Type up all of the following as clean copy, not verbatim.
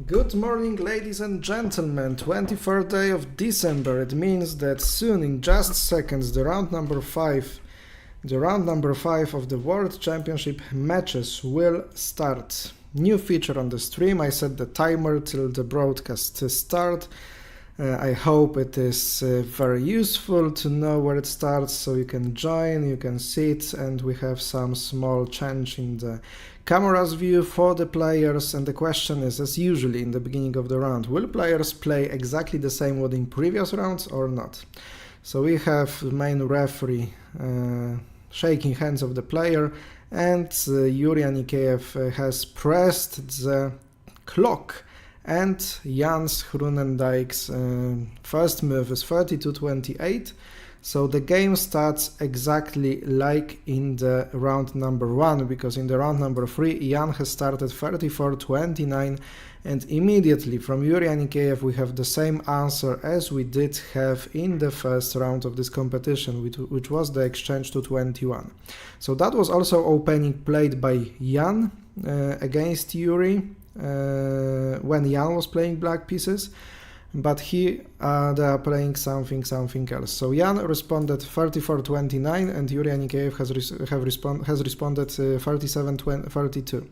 Good morning, ladies and gentlemen. 23rd day of December. It means that soon, in just seconds, the round number 5 of the World Championship matches will start. New feature on the stream. I set the timer till the broadcast start. I hope it is very useful to know where it starts, so you can join, you can sit, and we have some small change in the camera's view for the players. And the question is, as usually in the beginning of the round, will players play exactly the same what in previous rounds or not? So we have the main referee shaking hands of the player, and Yuri Anikeev has pressed the clock. And Jans Groenendijk's first move is 32-28, so the game starts exactly like in the round number 1, because in the round number 3 Jan has started 34-29, and immediately from Yuri Anikeev we have the same answer as we did have in the first round of this competition, which was the exchange to 21. So that was also opening played by Jan against Yuri. When Jan was playing black pieces, but they are playing something else. So Jan responded 34-29 and Yuri Anikeev has responded 37-32.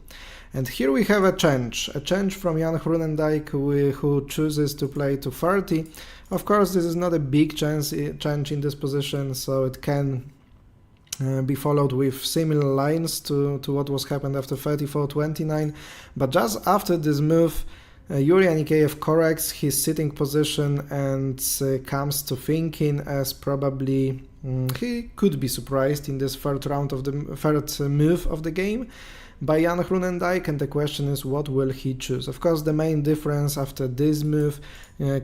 And here we have a change from Jan Groenendijk who chooses to play to 30. Of course, this is not a big change in this position, so it can be followed with similar lines to what was happened after 34-29, but just after this move Yuri Anikeev corrects his sitting position and comes to thinking as probably he could be surprised in this third move of the game by Jan Groenendijk, and the question is, what will he choose? Of course, the main difference after this move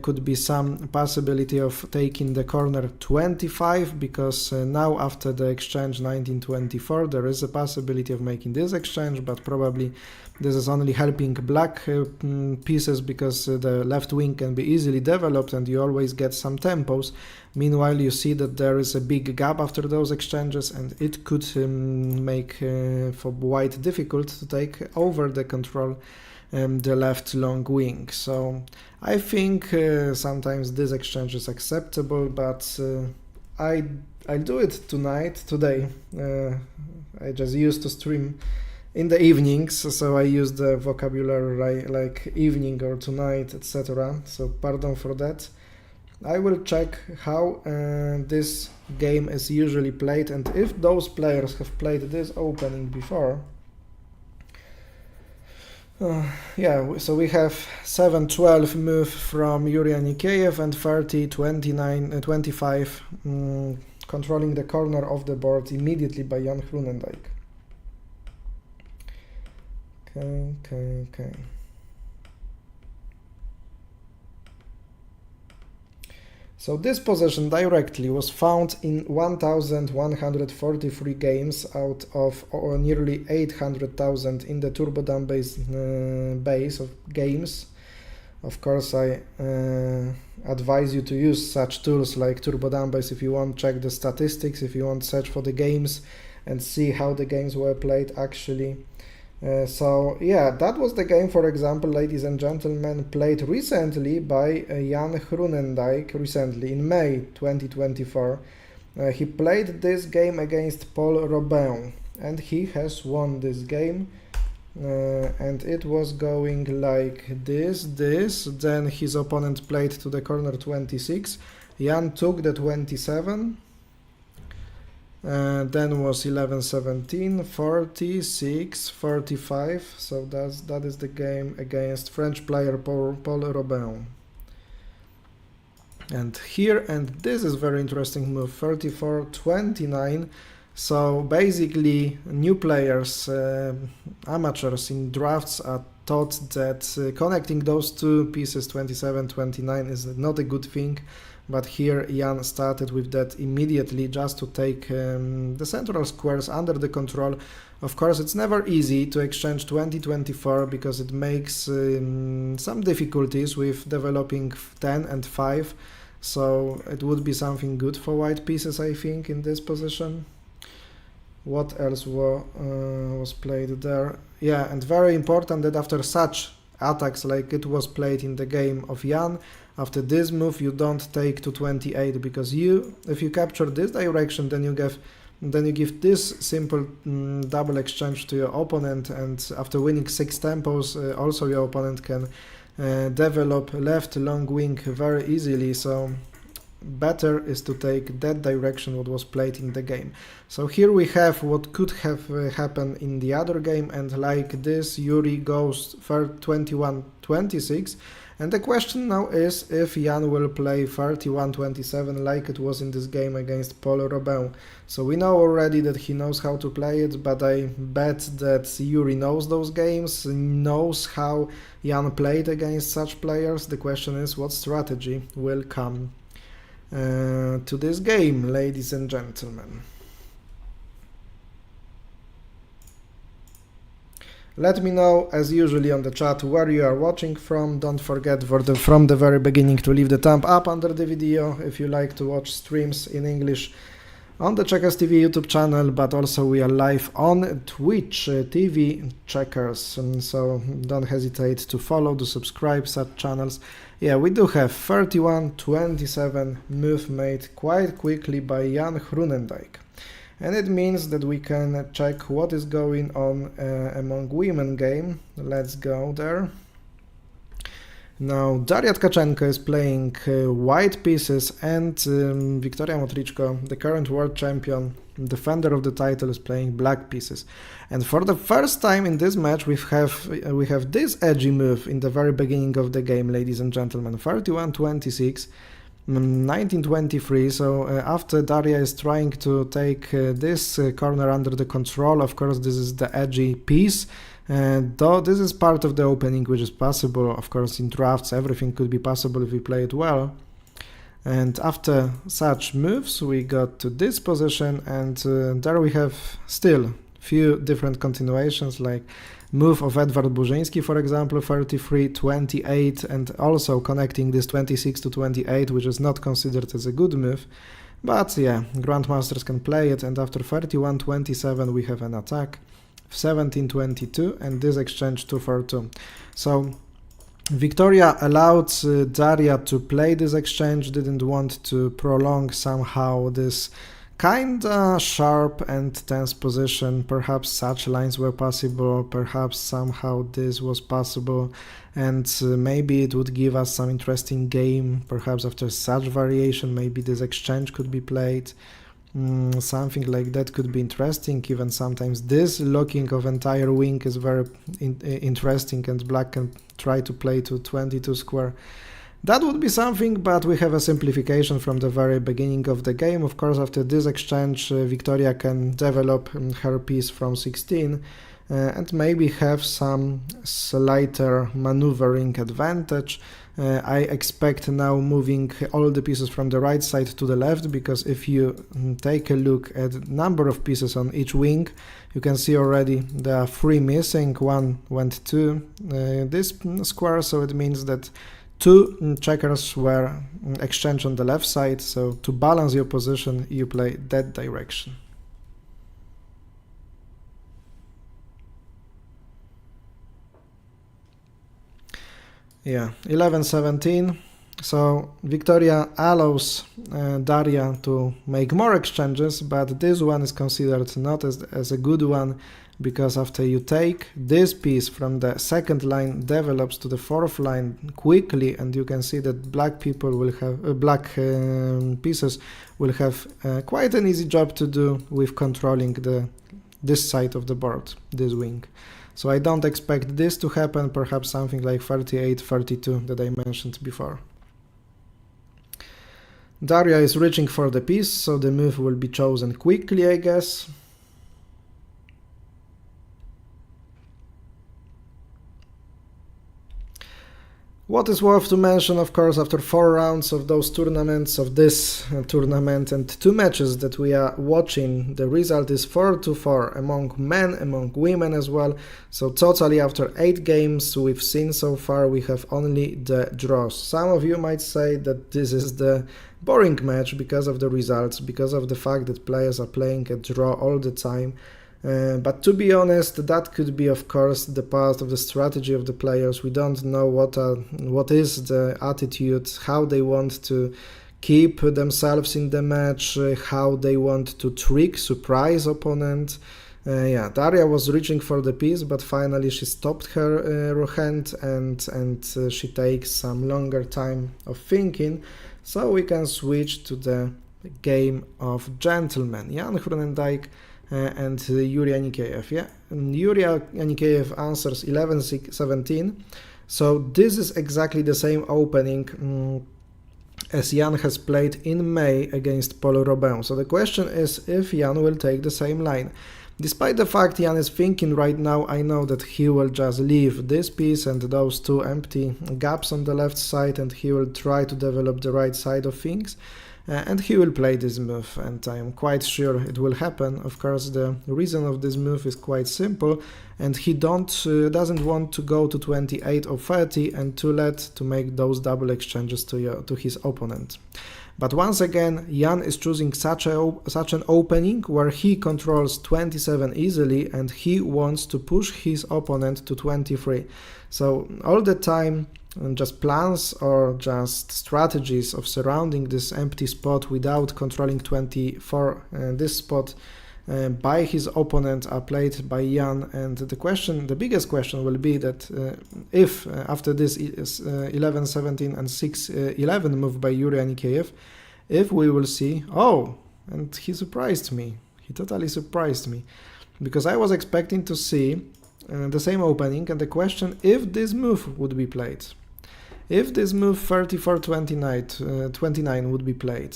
could be some possibility of taking the corner 25, because now after the exchange 19-24 there is a possibility of making this exchange, but probably this is only helping black pieces, because the left wing can be easily developed and you always get some tempos. Meanwhile, you see that there is a big gap after those exchanges, and it could make for white difficult to take over the control the left long wing. So I think sometimes this exchange is acceptable, but I'll do it today. I just used to stream in the evenings, so I use the vocabulary like evening or tonight, etc. So pardon for that. I will check how this game is usually played, and if those players have played this opening before. So we have 7-12 move from Yuri Anikeev and 30-29-25 controlling the corner of the board immediately by Jan Groenendijk. Okay. So this position directly was found in 1,143 games out of nearly 800,000 in the Turbo base of games. Of course, I advise you to use such tools like Turbo base if you want to check the statistics, if you want to search for the games and see how the games were played actually. So yeah, that was the game, for example, ladies and gentlemen, played recently by Jan Groenendijk, recently in May 2024. He played this game against Paul Robin, and he has won this game. And it was going like this, then his opponent played to the corner 26, Jan took the 27, then was 11-17, 46, 45, so that is the game against French player Paul Robin. And this is very interesting move, 34-29, so basically new players, amateurs in drafts are taught that connecting those two pieces 27-29 is not a good thing. But here Jan started with that immediately just to take the central squares under the control. Of course, it's never easy to exchange 20-24 because it makes some difficulties with developing 10 and 5. So it would be something good for white pieces, I think, in this position. What else was played there? Yeah, and very important that after such attacks like it was played in the game of Jan. After this move you don't take to 28, because if you capture this direction, then you give this simple double exchange to your opponent, and after winning 6 tempos also your opponent can develop left long wing very easily. So better is to take that direction what was played in the game. So here we have what could have happened in the other game, and like this Yuri goes for 21-26, and the question now is if Jan will play 31-27 like it was in this game against Paul Robin. So we know already that he knows how to play it, but I bet that Yuri knows those games, knows how Jan played against such players. The question is what strategy will come to this game, ladies and gentlemen. Let me know, as usually on the chat, where you are watching from. Don't forget from the very beginning to leave the thumb up under the video if you like to watch streams in English on the checkersTV YouTube channel, but also we are live on Twitch TV Checkers, and so don't hesitate to follow, to subscribe such channels. Yeah, we do have 31-27 move made quite quickly by Jan Groenendijk. And it means that we can check what is going on among women game. Let's go there. Now Daria Tkachenko is playing white pieces, and Wiktoria Motrichko, the current world champion, defender of the title, is playing black pieces. And for the first time in this match we have this edgy move in the very beginning of the game, ladies and gentlemen. 31-26. 1923, so after Daria is trying to take this corner under the control, of course this is the edgy piece, though this is part of the opening which is possible. Of course in drafts everything could be possible if we play it well. And after such moves we got to this position, and there we have still few different continuations, like move of Edward Burzyński, for example, 33-28, and also connecting this 26-28, which is not considered as a good move. But yeah, grandmasters can play it, and after 31-27 we have an attack, 17-22, and this exchange 2-4-2. So Wiktoria allowed Daria to play this exchange, didn't want to prolong somehow this kinda sharp and tense position. Perhaps such lines were possible, perhaps somehow this was possible, and maybe it would give us some interesting game. Perhaps after such variation maybe this exchange could be played. Something like that could be interesting. Even sometimes this locking of entire wing is very interesting, and black can try to play to 22 square. That would be something, but we have a simplification from the very beginning of the game. Of course, after this exchange, Wiktoria can develop her piece from 16 and maybe have some slighter maneuvering advantage. I expect now moving all the pieces from the right side to the left, because if you take a look at number of pieces on each wing, you can see already there are 3 missing. One went to this square, so it means that 2 checkers were exchanged on the left side. So to balance your position you play that direction. Yeah, 11-17. So Wiktoria allows Daria to make more exchanges, but this one is considered not as a good one, because after you take this piece from the second line develops to the fourth line quickly, and you can see that black people will have black pieces will have quite an easy job to do with controlling this side of the board, this wing. So I don't expect this to happen, perhaps something like 38-32 that I mentioned before. Daria is reaching for the piece, so the move will be chosen quickly, I guess. What is worth to mention, of course, after 4 rounds of those tournaments, of this tournament and 2 matches that we are watching, the result is 4-4 among men, among women as well. So totally after 8 games we've seen so far, we have only the draws. Some of you might say that this is the boring match because of the results, because of the fact that players are playing a draw all the time. But to be honest, that could be, of course, the part of the strategy of the players. We don't know what is the attitude, how they want to keep themselves in the match, how they want to trick, surprise opponent. Yeah, Daria was reaching for the piece, but finally she stopped her hand, and she takes some longer time of thinking, so we can switch to the game of gentlemen. Jan Groenendijk and Yuri Anikeev. Yeah, and Yuri Anikeev answers 11-17, so this is exactly the same opening as Jan has played in May against Paul Robin. So the question is if Jan will take the same line. Despite the fact Jan is thinking right now, I know that he will just leave this piece and those two empty gaps on the left side, and he will try to develop the right side of things, and he will play this move, and I am quite sure it will happen. Of course, the reason of this move is quite simple, and he doesn't want to go to 28 or 30 and too late to make those double exchanges to his opponent. But once again, Jan is choosing such an opening where he controls 27 easily, and he wants to push his opponent to 23. So all the time, just plans or just strategies of surrounding this empty spot without controlling 24, this spot, by his opponent are played by Jan, and the biggest question will be that if after this 11-17 and 6-11 move by Yuri Anikeev, if we will see, and he surprised me, he totally surprised me, because I was expecting to see the same opening, and the question if this move would be played, if this move 34-29 would be played.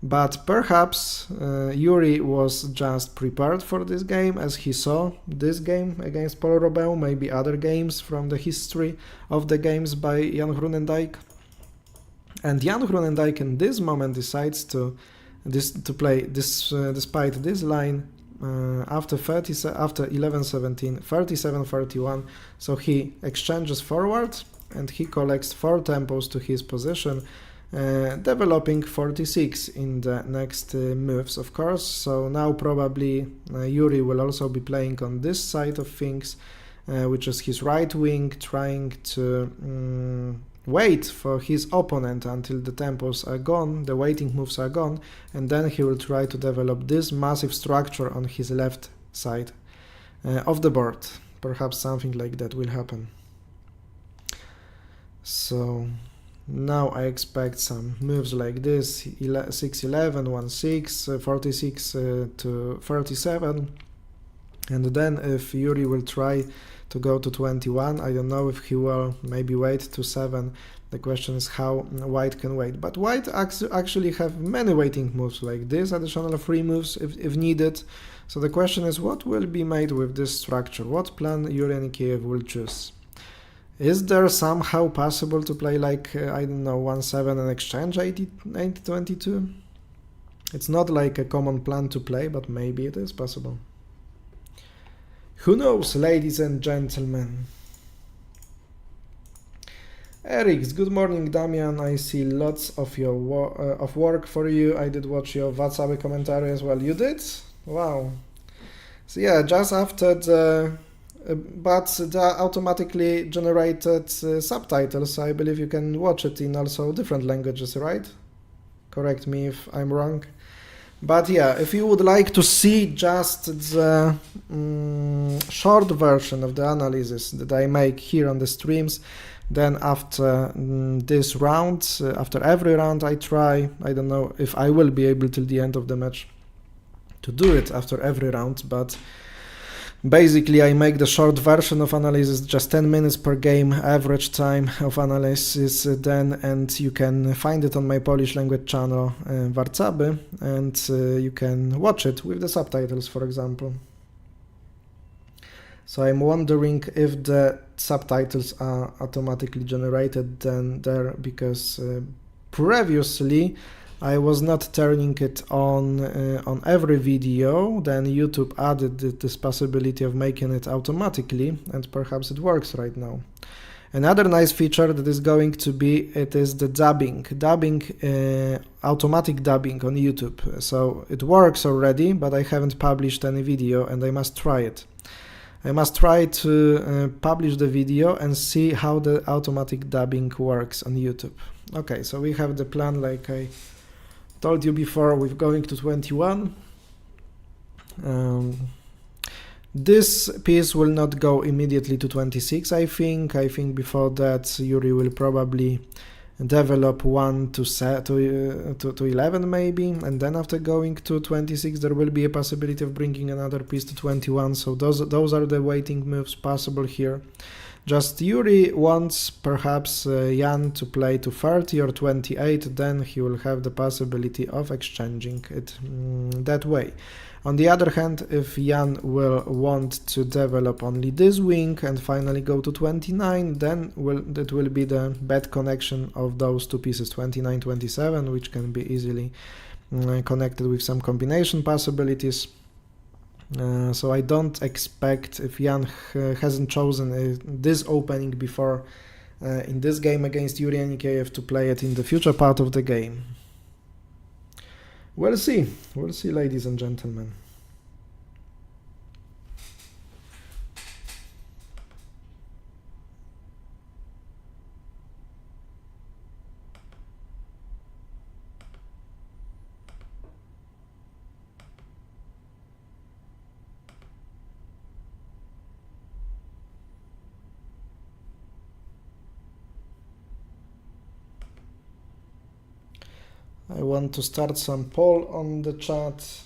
But perhaps Yuri was just prepared for this game, as he saw this game against Paul Robin, maybe other games from the history of the games by Jan Groenendijk. And Jan Groenendijk in this moment decides to play this despite this line after 11-17, 37-31. So he exchanges forward and he collects 4 tempos to his position, developing 46 in the next moves, of course. So now probably Yuri will also be playing on this side of things, which is his right wing, trying to wait for his opponent until the tempos are gone, the waiting moves are gone, and then he will try to develop this massive structure on his left side of the board. Perhaps something like that will happen. So now I expect some moves like this, 6-11, 1-6, 46 to 37, and then if Yuri will try to go to 21, I don't know if he will maybe wait to 7. The question is how White can wait. But White actually have many waiting moves like this, additional 3 moves if needed. So the question is what will be made with this structure? What plan Yuri Anikeev will choose? Is there somehow possible to play like, I don't know, 1-7 and exchange 80-22? It's not like a common plan to play, but maybe it is possible. Who knows, ladies and gentlemen? Eriks, good morning, Damian. I see lots of your of work for you. I did watch your WhatsApp commentary as well. You did? Wow. So yeah, just after the automatically generated subtitles, I believe you can watch it in also different languages, right? Correct me if I'm wrong. But yeah, if you would like to see just the short version of the analysis that I make here on the streams, then after this round, after every round I try, I don't know if I will be able till the end of the match to do it after every round, but basically I make the short version of analysis, just 10 minutes per game average time of analysis then, and you can find it on my Polish language channel warcaby, and you can watch it with the subtitles, for example. So I'm wondering if the subtitles are automatically generated then there, because previously I was not turning it on every video, then YouTube added this possibility of making it automatically, and perhaps it works right now. Another nice feature that is going to be, it is the dubbing, automatic dubbing on YouTube. So it works already, but I haven't published any video and I must try it. I must try to publish the video and see how the automatic dubbing works on YouTube. Okay, so we have the plan like I told you before, we're going to 21. This piece will not go immediately to 26, I think. I think before that Yuri will probably develop 1 to 11 maybe, and then after going to 26 there will be a possibility of bringing another piece to 21, so those are the waiting moves possible here. Just Yuri wants perhaps Jan to play to 30 or 28, then he will have the possibility of exchanging it that way. On the other hand, if Jan will want to develop only this wing and finally go to 29, then that will be the bad connection of those two pieces, 29, 27, which can be easily connected with some combination possibilities. So I don't expect, if Jan hasn't chosen this opening before in this game against Yuri Anikeev, to play it in the future part of the game. We'll see, ladies and gentlemen. I want to start some poll on the chat.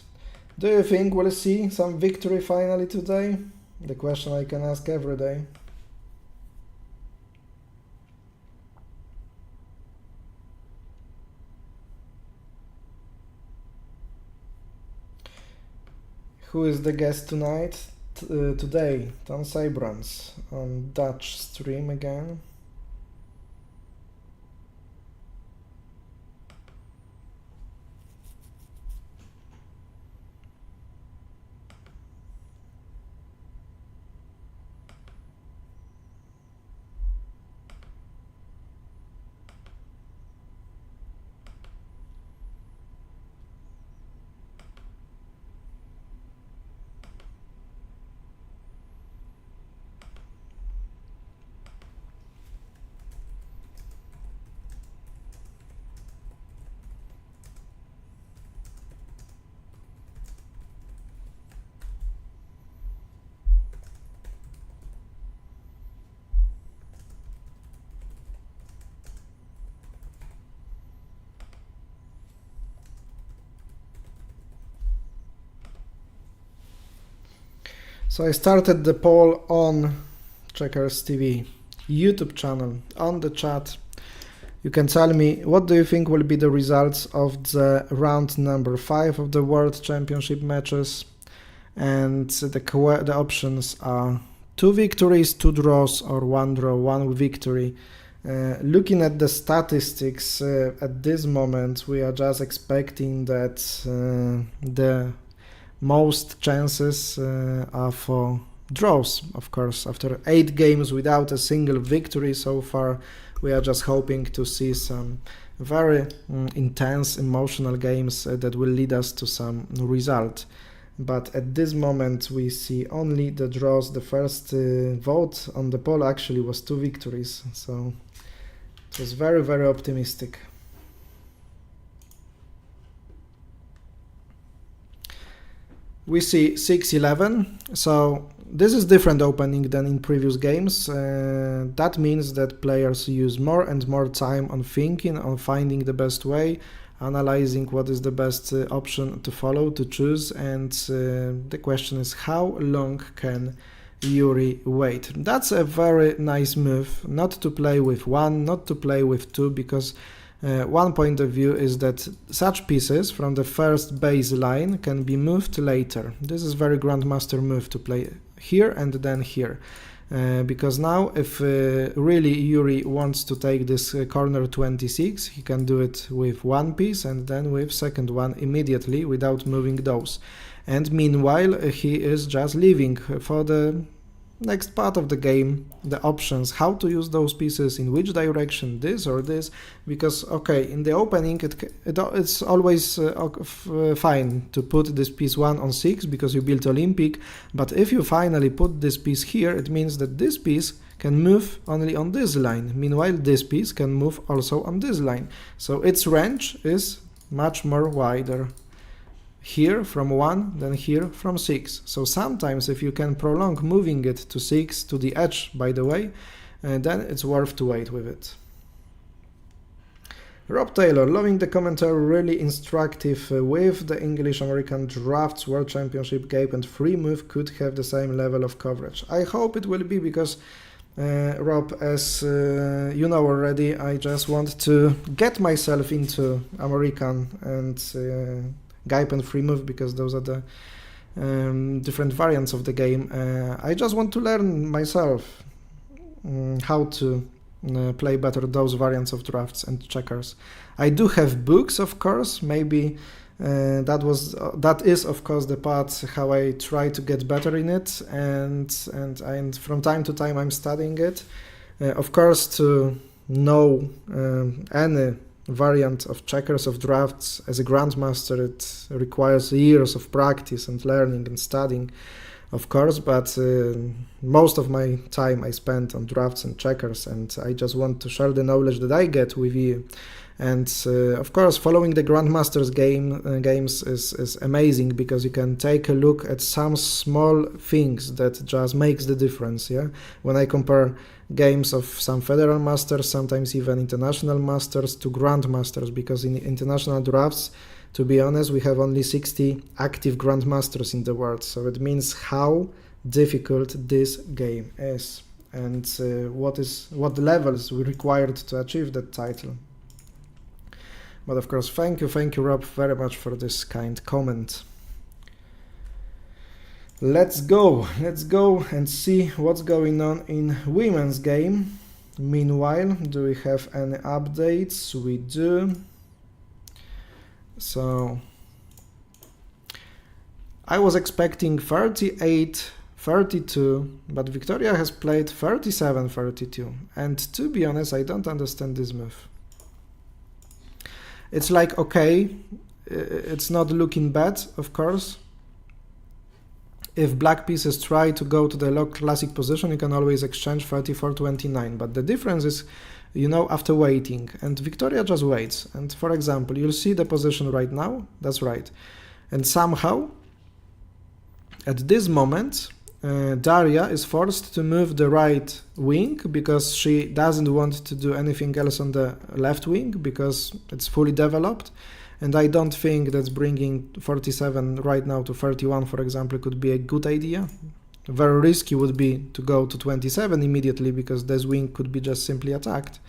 Do you think we'll see some victory finally today? The question I can ask every day. Who is the guest tonight? Today, Tom Sabrans on Dutch stream again. So I started the poll on checkersTV YouTube channel. On the chat, you can tell me what do you think will be the results of the round number 5 of the World Championship matches, and the options are 2 victories, 2 draws, or 1 draw, 1 victory. Looking at the statistics at this moment, we are just expecting that the most chances are for draws, of course. After 8 games without a single victory so far, we are just hoping to see some very intense emotional games that will lead us to some result. But at this moment we see only the draws. The first vote on the poll actually was 2 victories, so it was very, very optimistic. We see 6-11, so this is different opening than in previous games. That means that players use more and more time on thinking, on finding the best way, analyzing what is the best option to follow, to choose, and the question is how long can Yuri wait. That's a very nice move, not to play with 1, not to play with 2, because one point of view is that such pieces from the first baseline can be moved later. This is very grandmaster move to play here and then here. Because now if really Yuri wants to take this corner 26, he can do it with 1 piece and then with second one immediately without moving those. And meanwhile he is just leaving for the next part of the game, the options, how to use those pieces, in which direction, this or this, because okay, in the opening it's always fine to put this piece 1 on 6 because you built Olympic, but if you finally put this piece here, it means that this piece can move only on this line, meanwhile this piece can move also on this line, so its range is much more wider here from 1 than here from 6. So sometimes if you can prolong moving it to 6 to the edge, by the way, then it's worth to wait with it. Rob Taylor, loving the commentary, really instructive. With the English-American Draughts World Championship game and free move could have the same level of coverage. I hope it will be, because Rob, as you know already, I just want to get myself into American and Gaip and free move, because those are the different variants of the game. I just want to learn myself how to play better those variants of drafts and checkers. I do have books, of course. Maybe that is of course the part how I try to get better in it, and from time to time I'm studying it. Of course, to know any variant of checkers, of drafts as a grandmaster, it requires years of practice and learning and studying, of course, but most of my time I spent on drafts and checkers, and I just want to share the knowledge that I get with you. And of course, following the grandmasters games is amazing, because you can take a look at some small things that just makes the difference. Yeah, when I compare games of some federal masters, sometimes even international masters, to grandmasters, because in international drafts, to be honest, we have only 60 active grandmasters in the world, so it means how difficult this game is, and what levels we required to achieve that title. But of course, thank you Rob very much for this kind comment. Let's go and see what's going on in women's game. Meanwhile, do we have any updates? We do. So I was expecting 38-32, but Victoria has played 37-32, and to be honest, I don't understand this move. It's like, okay, it's not looking bad, of course. If black pieces try to go to the low classic position, you can always exchange 34-29, but the difference is, you know, after waiting, and Victoria just waits, and for example, you'll see the position right now, that's right, and somehow, at this moment, Daria is forced to move the right wing, because she doesn't want to do anything else on the left wing, because it's fully developed, and I don't think that bringing 47 right now to 31, for example, could be a good idea. Very risky would be to go to 27 immediately, because this wing could be just simply attacked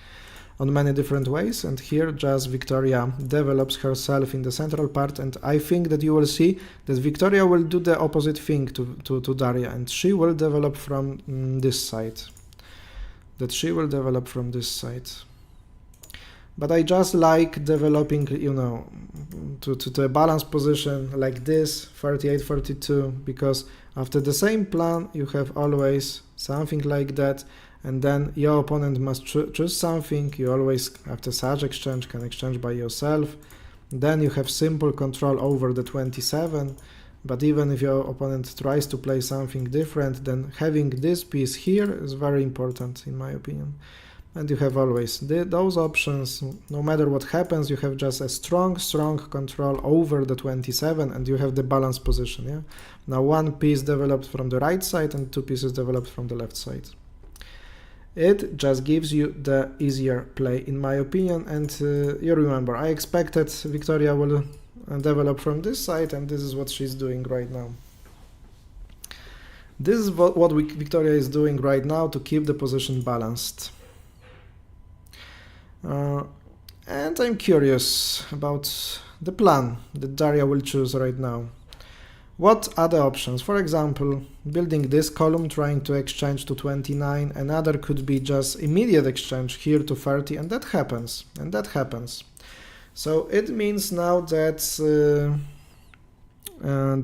on many different ways, and here just Victoria develops herself in the central part, and I think that you will see that Victoria will do the opposite thing to Daria, and she will develop from this side. But I just like developing, you know, to a balanced position like this, 38-42, because after the same plan you have always something like that, and then your opponent must choose something. You always, after such exchange, can exchange by yourself. Then you have simple control over the 27, but even if your opponent tries to play something different, then having this piece here is very important, in my opinion. And you have always those options. No matter what happens, you have just a strong control over the 27, and you have the balanced position. Yeah. Now one piece developed from the right side and two pieces developed from the left side. It just gives you the easier play, in my opinion, and you remember, I expected Victoria will develop from this side, and this is what she's doing right now. This is what Victoria is doing right now to keep the position balanced. And I'm curious about the plan that Daria will choose right now. What other options? For example, building this column, trying to exchange to 29, another could be just immediate exchange here to 30, and that happens, So it means now that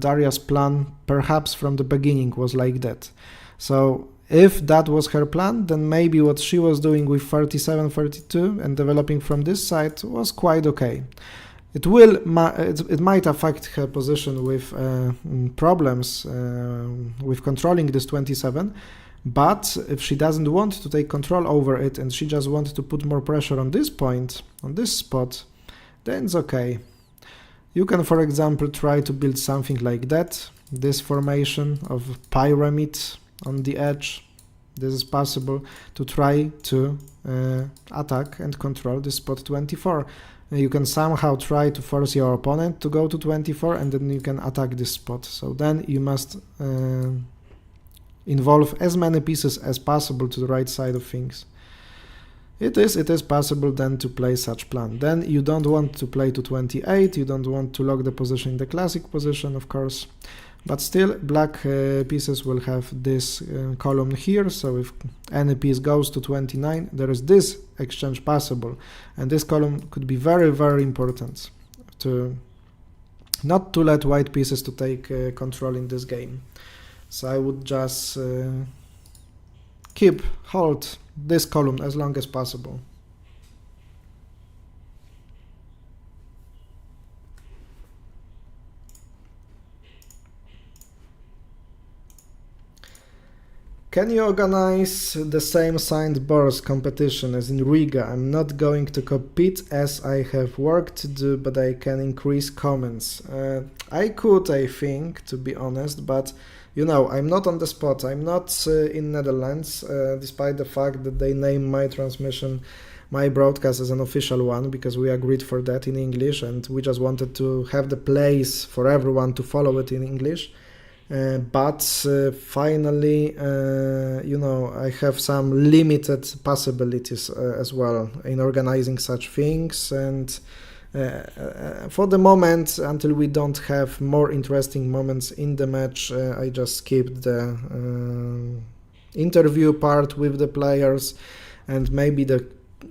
Daria's plan, perhaps from the beginning, was like that. So If that was her plan, then maybe what she was doing with 37, 32 and developing from this side was quite okay. It might affect her position with problems with controlling this 27, but if she doesn't want to take control over it and she just wants to put more pressure on this point, on this spot, then it's okay. You can, for example, try to build something like that, this formation of pyramid on the edge. This is possible to try to attack and control this spot 24. You can somehow try to force your opponent to go to 24 and then you can attack this spot. So then you must involve as many pieces as possible to the right side of things. It is possible then to play such plan. Then you don't want to play to 28, you don't want to lock the position in the classic position, of course. But still, black pieces will have this column here, so if any piece goes to 29, there is this exchange possible. And this column could be very, very important to not to let white pieces to take control in this game. So I would just hold this column as long as possible. Can you organize the same signed boards competition as in Riga? I'm not going to compete as I have work to do, but I can increase comments. I could, I think, to be honest, but you know, I'm not on the spot. I'm not in Netherlands, despite the fact that they name my transmission, my broadcast as an official one, because we agreed for that in English and we just wanted to have the place for everyone to follow it in English. But finally, you know, I have some limited possibilities as well in organizing such things, and for the moment, until we don't have more interesting moments in the match, I just skipped the interview part with the players, and maybe the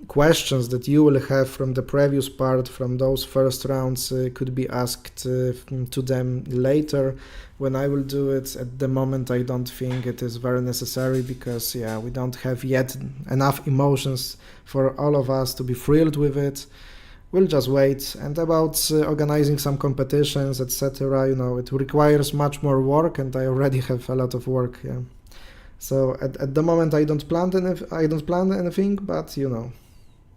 questions that you will have from the previous part, from those first rounds, could be asked to them later when I will do it. At the moment, I don't think it is very necessary because, yeah, we don't have yet enough emotions for all of us to be thrilled with it. We'll just wait. And about organizing some competitions, etc., you know, it requires much more work, and I already have a lot of work. Yeah. So at the moment, I don't plan anything, but you know,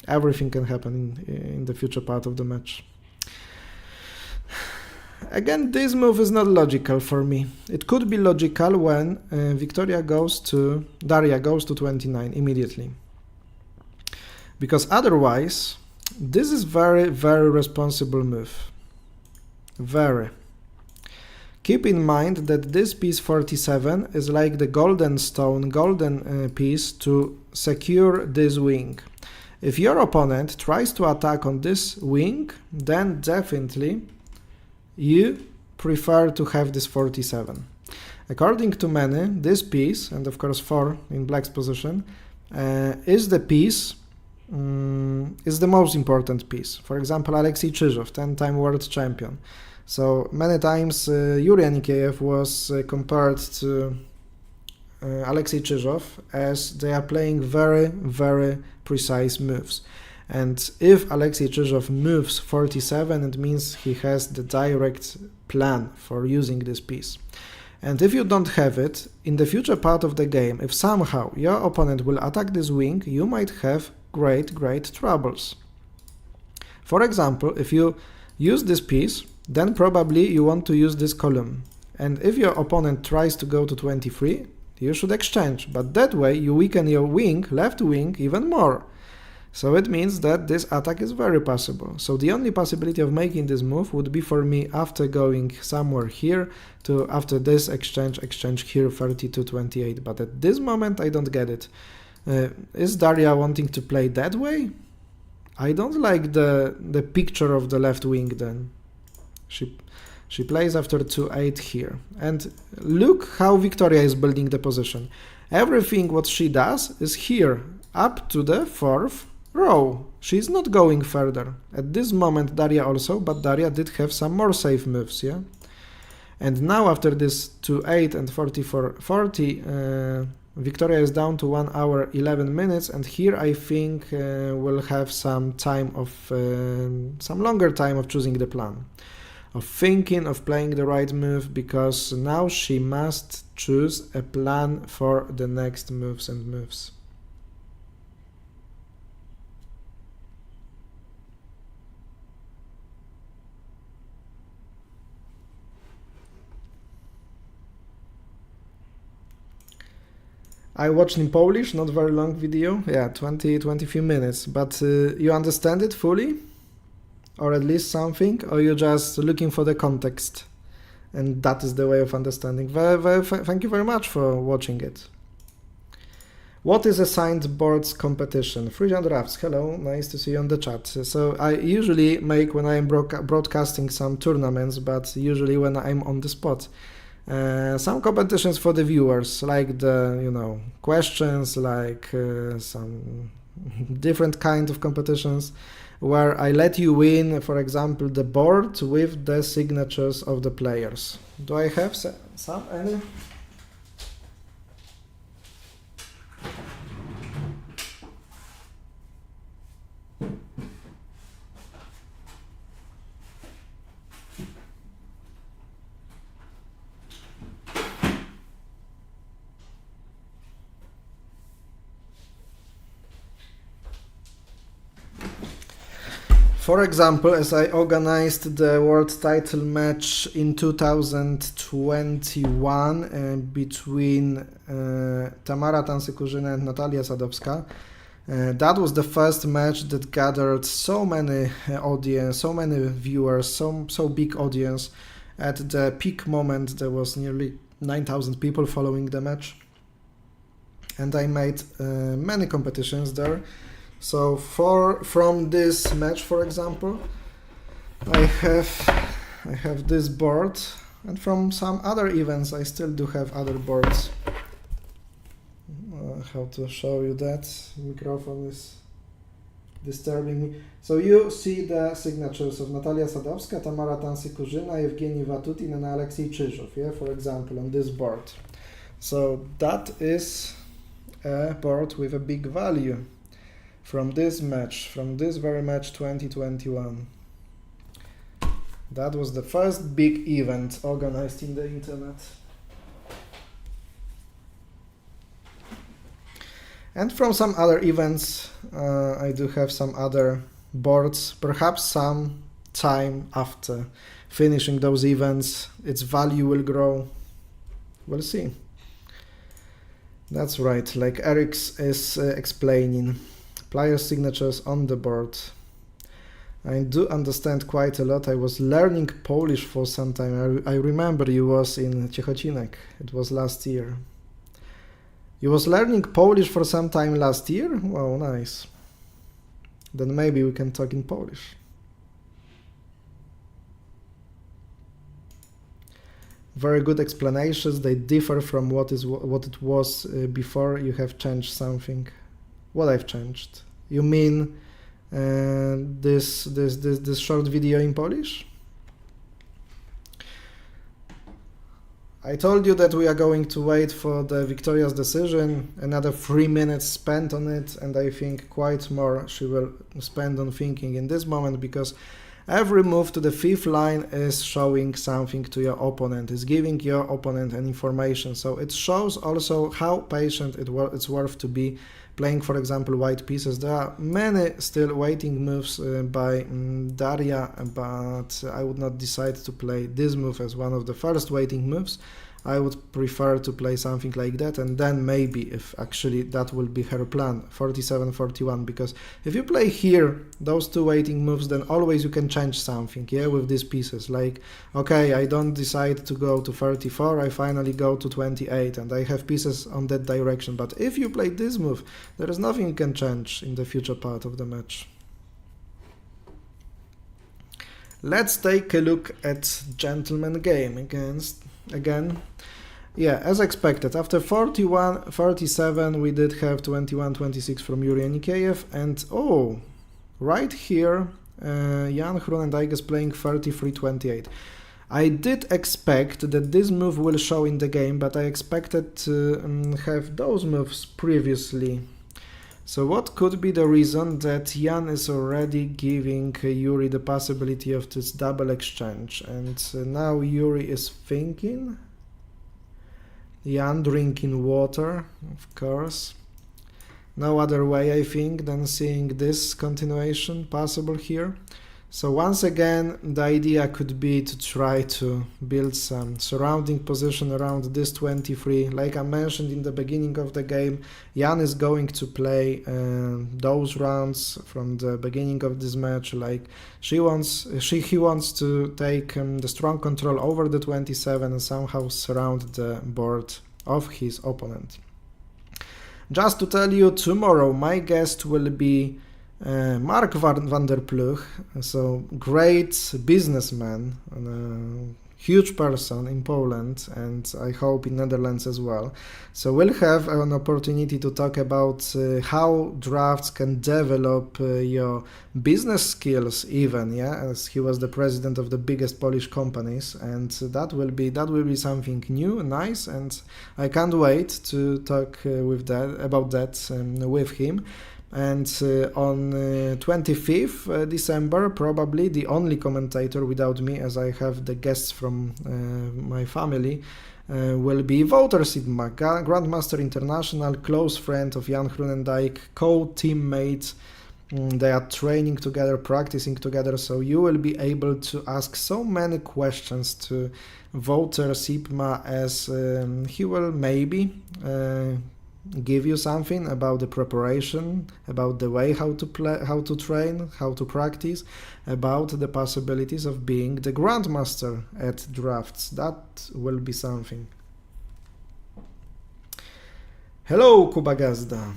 everything can happen in the future part of the match. Again, this move is not logical for me. It could be logical when Daria goes to 29 immediately. Because otherwise, this is very, very responsible move. Very. Keep in mind that this piece 47 is like the golden piece to secure this wing. If your opponent tries to attack on this wing, then definitely you prefer to have this 47. According to many, this piece, and of course 4 in black's position, is the piece, is the most important piece. For example, Alexei Chizhov, 10-time world champion. So many times Yuri Anikeev was compared to Alexei Chizhov as they are playing very, very precise moves. And if Alexei Chizhov moves 47, it means he has the direct plan for using this piece. And if you don't have it, in the future part of the game, if somehow your opponent will attack this wing, you might have great, great troubles. For example, if you use this piece, then probably you want to use this column. And if your opponent tries to go to 23, you should exchange. But that way you weaken your wing, left wing, even more. So it means that this attack is very possible. So the only possibility of making this move would be for me after going somewhere here to after this exchange here 30-28. But at this moment I don't get it. Is Daria wanting to play that way? I don't like the picture of the left wing then. She plays after 2-8 here. And look how Victoria is building the position. Everything what she does is here, up to the 4th row. She's not going further. At this moment Daria also, but Daria did have some more safe moves, yeah? And now after this 2-8 and 44-40 Victoria is down to 1 hour 11 minutes, and here I think we'll have some time of some longer time of choosing the plan, of thinking, of playing the right move, because now she must choose a plan for the next moves and moves. I watched in Polish, not very long video, yeah, 20 few minutes, but you understand it fully? Or at least something? Or you're just looking for the context? And that is the way of understanding. Thank you very much for watching it. What is assigned boards competition? Frisian Draughts, hello, nice to see you on the chat. So I usually make, when I am broadcasting, some tournaments, but usually when I'm on the spot. Some competitions for the viewers, like the, you know, questions, like some different kind of competitions where I let you win, for example, the board with the signatures of the players. Do I have any? For example, as I organized the world title match in 2021 between Tamara Tansykurzyna and Natalia Sadowska, that was the first match that gathered so many audience, so many viewers, so big audience. At the peak moment, there was nearly 9,000 people following the match, and I made many competitions there. So from this match, for example, I have this board, and from some other events I still do have other boards. How to show you that? Microphone is disturbing me. So you see the signatures of Natalia Sadowska, Tamara Tansykurzyna, Evgeny Vatutin, and Alexei Czyżów, yeah, for example, on this board. So that is a board with a big value. From this match, from this very match 2021. That was the first big event organized in the internet. And from some other events, I do have some other boards, perhaps some time after finishing those events, its value will grow. We'll see. That's right, like Eric is explaining. Player signatures on the board. I do understand quite a lot. I was learning Polish for some time. I remember you was in Tkachenko. It was last year. You was learning Polish for some time last year? Wow, nice. Then maybe we can talk in Polish. Very good explanations. They differ from what it was before. You have changed something. What I've changed? You mean this short video in Polish? I told you that we are going to wait for the Victoria's decision, another 3 minutes spent on it, and I think quite more she will spend on thinking in this moment, because every move to the fifth line is showing something to your opponent, is giving your opponent an information, so it shows also how patient it's worth to be playing, for example, white pieces. There are many still waiting moves by Daria, but I would not decide to play this move as one of the first waiting moves. I would prefer to play something like that, and then maybe, if actually that will be her plan, 47-41, because if you play here those two waiting moves, then always you can change something, yeah, with these pieces, like, okay, I don't decide to go to 34, I finally go to 28, and I have pieces on that direction. But if you play this move, there is nothing you can change in the future part of the match. Let's take a look at gentleman game again. Yeah, as expected, after 41-37 we did have 21-26 from Yuri Anikeev, and oh, right here Jan Groenendijk is playing 33-28. I did expect that this move will show in the game, but I expected to have those moves previously. So what could be the reason that Jan is already giving Yuri the possibility of this double exchange? And now Yuri is thinking. Jan drinking water, of course. No other way, I think, than seeing this continuation possible here. So once again, the idea could be to try to build some surrounding position around this 23. Like I mentioned in the beginning of the game, Jan is going to play those rounds from the beginning of this match. Like he wants to take the strong control over the 27 and somehow surround the board of his opponent. Just to tell you, tomorrow my guest will be Mark van der Ploeg, so great businessman, huge person in Poland and I hope in Netherlands as well. So we'll have an opportunity to talk about how Draughts can develop your business skills even, yeah, as he was the president of the biggest Polish companies, and that will be something new, nice, and I can't wait to talk about that with him. And on 25th December, probably the only commentator without me, as I have the guests from my family, will be Wouter Sigma, Grandmaster International, close friend of Jan Groenendijk, co-teammate. They are training together, practicing together, so you will be able to ask so many questions to Wouter Sigma, as he will maybe give you something about the preparation, about the way how to play, how to train, how to practice, about the possibilities of being the Grandmaster at Draughts. That will be something. Hello, Kuba Gazda.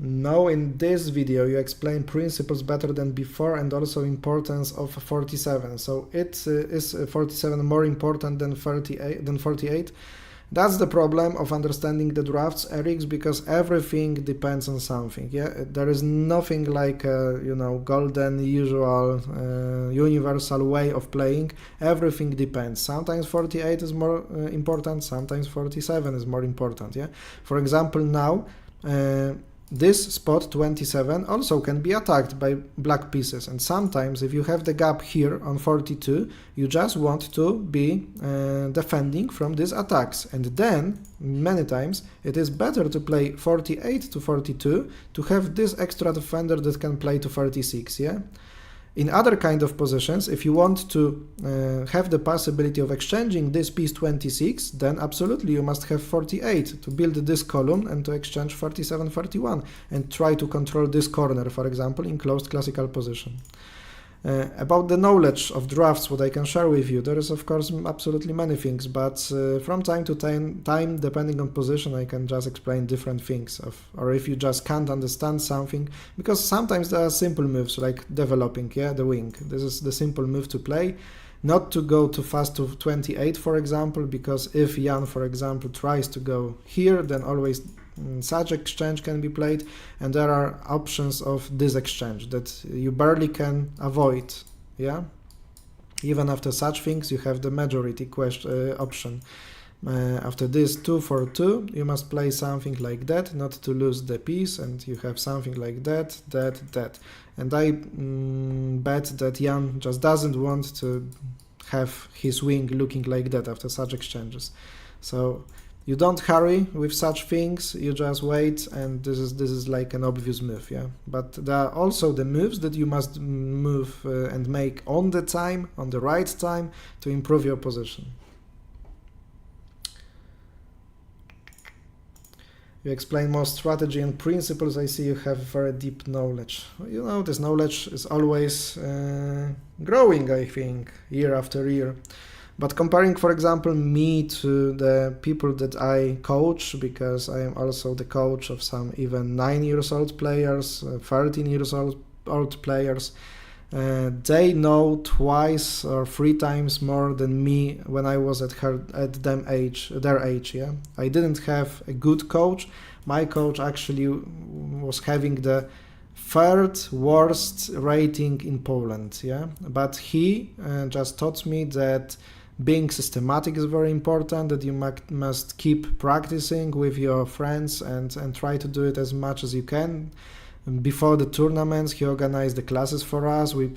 Now in this video you explain principles better than before and also importance of 47. So it is 47 more important than 48. That's the problem of understanding the drafts, Erics, because everything depends on something. Yeah, there is nothing like a, golden usual universal way of playing. Everything depends. Sometimes 48 is more important, sometimes 47 is more important. Yeah, for example, now this spot 27 also can be attacked by black pieces, and sometimes if you have the gap here on 42, you just want to be defending from these attacks, and then many times it is better to play 48 to 42 to have this extra defender that can play to 36. Yeah. In other kind of positions, if you want to have the possibility of exchanging this piece 26, then absolutely you must have 48 to build this column and to exchange 47, 41 and try to control this corner, for example, in closed classical position. About the knowledge of drafts, what I can share with you, there is of course absolutely many things, but from time to time, depending on position, I can just explain different things, or if you just can't understand something, because sometimes there are simple moves like developing, the wing. This is the simple move to play, not to go too fast to 28, for example, because if Jan, for example, tries to go here, then always such exchange can be played, and there are options of this exchange that you barely can avoid. Yeah, even after such things you have the majority option. After this 2 for 2 you must play something like that, not to lose the piece, and you have something like that, and I bet that Jan just doesn't want to have his wing looking like that after such exchanges. So you don't hurry with such things, you just wait, and this is like an obvious move, yeah. But there are also the moves that you must move and make on the time, on the right time, to improve your position. You explain more strategy and principles. I see you have very deep knowledge. This knowledge is always growing, I think, year after year. But comparing, for example, me to the people that I coach, because I am also the coach of some even 9 years old players, 13 years old players, They know twice or 3 times more than me when I was at their age. Yeah, I didn't have a good coach. My coach actually was having the 3rd worst rating in Poland. Yeah, but he just taught me that being systematic is very important, that you must keep practicing with your friends and try to do it as much as you can. Before the tournaments, he organized the classes for us. We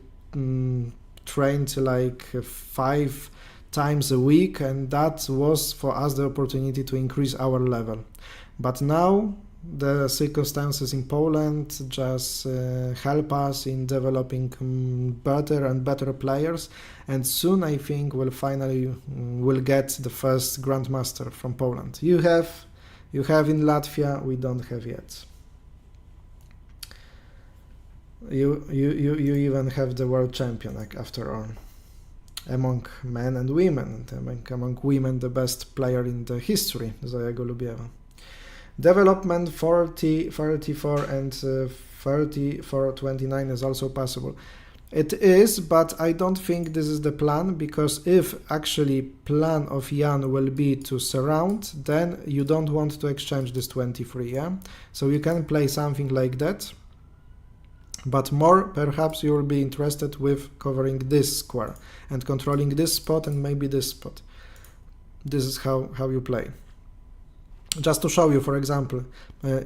trained like 5 times a week, and that was for us the opportunity to increase our level. But now the circumstances in Poland just help us in developing better and better players, and soon I think we'll finally get the first grandmaster from Poland. You have in Latvia, we don't have yet. You even have the world champion, like, after all, among men and women, and among women the best player in the history, Zoya Golubieva. Development 40, 34 and 34, 29 is also possible. It is, but I don't think this is the plan, because if actually plan of Jan will be to surround, then you don't want to exchange this 23, yeah? So you can play something like that, but more perhaps you will be interested with covering this square and controlling this spot and maybe this spot. This is how you play. Just to show you, for example,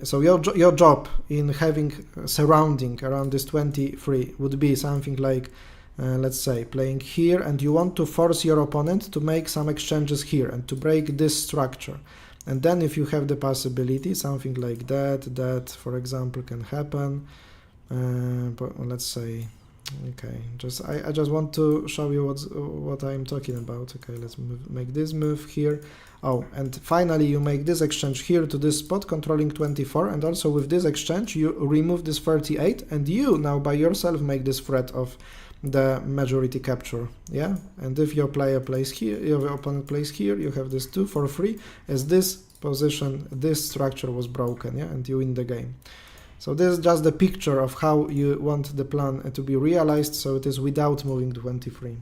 so your job in having surrounding around this 23 would be something like, let's say, playing here, and you want to force your opponent to make some exchanges here and to break this structure. And then if you have the possibility, something like that, for example, can happen. But let's say, okay, I just want to show you what I'm talking about. Okay, let's make this move here. Oh, and finally you make this exchange here to this spot controlling 24, and also with this exchange you remove this 38, and you now by yourself make this threat of the majority capture. Yeah, and if your player plays here, your opponent plays here, you have this 2 for free, as this position, this structure was broken, yeah, and you win the game. So this is just the picture of how you want the plan to be realized, so it is without moving 23.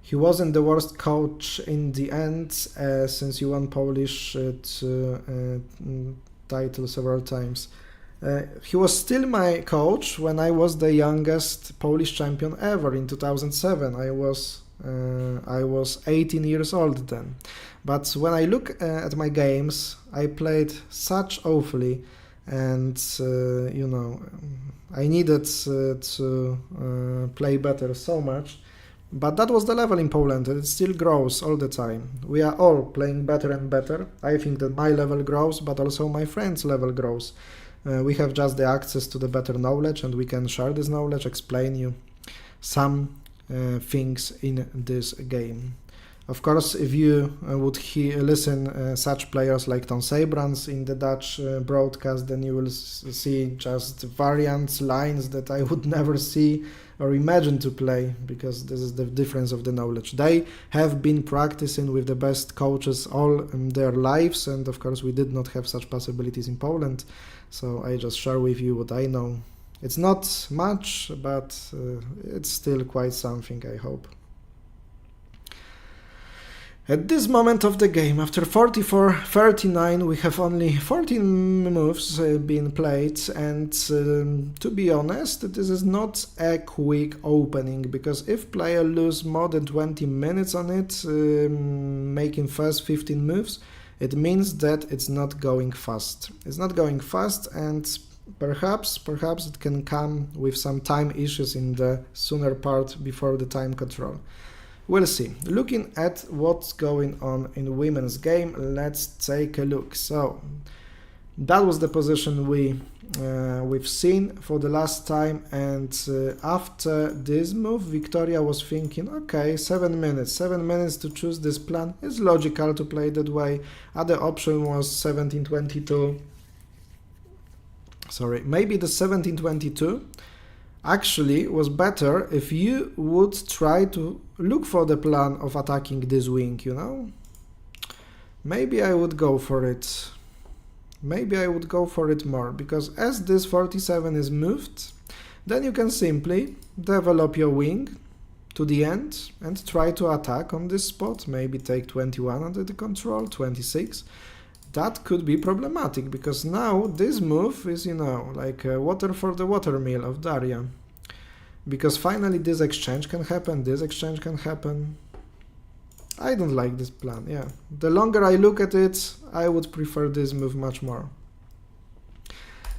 He wasn't the worst coach in the end, since you won Polish title several times. He was still my coach when I was the youngest Polish champion ever in 2007. I was 18 years old then. But when I look at my games, I played such awfully, and you know, I needed to play better so much. But that was the level in Poland, and it still grows all the time. We are all playing better and better. I think that my level grows, but also my friends' level grows. We have just the access to the better knowledge, and we can share this knowledge, explain you some things in this game. Of course, if you would listen such players like Ton Seybrands in the Dutch broadcast, then you will see just variants, lines that I would never see or imagine to play, because this is the difference of the knowledge. They have been practicing with the best coaches all their lives, and of course we did not have such possibilities in Poland, so I just share with you what I know. It's not much, but it's still quite something, I hope. At this moment of the game, after 44-39, we have only 14 moves being played, and to be honest, this is not a quick opening, because if player lose more than 20 minutes on it, making first 15 moves, it means that it's not going fast. It's not going fast, and perhaps it can come with some time issues in the sooner part before the time control. We'll see. Looking at what's going on in women's game, let's take a look. So that was the position we've seen for the last time, and after this move, Victoria was thinking, okay, 7 minutes to choose this plan. It's logical to play that way. Other option was 17-22. Sorry, maybe the 17-22 actually was better if you would try to look for the plan of attacking this wing, you know? Maybe I would go for it. maybe I would go for it more, because as this 47 is moved, then you can simply develop your wing to the end and try to attack on this spot, maybe take 21 under the control, 26. That could be problematic, because now this move is, you know, like water for the watermill of Daria. Because finally this exchange can happen, this exchange can happen. I don't like this plan, yeah. The longer I look at it, I would prefer this move much more.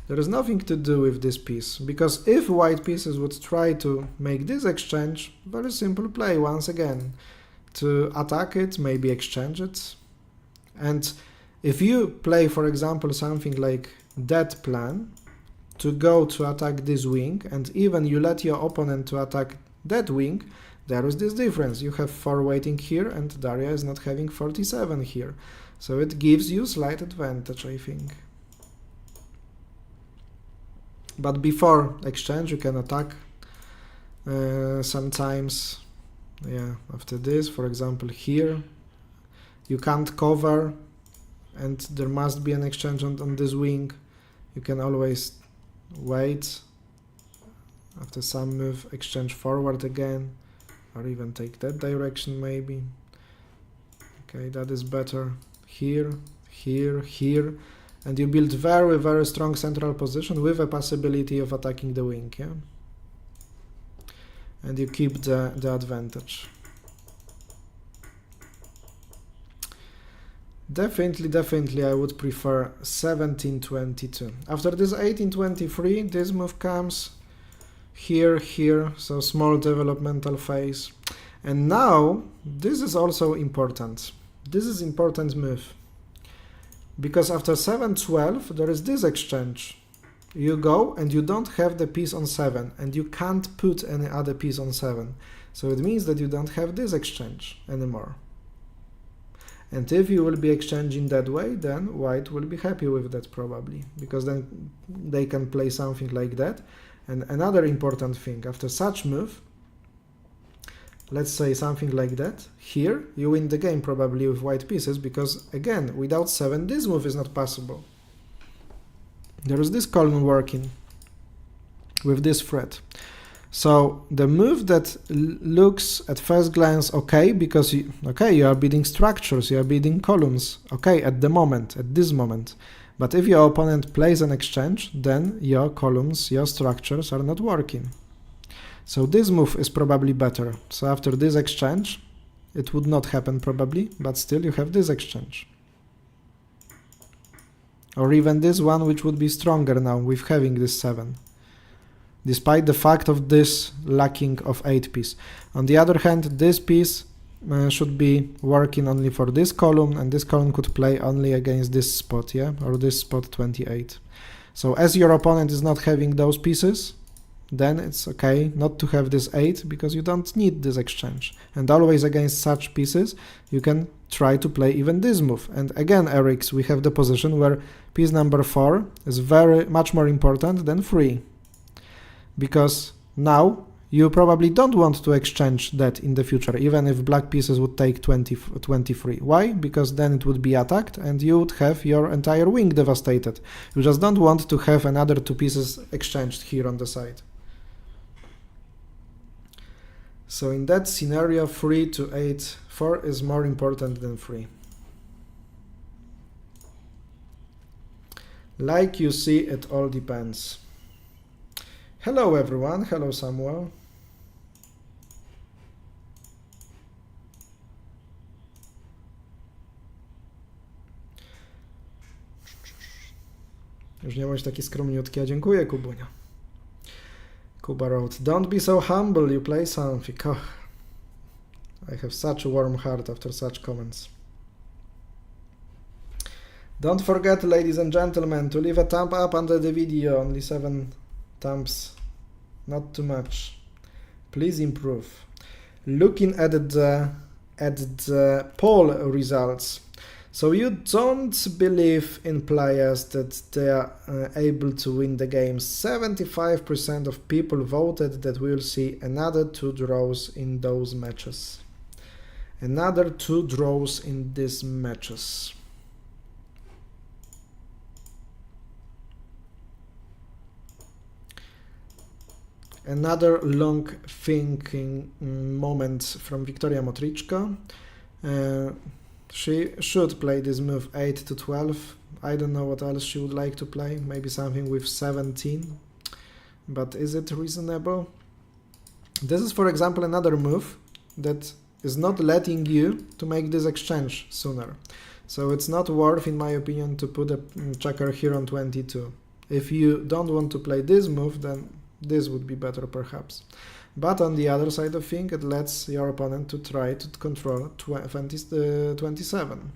There is nothing to do with this piece, because if white pieces would try to make this exchange, very simple play once again. To attack it, maybe exchange it. And if you play, for example, something like that plan, to go to attack this wing, and even you let your opponent to attack that wing, there is this difference. You have 4 waiting here, and Daria is not having 47 here. So it gives you slight advantage, I think. But before exchange, you can attack sometimes. Yeah, after this, for example, here, you can't cover, and there must be an exchange on this wing. You can always wait. After some move, exchange forward again, or even take that direction maybe. Okay, that is better. Here, here, here. And you build very, very strong central position with a possibility of attacking the wing, yeah? And you keep the advantage. Definitely I would prefer 1722. After this 1823, this move comes here, here, so small developmental phase. And now, this is also important. This is important move. Because after 712, there is this exchange. You go and you don't have the piece on 7, and you can't put any other piece on 7. So it means that you don't have this exchange anymore. And if you will be exchanging that way, then white will be happy with that probably, because then they can play something like that. And another important thing, after such move, let's say something like that, here you win the game probably with white pieces, because again, without 7 this move is not possible. There is this column working with this threat. So the move that looks at first glance okay, because you are building structures, you are building columns, okay, at this moment. But if your opponent plays an exchange, then your columns, your structures are not working. So this move is probably better. So after this exchange, it would not happen probably, but still you have this exchange. Or even this one, which would be stronger now with having this 7. Despite the fact of this lacking of 8 piece. On the other hand, this piece should be working only for this column, and this column could play only against this spot, yeah, or this spot 28. So as your opponent is not having those pieces, then it's okay not to have this 8, because you don't need this exchange. And always against such pieces, you can try to play even this move. And again, Erics, we have the position where piece number 4 is much more important than 3. Because now you probably don't want to exchange that in the future, even if black pieces would take 23. Why? Because then it would be attacked and you would have your entire wing devastated. You just don't want to have another 2 pieces exchanged here on the side. So in that scenario, 3 to 8, 4 is more important than 3. Like you see, it all depends. Hello everyone, hello Samuel. Już nie bądź taki skromniutki, a dziękuję Kubunio. Kuba wrote, don't be so humble, you play something. Oh, I have such a warm heart after such comments. Don't forget, ladies and gentlemen, to leave a thumb up under the video, only 7 thumbs, not too much. Please improve. Looking at the poll results, so you don't believe in players that they are able to win the game. 75% of people voted that we will see another 2 draws in those matches. Another 2 draws in these matches. Another long thinking moment from Victoria Motrichko. She should play this move 8 to 12. I don't know what else she would like to play. Maybe something with 17. But is it reasonable? This is, for example, another move that is not letting you to make this exchange sooner. So it's not worth, in my opinion, to put a checker here on 22. If you don't want to play this move, then this would be better perhaps. But on the other side of things, it lets your opponent to try to control 27.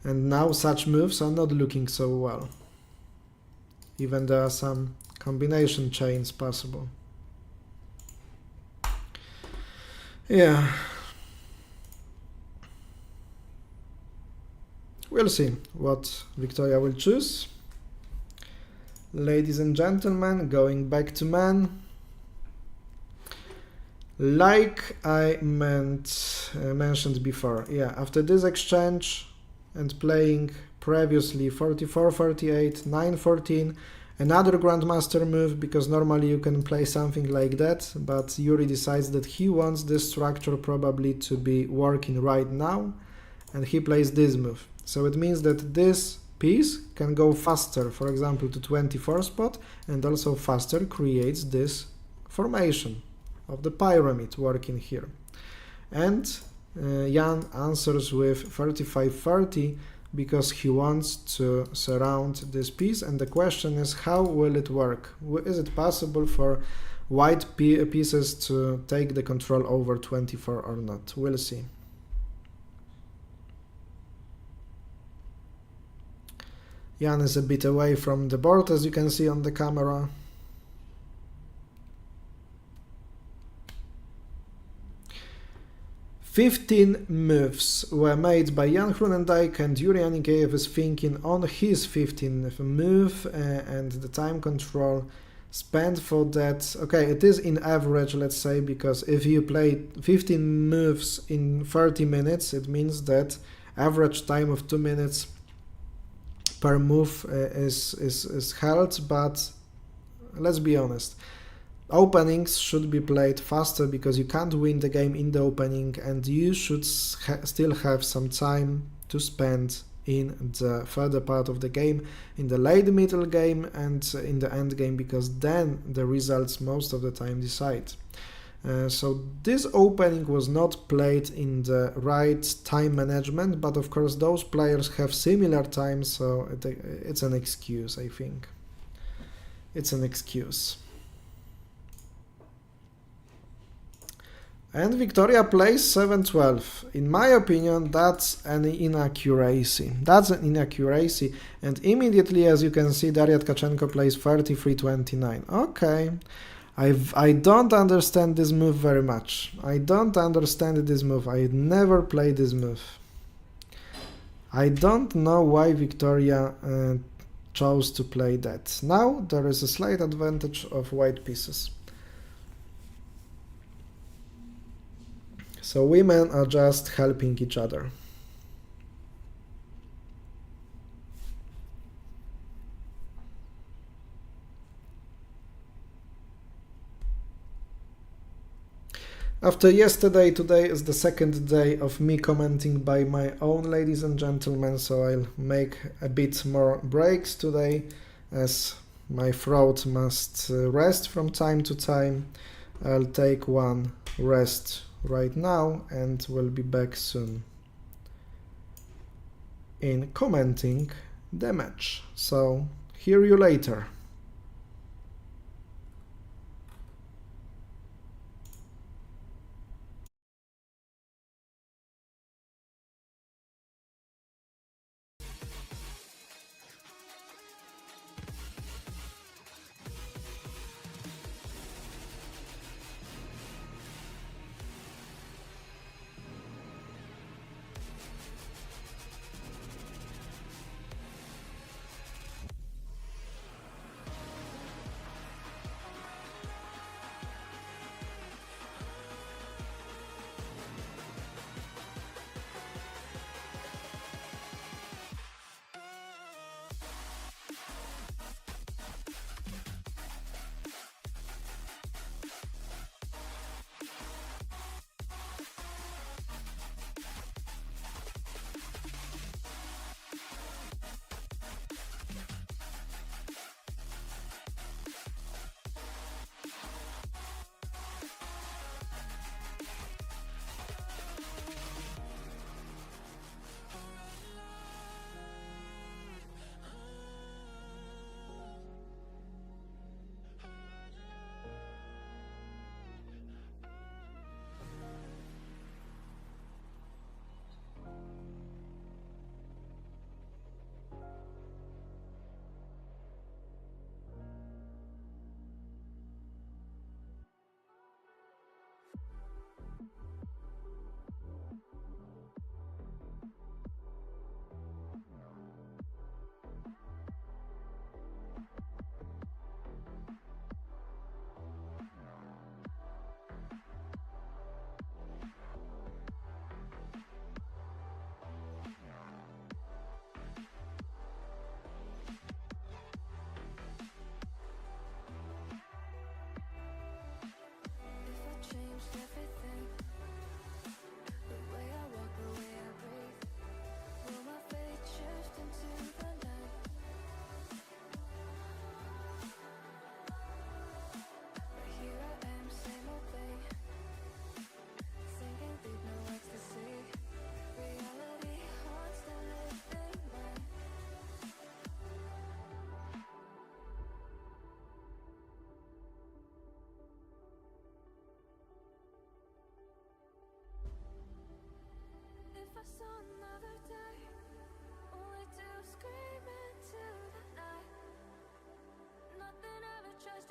And now such moves are not looking so well. Even there are some combination chains possible. Yeah. We'll see what Victoria will choose. Ladies and gentlemen, going back to man. Like I mentioned before, yeah, after this exchange and playing previously 44, 48, 9, 14, another Grandmaster move, because normally you can play something like that, but Yuri decides that he wants this structure probably to be working right now, and he plays this move. So it means that this piece can go faster, for example, to 24 spot, and also faster creates this formation of the pyramid working here. And Jan answers with 35-30 because he wants to surround this piece, and the question is, how will it work? Is it possible for white pieces to take the control over 24 or not? We'll see. Jan is a bit away from the board, as you can see on the camera. "15 moves were made by Jan Groenendijk, and Yuri Anikeev is thinking on his 15th move, and the time control spent for that. Okay, it is in average, let's say, because if you play 15 moves in 30 minutes, it means that average time of 2 minutes per move is held, but let's be honest. Openings should be played faster because you can't win the game in the opening, and you should still have some time to spend in the further part of the game, in the late middle game and in the end game, because then the results most of the time decide. So this opening was not played in the right time management, but of course those players have similar time, so it's an excuse, I think. It's an excuse. And Victoria plays 7-12. In my opinion, that's an inaccuracy. That's an inaccuracy. And immediately, as you can see, Daria Tkachenko plays 33-29. Okay. I don't understand this move very much. I don't understand this move. I never played this move. I don't know why Victoria chose to play that. Now there is a slight advantage of white pieces. So women are just helping each other. After yesterday, today is the second day of me commenting by my own, ladies and gentlemen, so I'll make a bit more breaks today, as my throat must rest from time to time. I'll take one rest right now and we'll be back soon in commenting the match. So, hear you later.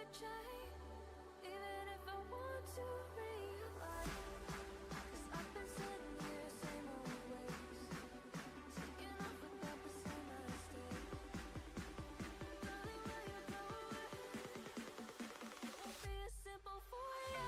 to change, even if I want to realize. 'Cause I've been sitting here, same old ways, taking off without the same mistake. Darling, will you go away? Won't be as simple for you.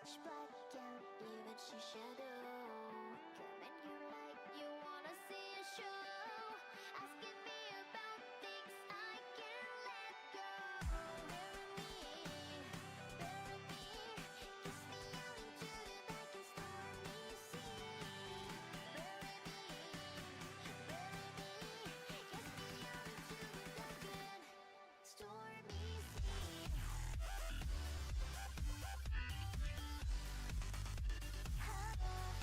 Pitch black, can't even see shadow. Come and you like you wanna see a show. Asking me about things I can't let go. Bury me, kiss me out into the dark and stormy sea. Bury me, kiss me out into the dark and stormy sea. Oh.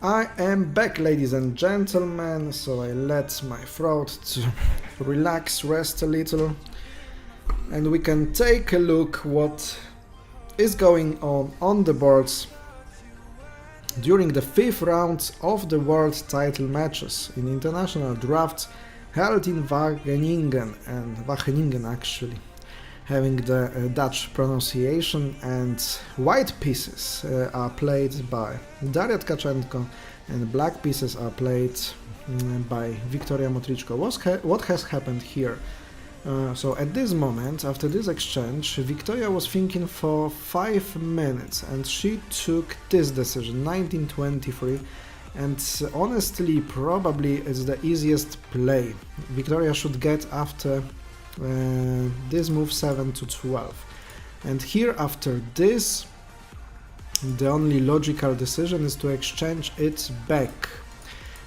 I am back, ladies and gentlemen, so I let my throat to relax, rest a little, and we can take a look what is going on the boards during the 5th round of the world title matches in international drafts held in Wageningen actually, having the Dutch pronunciation, and white pieces are played by Daria Tkachenko and black pieces are played by Wiktoria Motrichko. What has happened here? So at this moment, after this exchange, Wiktoria was thinking for 5 minutes and she took this decision, 1923, and honestly probably it's the easiest play Wiktoria should get after this move 7 to 12. And here after this, the only logical decision is to exchange it back.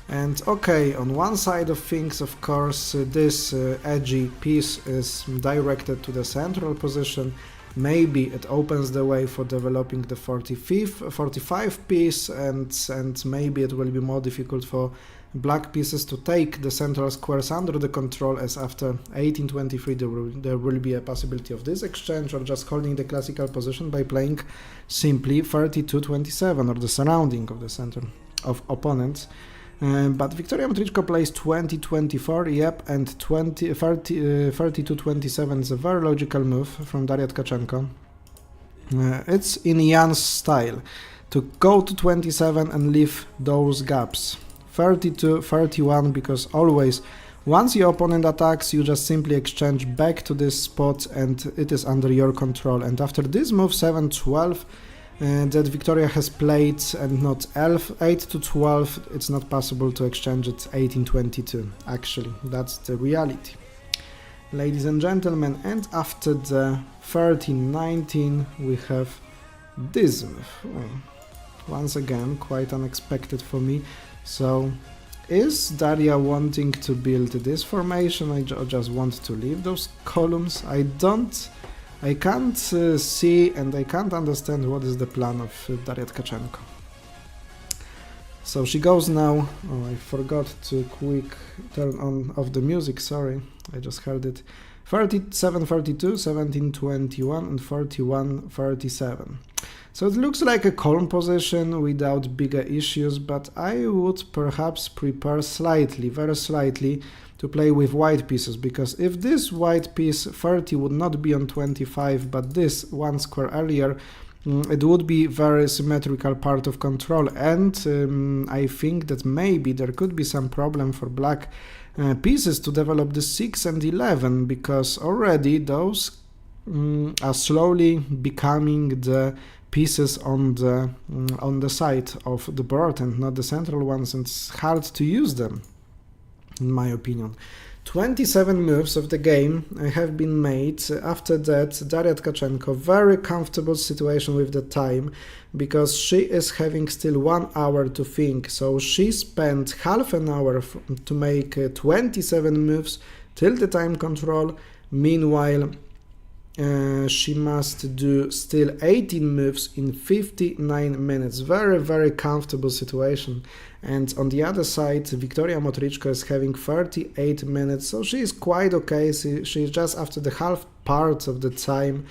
And okay, on one side of things, of course, this edgy piece is directed to the central position. Maybe it opens the way for developing the 45 piece, and maybe it will be more difficult for black pieces to take the central squares under the control, as after 1823 there will be a possibility of this exchange, or just holding the classical position by playing simply 32-27, or the surrounding of the center of opponents. But Wiktoria Motrichko plays 20-24, yep, and 32-27 is a very logical move from Daria Tkachenko. It's in Jan's style, to go to 27 and leave those gaps. 32-31, because always, once your opponent attacks, you just simply exchange back to this spot and it is under your control. And after this move 7-12, that Wiktoria has played, and not 8-12, it's not possible to exchange it 18-22. Actually, that's the reality, ladies and gentlemen. And after the 13-19, we have this move. Once again, quite unexpected for me. So, is Daria wanting to build this formation? I just want to leave those columns. I can't see and I can't understand what is the plan of Daria Tkachenko. So she goes now. Oh, I forgot to quick turn on off the music, sorry, I just heard it. 37-32, 17-21 and 41-37. So it looks like a calm position without bigger issues, but I would perhaps prepare slightly, very slightly, to play with white pieces, because if this white piece 30 would not be on 25, but this one square earlier, it would be very symmetrical part of control, and I think that maybe there could be some problem for black pieces to develop the 6 and 11, because already those are slowly becoming the pieces on the side of the board and not the central ones, and it's hard to use them, in my opinion. 27 moves of the game have been made. After that, Daria Tkachenko, very comfortable situation with the time, because she is having still 1 hour to think. So she spent half an hour to make 27 moves till the time control. Meanwhile, she must do still 18 moves in 59 minutes. Very, very comfortable situation. And on the other side, Wiktoria Motrichko is having 38 minutes, so she is quite okay. She is just after the half part of the time.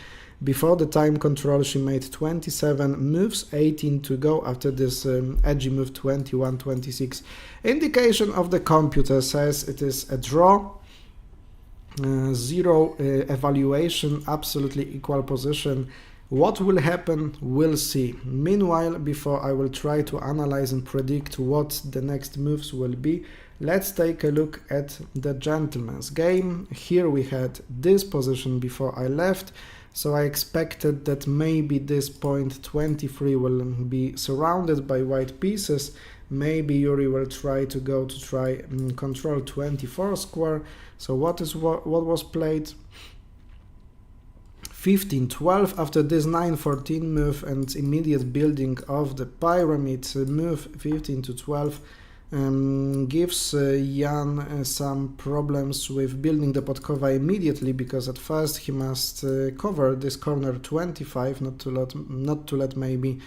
Before the time control, she made 27 moves, 18 to go after this edgy move 21-26. Indication of the computer says it is a draw. 0 evaluation, absolutely equal position. What will happen, we'll see. Meanwhile, before I will try to analyze and predict what the next moves will be, let's take a look at the gentleman's game. Here we had this position before I left, so I expected that maybe this point 23 will be surrounded by white pieces. Maybe Yuri will try to control 24 square. So what was played? 15-12 after this 9-14 move and immediate building of the pyramid move. 15-12 gives Jan some problems with building the Podkova immediately, because at first he must cover this corner 25, not to let maybe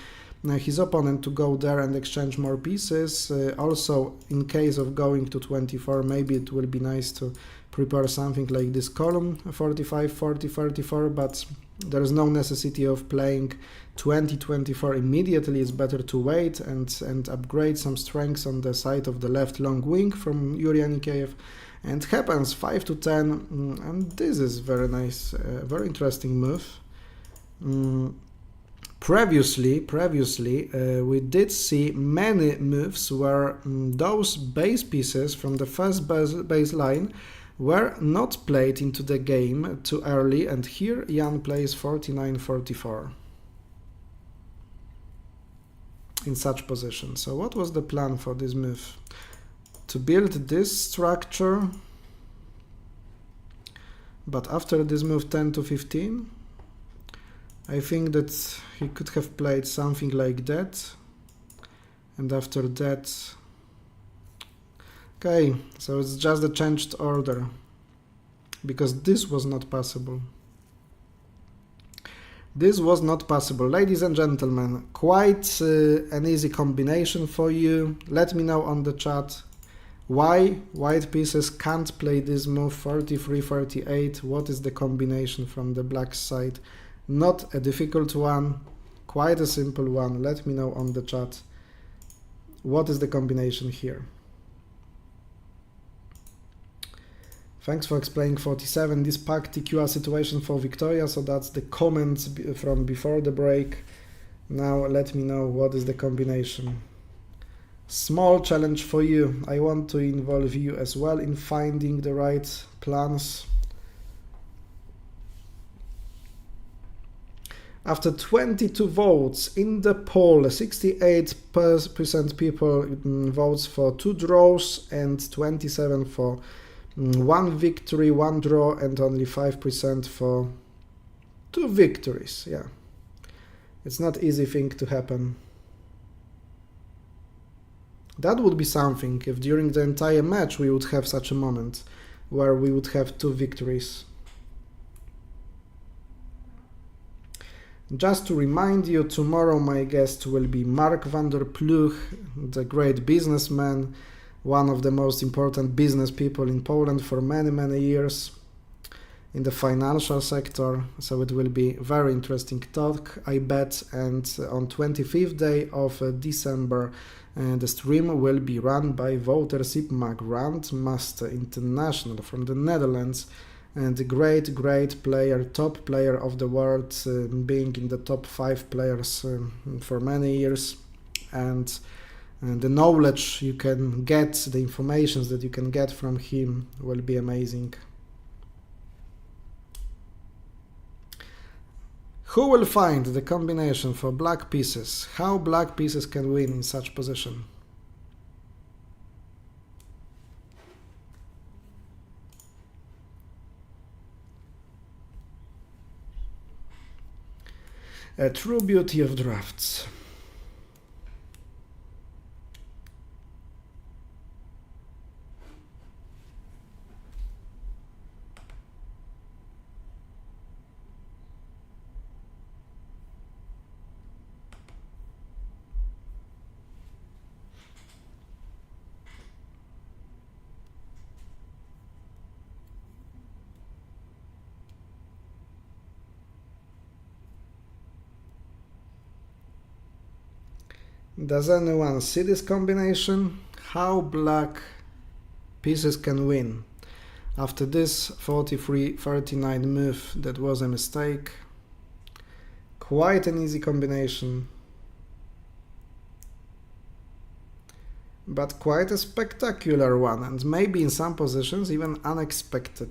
his opponent to go there and exchange more pieces. Also, in case of going to 24, maybe it will be nice to prepare something like this column 45, 40, 34, but there is no necessity of playing 20, 24 immediately. It's better to wait and upgrade some strengths on the side of the left long wing from Yuri Anikeev. And happens 5 to 10, and this is very nice, very interesting move. Previously, we did see many moves where those base pieces from the first baseline were not played into the game too early, and here Jan plays 49-44 in such position. So what was the plan for this move? To build this structure, but after this move 10 to 15, I think that he could have played something like that, and after that, okay, so it's just a changed order, because this was not possible. This was not possible. Ladies and gentlemen, quite an easy combination for you. Let me know on the chat why white pieces can't play this move 43-38. What is the combination from the black side? Not a difficult one, quite a simple one. Let me know on the chat what is the combination here. Thanks for explaining 47. This pack TQR situation for Victoria, so that's the comments from before the break. Now let me know what is the combination. Small challenge for you. I want to involve you as well in finding the right plans. After 22 votes in the poll, 68% people votes for 2 draws and 27 for 1 victory, 1 draw, and only 5% for 2 victories. Yeah, it's not easy thing to happen. That would be something if during the entire match we would have such a moment where we would have 2 victories. Just to remind you, tomorrow my guest will be Mark van der Ploeg, the great businessman, one of the most important business people in Poland for many years in the financial sector. So it will be very interesting talk, I bet. And on 25th day of December, the stream will be run by Wouter Sipma, Grandmaster International from the Netherlands, and a great player, top player of the world, being in the top 5 players for many years. And the knowledge you can get, the information that you can get from him will be amazing. Who will find the combination for black pieces? How black pieces can win in such position? A true beauty of drafts. Does anyone see this combination? How black pieces can win? After this 43-39 move, that was a mistake. Quite an easy combination, but quite a spectacular one, and maybe in some positions even unexpected.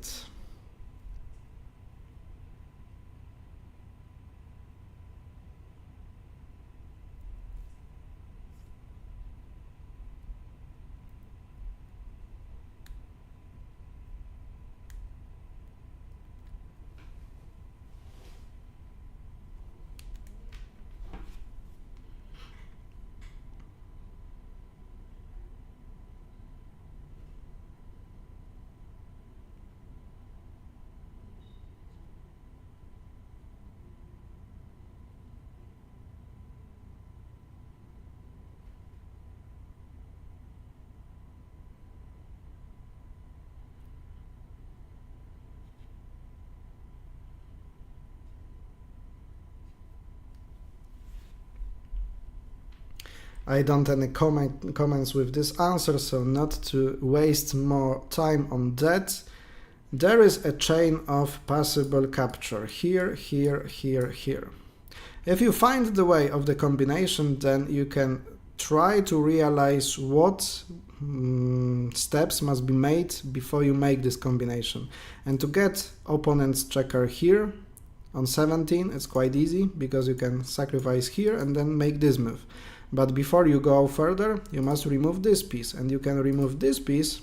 I don't any comments with this answer, so not to waste more time on that. There is a chain of possible capture here, here, here, here. If you find the way of the combination, then you can try to realize what steps must be made before you make this combination. And to get opponent's checker here on 17, it's quite easy because you can sacrifice here and then make this move. But before you go further, you must remove this piece, and you can remove this piece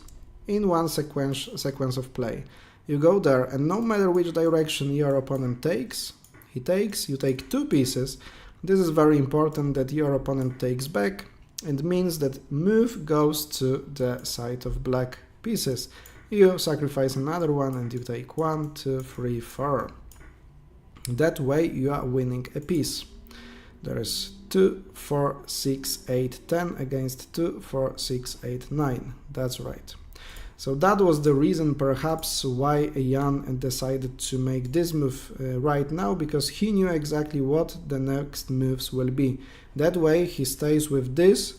in one sequence of play. You go there, and no matter which direction your opponent takes, you take two pieces. This is very important that your opponent takes back. It means that move goes to the side of black pieces. You sacrifice another one and you take 1, 2, 3, 4. That way you are winning a piece. There is 2, 4, 6, 8, 10 against 2, 4, 6, 8, 9. That's right. So that was the reason perhaps why Jan decided to make this move right now, because he knew exactly what the next moves will be. That way he stays with this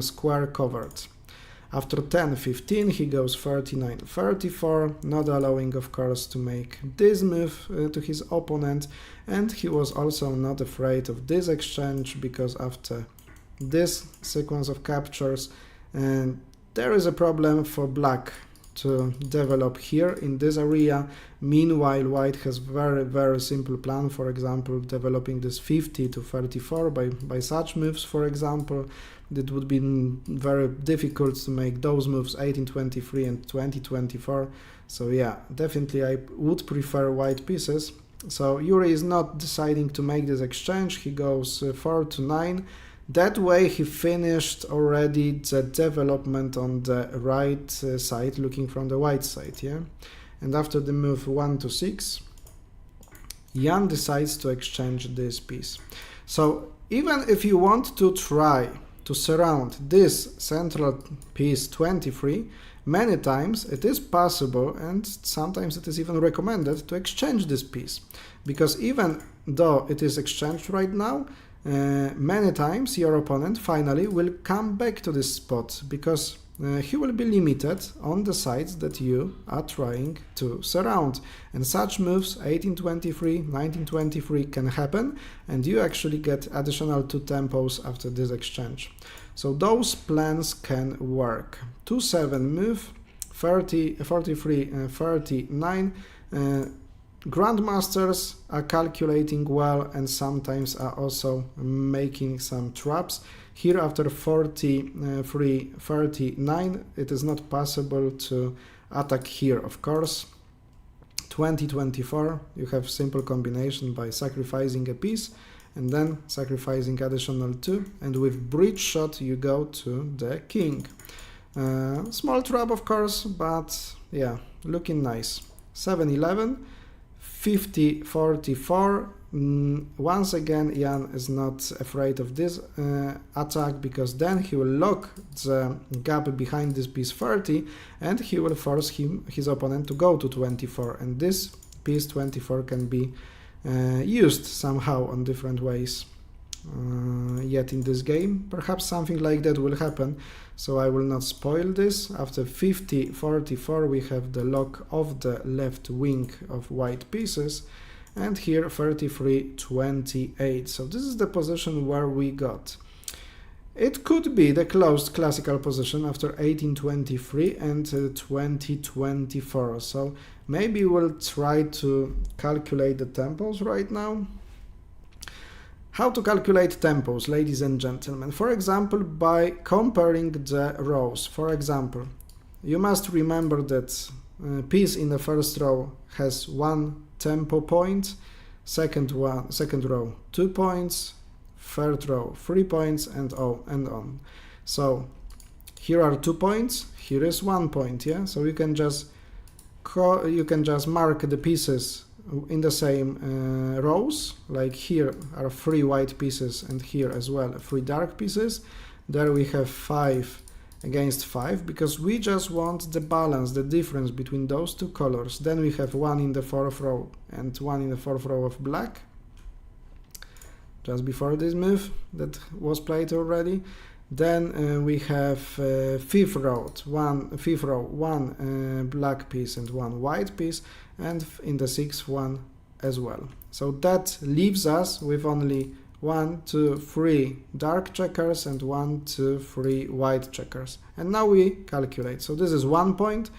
square covered. After 10, 15 he goes 39, 34, not allowing of course to make this move to his opponent, and he was also not afraid of this exchange, because after this sequence of captures there is a problem for black to develop here in this area. Meanwhile, white has very simple plan, for example developing this 50 to 34 by such moves. For example, it would be very difficult to make those moves 1823 and 2024. So yeah, definitely I would prefer white pieces. So Yuri is not deciding to make this exchange, he goes 4 to 9. That way he finished already the development on the right side, looking from the white side, yeah? And after the move 1 to 6, Jan decides to exchange this piece. So even if you want to try to surround this central piece 23, many times it is possible, and sometimes it is even recommended, to exchange this piece. Because even though it is exchanged right now, many times your opponent finally will come back to this spot, because he will be limited on the sides that you are trying to surround. And such moves 1823, 1923 can happen, and you actually get additional 2 tempos after this exchange. So those plans can work. 2-7 move, 30, 43, 39. Grandmasters are calculating well and sometimes are also making some traps. Here after 43, 39 it is not possible to attack here, of course. 20-24 you have simple combination by sacrificing a piece and then sacrificing additional 2, and with bridge shot you go to the king. Small trap of course, but yeah, looking nice. 7-11. 50-44. Once again Jan is not afraid of this attack, because then he will lock the gap behind this piece 30 and he will force his opponent to go to 24, and this piece 24 can be used somehow on different ways yet in this game. Perhaps something like that will happen, so I will not spoil this. After 50-44 we have the lock of the left wing of white pieces, and here 33-28. So this is the position where we got. It could be the closed classical position after 1823 and 2024. So maybe we'll try to calculate the tempos right now. How to calculate tempos, ladies and gentlemen? For example, by comparing the rows. For example, you must remember that piece in the first row has 1 tempo point, second row 2 points, third row 3 points, and on. So here are 2 points, here is 1 point, yeah? So you can just mark the pieces in the same rows, like here are 3 white pieces and here as well 3 dark pieces. There we have 5 against 5, because we just want the balance, the difference between those 2 colors. Then we have 1 in the 4th row and 1 in the 4th row of black, just before this move that was played already. Then we have fifth row, one black piece and one white piece, and in the sixth one as well. So that leaves us with only 1, 2, 3 dark checkers and 1, 2, 3 white checkers. And now we calculate. So this is 1 point.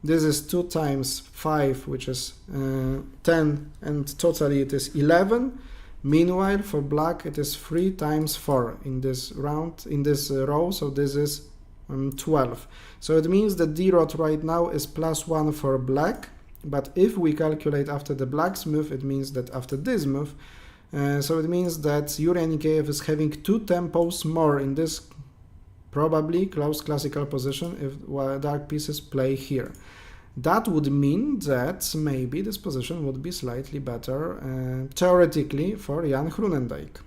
This is 2 times 5, which is 10, and totally it is 11. Meanwhile, for black, it is 3 times 4 in this round, in this row, so this is 12. So it means that Draught right now is +1 for black, but if we calculate after the black's move, it means that after this move, so it means that Yuri Anikeev is having 2 tempos more in this probably close classical position if dark pieces play here. That would mean that maybe this position would be slightly better theoretically for Jan Groenendijk.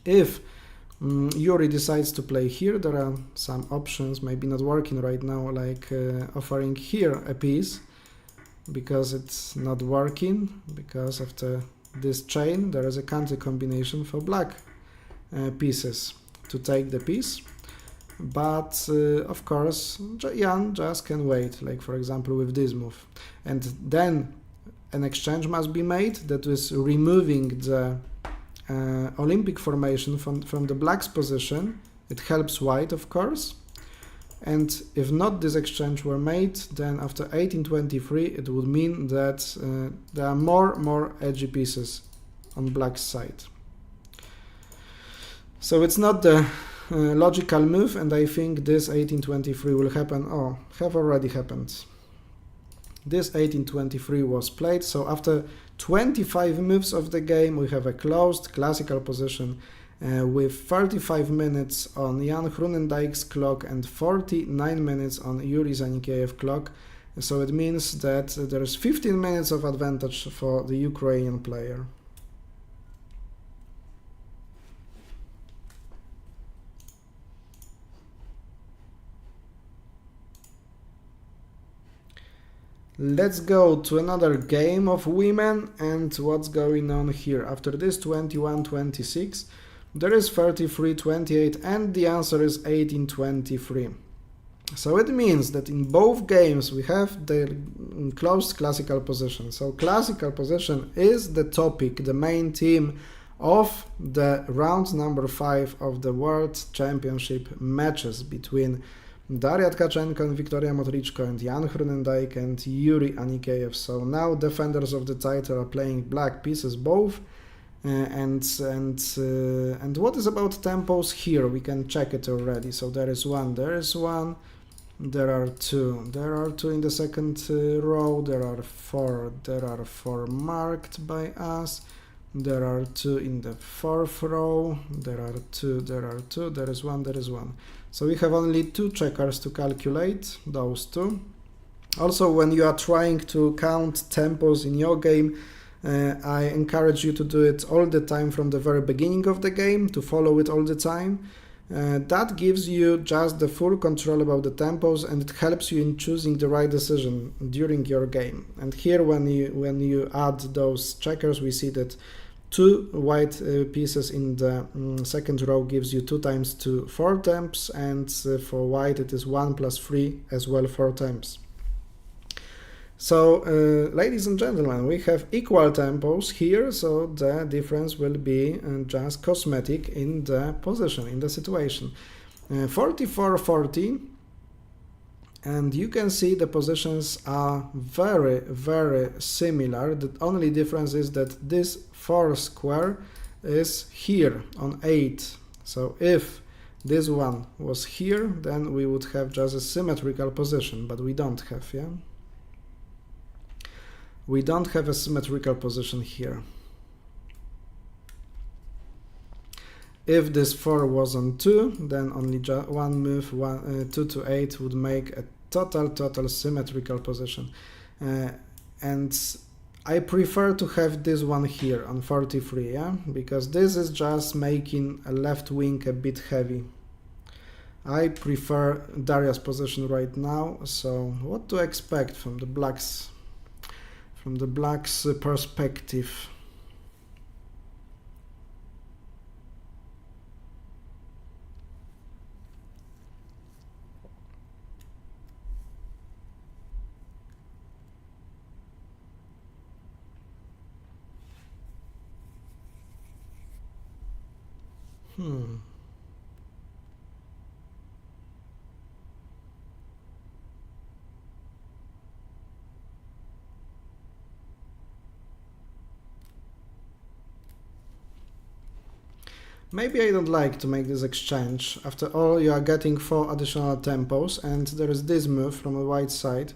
If Yuri decides to play here, there are some options, maybe not working right now, like offering here a piece, because it's not working, because after this chain there is a counter combination for black pieces to take the piece. But of course Jan just can wait, like for example with this move, and then an exchange must be made, that is removing the Olympic formation from the black's position. It helps white, of course, and if not this exchange were made, then after 1823 it would mean that there are more edgy pieces on black's side. So it's not the logical move, and I think this 1823 will happen, have already happened. This 1823 was played, so after 25 moves of the game we have a closed classical position with 35 minutes on Jan Groenendijk's clock and 49 minutes on Yuri Anikeev clock. So it means that there is 15 minutes of advantage for the Ukrainian player. Let's go to another game of women and what's going on here. After this 21-26, there is 33-28 and the answer is 18-23. So it means that in both games we have the closed classical position. So classical position is the topic, the main theme of the round number 5 of the World Championship matches between Daria Tkachenko and Victoria Motrichko and Jan Groenendijk and Yuri Anikeev. So now defenders of the title are playing black pieces both. And what is about tempos here? We can check it already. So there is one, there are two in the second row, there are four marked by us. There are 2 in the 4th row, there are two, there is one. So we have only 2 checkers to calculate, those 2. Also, when you are trying to count tempos in your game, I encourage you to do it all the time from the very beginning of the game, to follow it all the time. That gives you just the full control about the tempos, and it helps you in choosing the right decision during your game. And here when you add those checkers, we see that 2 white pieces in the second row gives you 2 times 2, 4 temps, and for white it is 1 plus 3 as well, 4 times. So ladies and gentlemen, we have equal tempos here, so the difference will be just cosmetic in the position, in the situation. 44-40, and you can see the positions are very, very similar. The only difference is that this 4 square is here on 8. So if this one was here, then we would have just a symmetrical position, but we don't have, yeah? We don't have a symmetrical position here. If this 4 was on 2, then only one move, 2 to 8 would make a total symmetrical position. And I prefer to have this one here on 43, yeah? Because this is just making a left wing a bit heavy. I prefer Daria's position right now, so what to expect from the blacks? From the blacks' perspective. Maybe I don't like to make this exchange. After all, you are getting 4 additional tempos, and there is this move from the white side.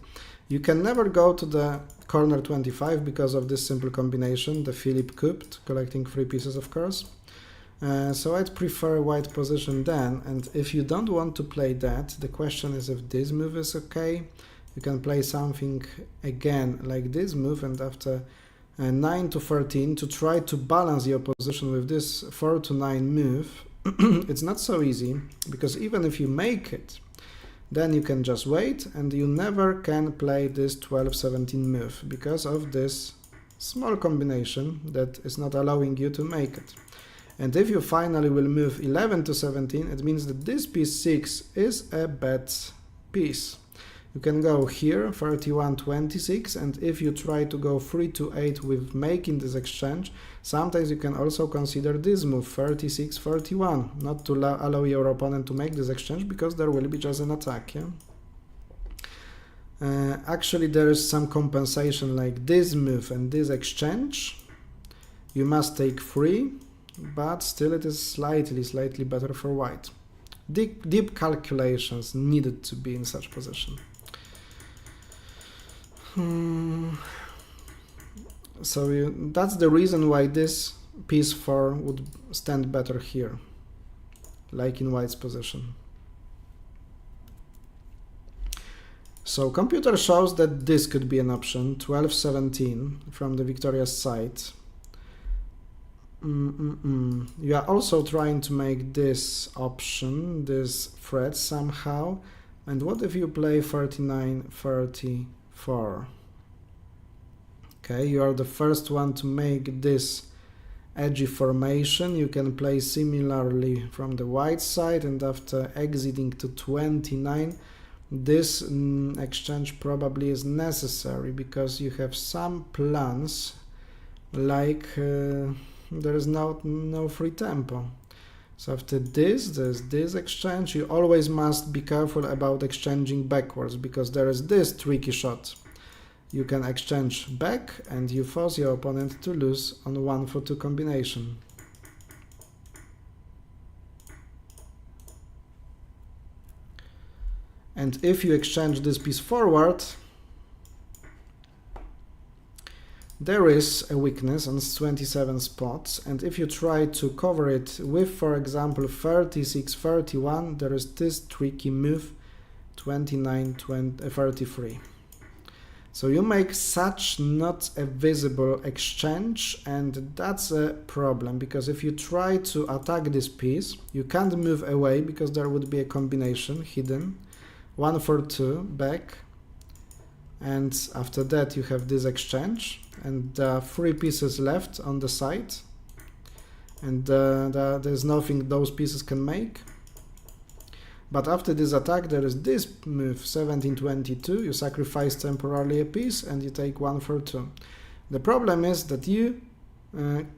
You can never go to the corner 25 because of this simple combination, the Philip cubed, collecting 3 pieces of course. So I'd prefer white position then, and if you don't want to play that, the question is if this move is okay. You can play something again like this move, and after 9 to 13 to try to balance your position with this 4 to 9 move. It's not so easy, because even if you make it, then you can just wait and you never can play this 12-17 move because of this small combination that is not allowing you to make it. And if you finally will move 11 to 17, it means that this piece 6 is a bad piece. You can go here 31-26, and if you try to go 3 to 8 with making this exchange, sometimes you can also consider this move 36-31, not to allow your opponent to make this exchange because there will be just an attack. Yeah? Actually, there is some compensation like this move and this exchange. You must take 3, but still it is slightly better for white. Deep calculations needed to be in such position. So that's the reason why this piece 4 would stand better here, like in white's position. So computer shows that this could be an option, 12-17 from the victorious side. You are also trying to make this option, this threat somehow. And what if you play 39-34? Okay, you are the first one to make this edgy formation. You can play similarly from the white side, and after exiting to 29, this exchange probably is necessary because you have some plans like there is no free tempo. So after this, there's this exchange. You always must be careful about exchanging backwards because there is this tricky shot. You can exchange back and you force your opponent to lose on 1-for-2 combination. And if you exchange this piece forward, there is a weakness on 27 spots, and if you try to cover it with, for example, 36-31, there is this tricky move, 29-33. So you make such not a visible exchange, and that's a problem, because if you try to attack this piece, you can't move away because there would be a combination hidden, 1-for-2 back, and after that you have this exchange, and 3 pieces left on the side, and there's nothing those pieces can make. But after this attack there is this move, 17-22, you sacrifice temporarily a piece and you take 1-for-2. The problem is that you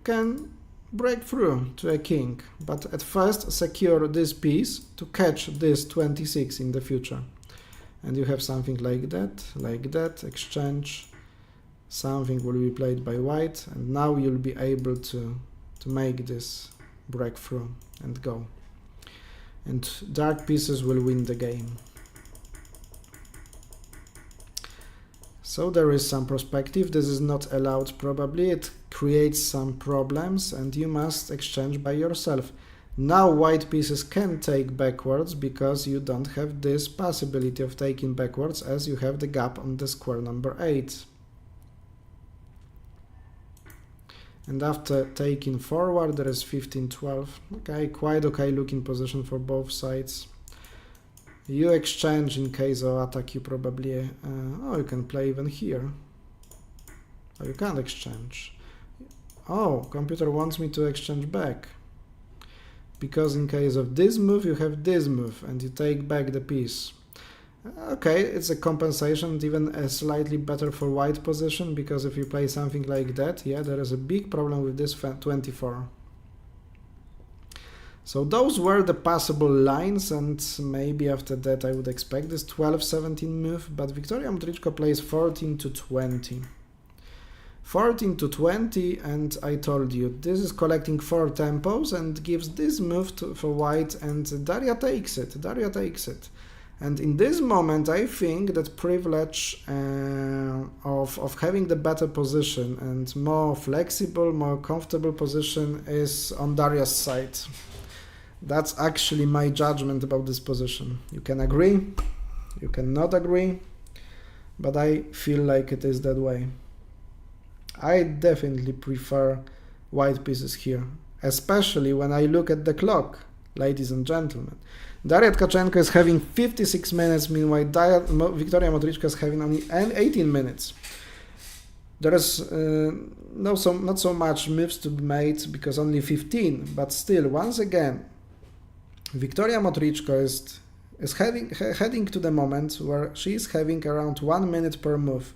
can break through to a king, but at first secure this piece to catch this 26 in the future. And you have something like that, exchange, something will be played by white, and now you'll be able to make this breakthrough and go. And dark pieces will win the game. So there is some perspective. This is not allowed probably. It creates some problems and you must exchange by yourself. Now white pieces can take backwards because you don't have this possibility of taking backwards as you have the gap on the square number 8. And after taking forward there is 15-12. Okay, quite okay looking position for both sides. You exchange in case of attack, you probably oh, you can play even here. Oh, you can't exchange. Oh, computer wants me to exchange back. Because in case of this move, you have this move, and you take back the piece. Okay, it's a compensation, even a slightly better for white position, because if you play something like that, yeah, there is a big problem with this 24. So those were the possible lines, and maybe after that I would expect this 12-17 move, but Wiktoria Motrichko plays 14 to 20. 14 to 20, and I told you, this is collecting 4 tempos and gives this move for white, and Daria takes it. Daria takes it. And in this moment, I think that privilege of having the better position and more flexible, more comfortable position is on Daria's side. That's actually my judgment about this position. You can agree, you cannot agree, but I feel like it is that way. I definitely prefer white pieces here, especially when I look at the clock, ladies and gentlemen. Daria Tkachenko is having 56 minutes, meanwhile Wiktoria Motrichko is having only 18 minutes. There is not so much moves to be made because only 15, but still, once again, Wiktoria Motrichko is heading to the moment where she is having around 1 minute per move,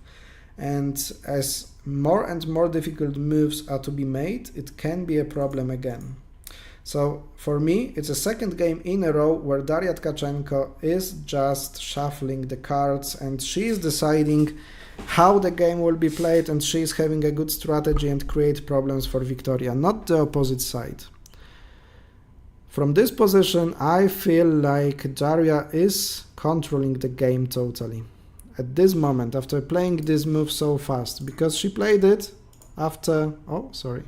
and as more and more difficult moves are to be made, it can be a problem again. So for me, it's a second game in a row where Daria Tkachenko is just shuffling the cards, and she is deciding how the game will be played, and she is having a good strategy and create problems for Wiktoria, not the opposite side. From this position, I feel like Daria is controlling the game totally. At this moment, after playing this move so fast, because she played it after... Oh, sorry.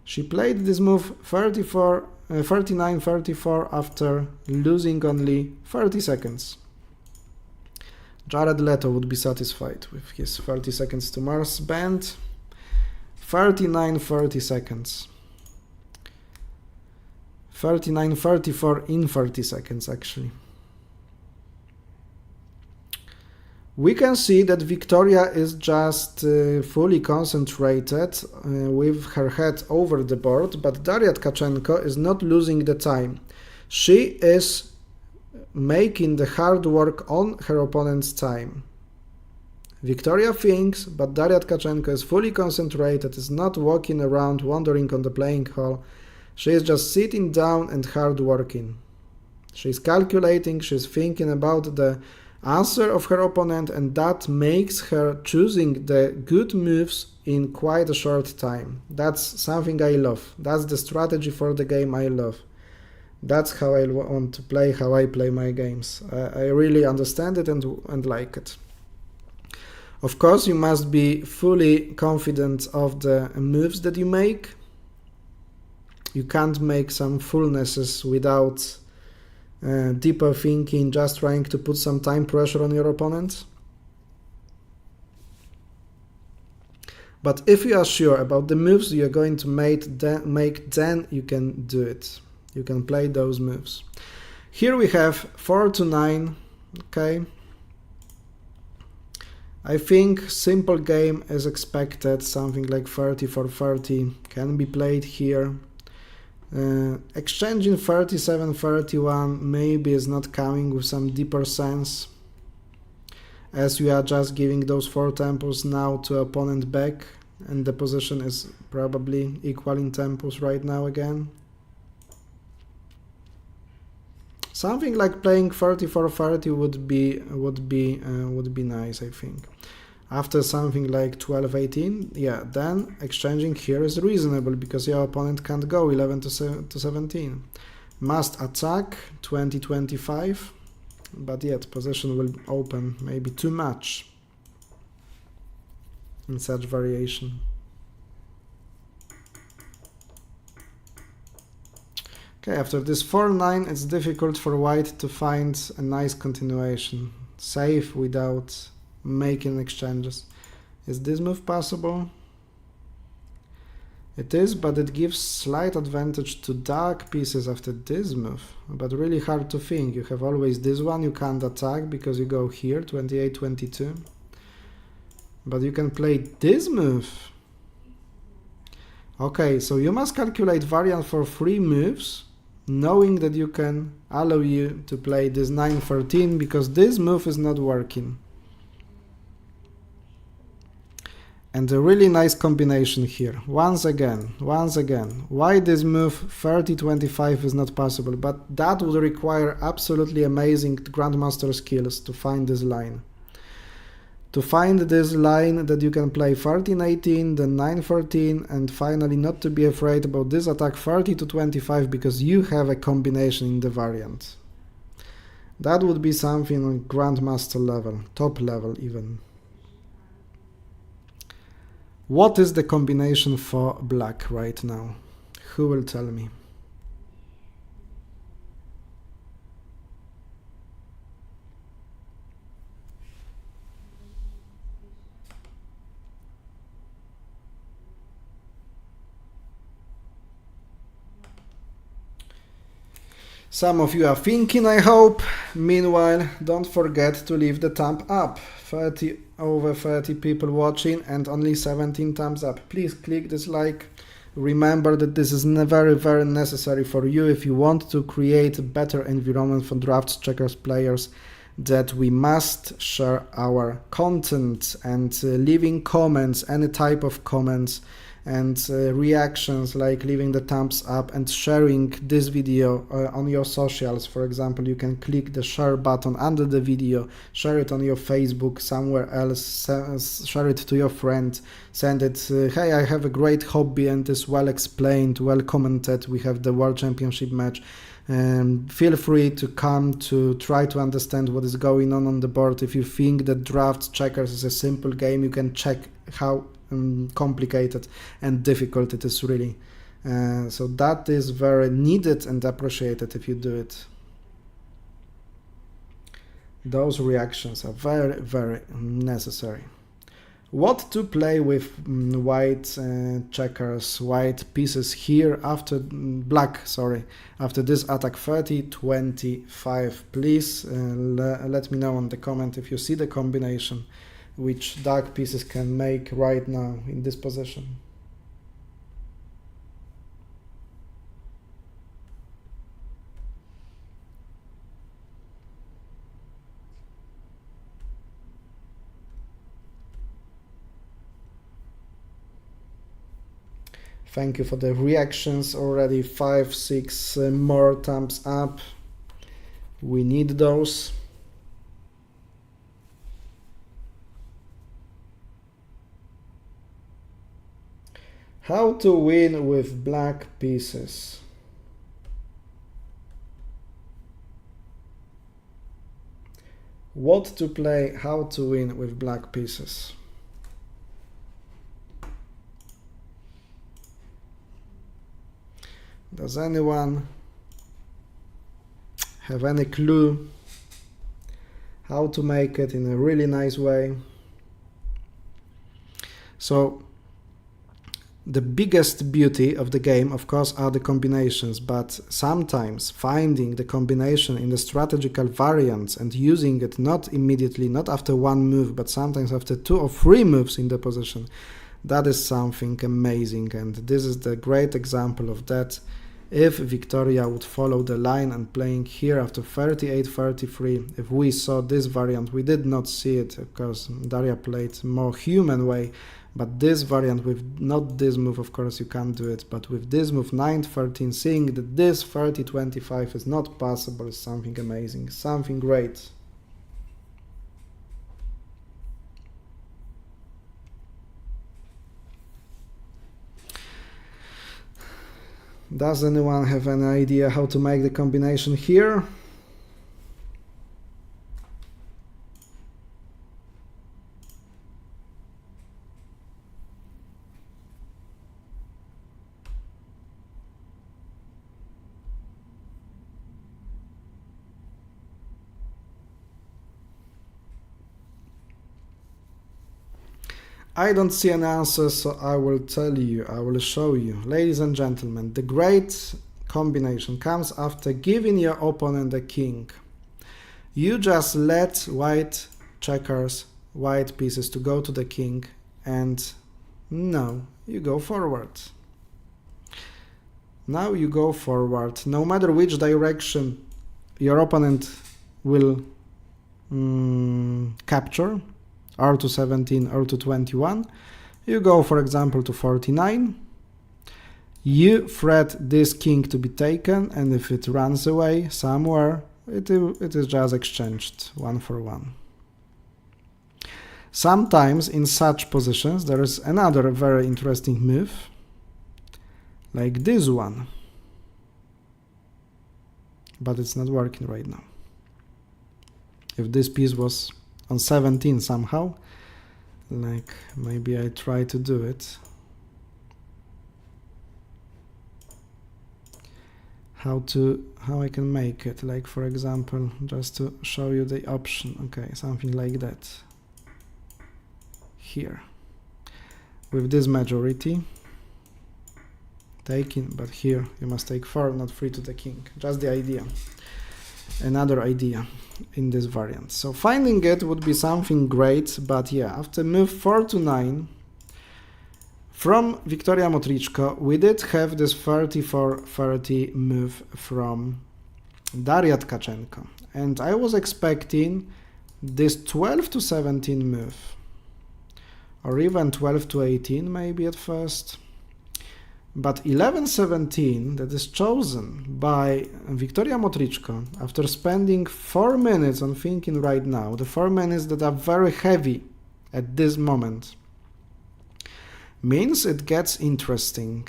She played this move 39-34 after losing only 30 seconds. Jared Leto would be satisfied with his 30 seconds to Mars band. 39-30 seconds. 39-34 in 30 seconds, actually. We can see that Wiktoria is just fully concentrated with her head over the board, but Daria Tkachenko is not losing the time. She is making the hard work on her opponent's time. Wiktoria thinks, but Daria Tkachenko is fully concentrated, is not walking around wandering on the playing hall. She is just sitting down and hard working. She is calculating, she is thinking about the answer of her opponent, and that makes her choosing the good moves in quite a short time. That's something I love. That's the strategy for the game I love. That's how I want to play, how I play my games. I really understand it and like it. Of course, you must be fully confident of the moves that you make. You can't make some foolnesses without deeper thinking, just trying to put some time pressure on your opponent. But if you are sure about the moves you're going to make, then you can do it. You can play those moves. Here we have 4 to 9. Okay. I think simple game is expected. Something like 30-30 can be played here. Exchanging 37-31 maybe is not coming with some deeper sense, as we are just giving those 4 tempos now to opponent back, and the position is probably equal in tempos right now again. Something like playing 34-30 would be nice, I think. After something like 12-18, yeah, then exchanging here is reasonable because your opponent can't go 11 to 17. Must attack 20-25, but yet position will open maybe too much in such variation. Okay, after this 4-9, it's difficult for white to find a nice continuation. Safe without making exchanges. Is this move possible? It is, but it gives slight advantage to dark pieces after this move, but really hard to think. You have always this one, you can't attack because you go here, 28-22. But you can play this move. Okay, so you must calculate variant for 3 moves, knowing that you can allow you to play this 9-13 because this move is not working. And a really nice combination here. Once again, why this move 30-25 is not possible, but that would require absolutely amazing grandmaster skills to find this line. To find this line that you can play 13-18, then 9-14, and finally not to be afraid about this attack 30-25 because you have a combination in the variant. That would be something on grandmaster level, top level even. What is the combination for black right now? Who will tell me? Some of you are thinking, I hope. Meanwhile, don't forget to leave the thumb up. Over 30 people watching and only 17 thumbs up. Please click this like. Remember that this is very, very necessary for you if you want to create a better environment for Draughts checkers players, that we must share our content and leaving comments, any type of comments, and reactions like leaving the thumbs up and sharing this video on your socials. For example, you can click the share button under the video, share it on your Facebook, somewhere else, share it to your friend, send it, hey, I have a great hobby and it's well explained, well commented, we have the World Championship match. Feel free to come to try to understand what is going on the board. If you think that Draughts checkers is a simple game, you can check how complicated and difficult it is really. So that is very needed and appreciated if you do it. Those reactions are very, very necessary. What to play with white checkers, white pieces here after black, sorry, after this attack 30-25. Please let me know on the comment if you see the combination which dark pieces can make right now in this position. Thank you for the reactions already. 5, 6 more thumbs up. We need those. How to win with black pieces. What to play, how to win with black pieces. Does anyone have any clue how to make it in a really nice way? So the biggest beauty of the game, of course, are the combinations, but sometimes finding the combination in the strategical variants and using it not immediately, not after one move, but sometimes after 2 or 3 moves in the position, that is something amazing, and this is the great example of that. If Victoria would follow the line and playing here after 38-33, if we saw this variant, we did not see it because Daria played more human way, but this variant with not this move, of course you can't do it, but with this move 9-13, seeing that this 30-25 is not possible is something amazing, something great. Does anyone have any idea how to make the combination here? I don't see an answer, so I will tell you, I will show you. Ladies and gentlemen, the great combination comes after giving your opponent a king. You just let white checkers, white pieces to go to the king, and now you go forward. Now you go forward. No matter which direction your opponent will capture, r to 17 or to 21, You go, for example, to 49. You threat this king to be taken, and if it runs away somewhere, it is just exchanged 1 for 1. Sometimes in such positions there is another very interesting move, like this one, but it's not working right now. If this piece was on 17 somehow, like maybe I try to do it. How I can make it, like for example, just to show you the option. Okay, something like that. Here, with this majority, taking, but here you must take 4, not 3 to the king. Just the idea. Another idea in this variant. So finding it would be something great, but yeah, after move 4 to 9, from Victoria Motrichko, we did have this 34-30 move from Daria Tkachenko. And I was expecting this 12 to 17 move, or even 12 to 18 maybe at first. But 11-17 that is chosen by Victoria Motrichko after spending 4 minutes on thinking right now, the 4 minutes that are very heavy at this moment, means it gets interesting.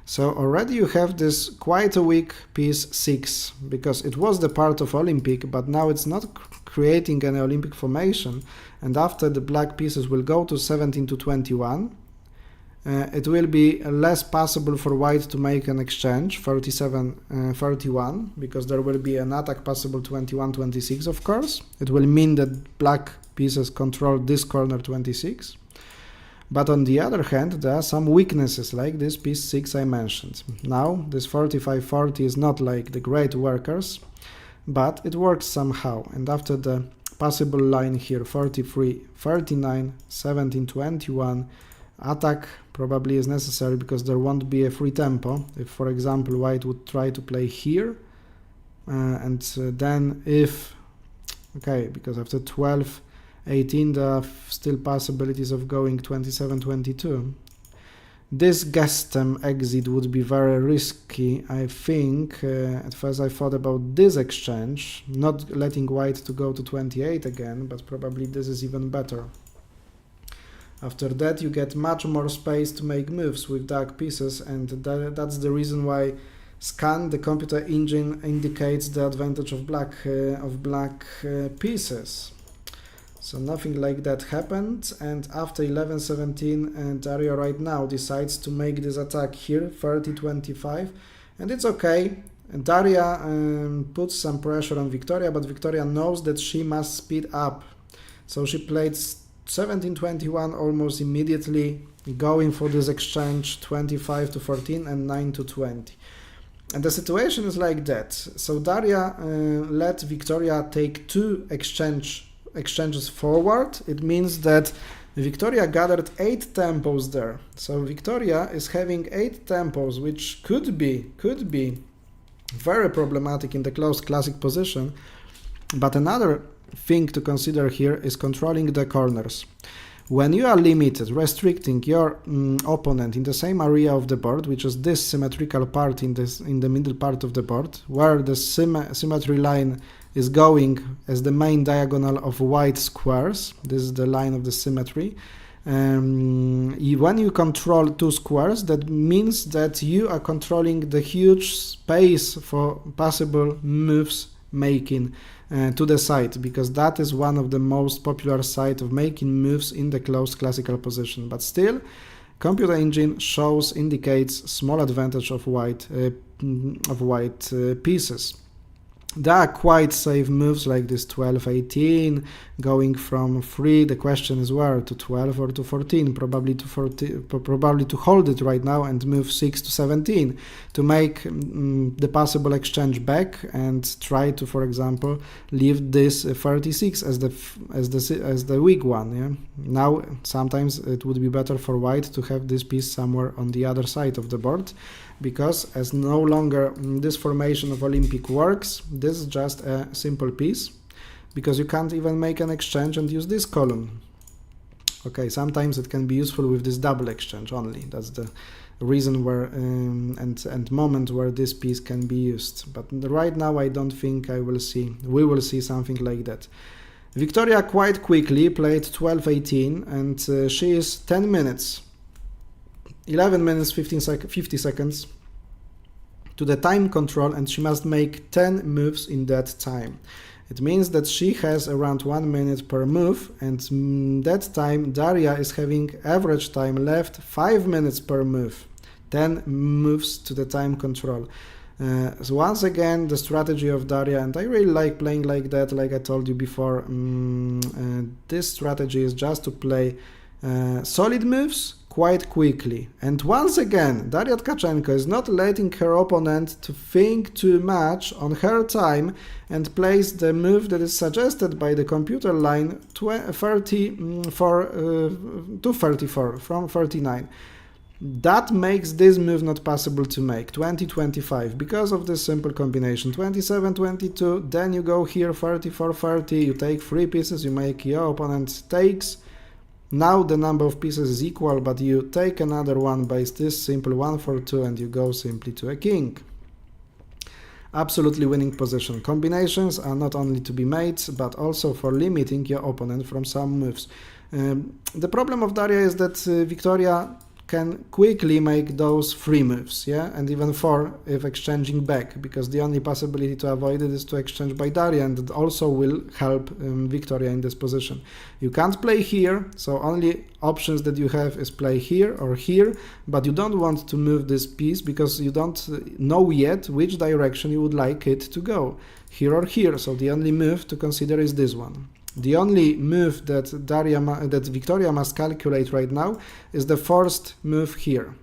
So already you have this quite a weak piece 6, because it was the part of Olympic, but now it's not creating any Olympic formation, and after the black pieces will go to 17 to 21, it will be less possible for white to make an exchange 37-31, because there will be an attack possible 21-26, of course. It will mean that black pieces control this corner 26. But on the other hand, there are some weaknesses, like this piece 6 I mentioned. Now, this 45-40 is not like the great workers, but it works somehow. And after the possible line here, 43-39, 17-21, attack probably is necessary, because there won't be a free tempo. If, for example, white would try to play here, then if, okay, because after 12-18 there are still possibilities of going 27-22. This Gestem exit would be very risky, I think. At first I thought about this exchange, not letting white to go to 28 again, but probably this is even better. After that you get much more space to make moves with dark pieces, and that's the reason why scan, the computer engine, indicates the advantage of black pieces. So nothing like that happened, and after 11-17 Daria right now decides to make this attack here, 30-25, and it's okay. And Daria puts some pressure on Victoria, but Victoria knows that she must speed up. So she played 17-21 almost immediately, going for this exchange 25-14 and 9-20. And the situation is like that. So Daria let Victoria take 2 exchanges forward. It means that Victoria gathered 8 tempos there. So Victoria is having 8 tempos, which could be very problematic in the closed classic position. But another thing to consider here is controlling the corners. When you are limited, restricting your opponent in the same area of the board, which is this symmetrical part in the middle part of the board, where the symmetry line is going as the main diagonal of white squares, this is the line of the symmetry. When you control 2 squares, that means that you are controlling the huge space for possible moves making to the side, because that is one of the most popular sides of making moves in the closed classical position. But still, computer engine indicates small advantage of white pieces. There are quite safe moves like this 12-18, going from 3, the question is where, to 12 or to 14, probably to hold it right now and move 6-17 to make the possible exchange back and try to, for example, leave this 36 as the weak one. Yeah? Now sometimes it would be better for white to have this piece somewhere on the other side of the board, because as no longer this formation of Olympic works, this is just a simple piece, because you can't even make an exchange and use this column. Okay, sometimes it can be useful with this double exchange only. That's the reason where and moment where this piece can be used. But right now I don't think we will see something like that. Victoria quite quickly played 12-18 and she is 10 minutes, 11 minutes 50 seconds to the time control, and she must make 10 moves in that time. It means that she has around 1 minute per move, and that time Daria is having average time left 5 minutes per move, 10 moves to the time control. So once again, the strategy of Daria, and I really like playing like that, like I told you before, this strategy is just to play solid moves quite quickly. And once again, Daria Tkachenko is not letting her opponent to think too much on her time and plays the move that is suggested by the computer line 234 from 39. That makes this move not possible to make, 20-25, because of this simple combination, 27-22, then you go here 34-30, you take 3 pieces, you make your opponent takes. Now the number of pieces is equal, but you take another one by this simple 1-4-2 and you go simply to a king. Absolutely winning position. Combinations are not only to be made, but also for limiting your opponent from some moves. The problem of Daria is that Victoria can quickly make those 3 moves, yeah, and even 4 if exchanging back, because the only possibility to avoid it is to exchange by Daria, and it also will help Victoria in this position. You can't play here, so only options that you have is play here or here, but you don't want to move this piece because you don't know yet which direction you would like it to go, here or here, so the only move to consider is this one. The only move that Victoria must calculate right now is the first move here,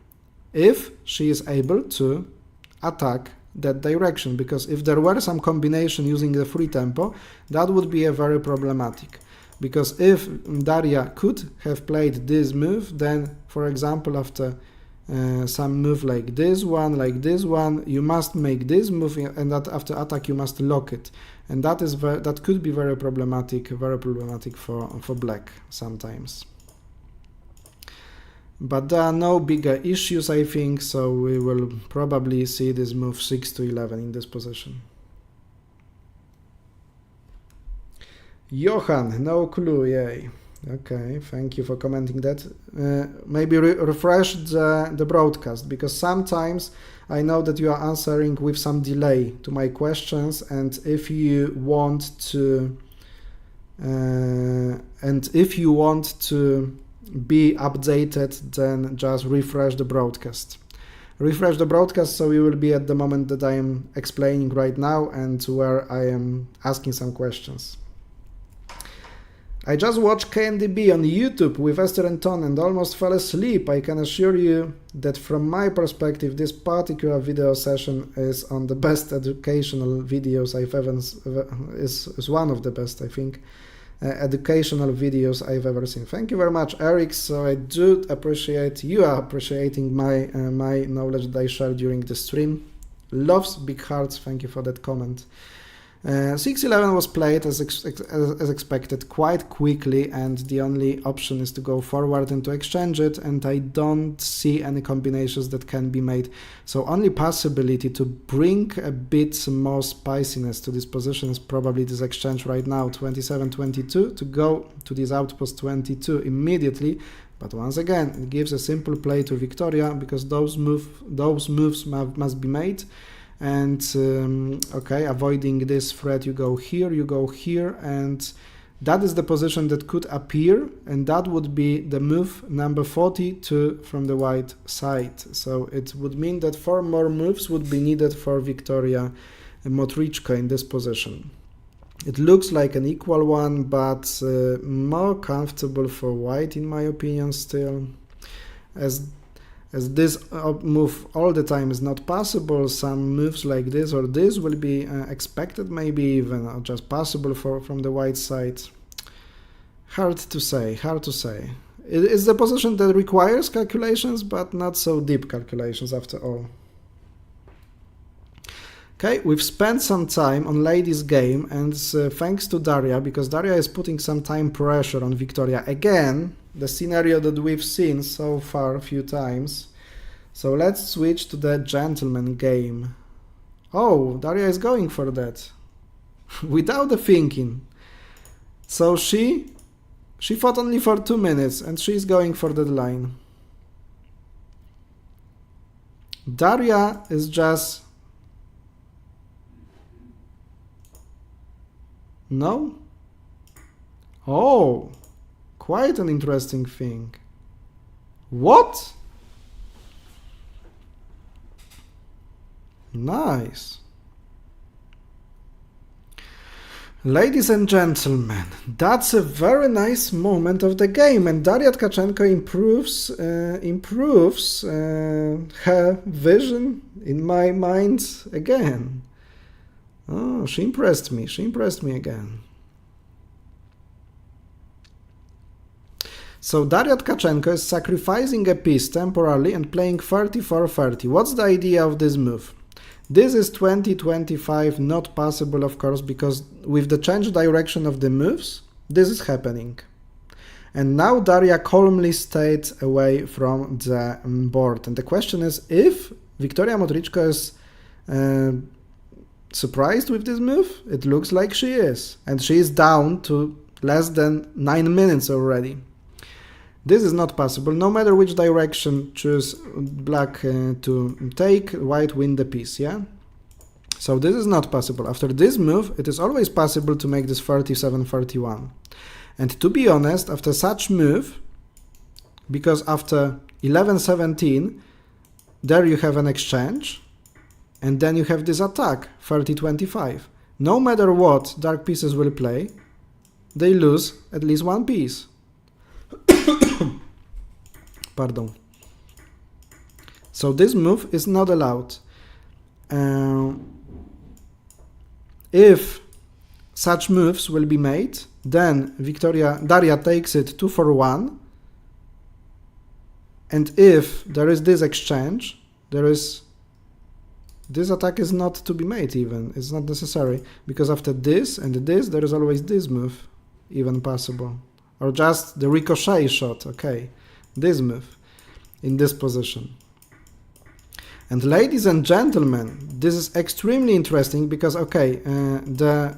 if she is able to attack that direction, because if there were some combination using the free tempo, that would be a very problematic. Because if Daria could have played this move, then, for example, after some move like this one, you must make this move, and that after attack you must lock it, and that could be very problematic for black sometimes. But there are no bigger issues, I think, so we will probably see this move 6-11 in this position. Johan, no clue, yay. Okay, thank you for commenting that. Maybe refresh the broadcast, because sometimes I know that you are answering with some delay to my questions, and if you want to be updated, then just refresh the broadcast. Refresh the broadcast so you will be at the moment that I am explaining right now and where I am asking some questions. I just watched KNDB on YouTube with Esther and Ton and almost fell asleep. I can assure you that from my perspective, this particular video session is on the best educational videos I've ever, is one of the best, I think, educational videos I've ever seen. Thank you very much, Eric. So I do appreciate you are appreciating my my knowledge that I shared during the stream. Loves, big hearts. Thank you for that comment. 6-11 was played as expected quite quickly, and the only option is to go forward and to exchange it, and I don't see any combinations that can be made. So only possibility to bring a bit more spiciness to this position is probably this exchange right now, 27-22, to go to this outpost 22 immediately. But once again, it gives a simple play to Victoria, because those moves must be made. And okay, avoiding this threat, you go here, and that is the position that could appear, and that would be the move number 42 from the white side. So it would mean that 4 more moves would be needed for Victoria Motrichko in this position. It looks like an equal one, but more comfortable for white in my opinion still. As this move all the time is not possible, some moves like this or this will be expected, maybe even, or just possible from the white side. Hard to say. It is the position that requires calculations, but not so deep calculations after all. Okay, we've spent some time on ladies' game, and thanks to Daria, because Daria is putting some time pressure on Victoria again. the scenario that we've seen so far a few times. So let's switch to the gentleman game. Oh, Daria is going for that. Without the thinking. So she fought only for 2 minutes and she's going for that line. Daria is just... No? Oh, quite an interesting thing. What? Nice. Ladies and gentlemen, that's a very nice moment of the game, and Daria Tkachenko improves her vision in my mind again. Oh, she impressed me again. So Daria Tkachenko is sacrificing a piece temporarily and playing 34-30. What's the idea of this move? This is 20-25, not possible of course, because with the change direction of the moves, this is happening. And now Daria calmly stayed away from the board. And the question is if Victoria Motrichko is surprised with this move. It looks like she is. And she is down to less than 9 minutes already. This is not possible. No matter which direction choose black to take, white win the piece, yeah? So this is not possible. After this move, it is always possible to make this 37-31. And to be honest, after such move, because after 11-17, there you have an exchange, and then you have this attack, 30-25. No matter what dark pieces will play, they lose at least one piece. Pardon. So this move is not allowed. If such moves will be made, then Daria takes it 2-for-1. And if there is this exchange, this attack is not to be made even. It's not necessary, because after this and this, there is always this move even possible. Or just the ricochet shot, okay. This move in this position. And ladies and gentlemen, this is extremely interesting because, okay, the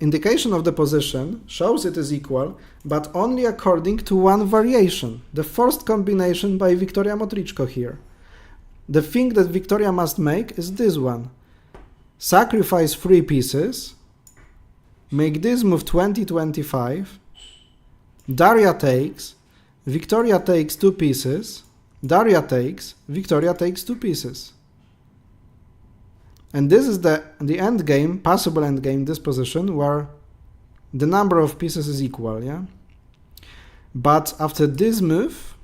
indication of the position shows it is equal, but only according to one variation, the first combination by Victoria Motrichko here. The thing that Victoria must make is this one. Sacrifice 3 pieces, make this move 20-25, Daria takes, Victoria takes 2 pieces, Daria takes, Victoria takes 2 pieces. And this is the end game, possible end game, this position, where the number of pieces is equal, yeah? But after this move,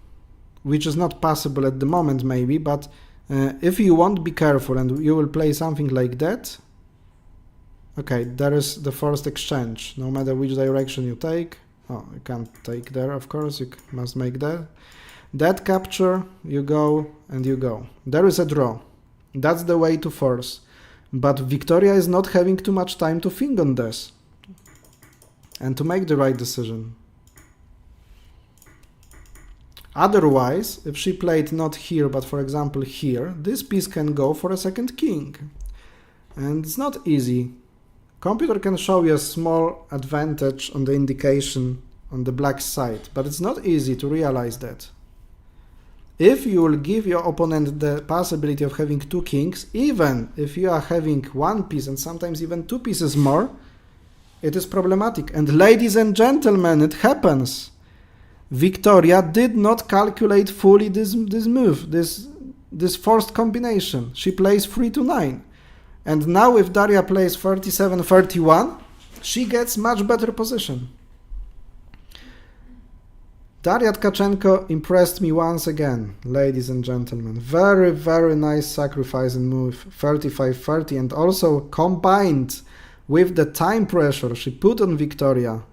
which is not possible at the moment maybe, but if you won't be careful and you will play something like that, okay, there is the first exchange, no matter which direction you take. Oh, you can't take there, of course, you must make that. That capture, you go and you go. There is a draw. That's the way to force. But Victoria is not having too much time to think on this and to make the right decision. Otherwise, if she played not here, but for example here, this piece can go for a second king. And it's not easy. Computer can show you a small advantage on the indication on the black side, but it's not easy to realize that. If you will give your opponent the possibility of having 2 kings, even if you are having 1 piece and sometimes even 2 pieces more, it is problematic. And ladies and gentlemen, it happens. Victoria did not calculate fully this move, this first combination. She plays 3-9. And now if Daria plays 37-31, she gets much better position. Daria Tkachenko impressed me once again, ladies and gentlemen. Very, very nice sacrifice and move, 35-30, and also combined with the time pressure she put on Victoria,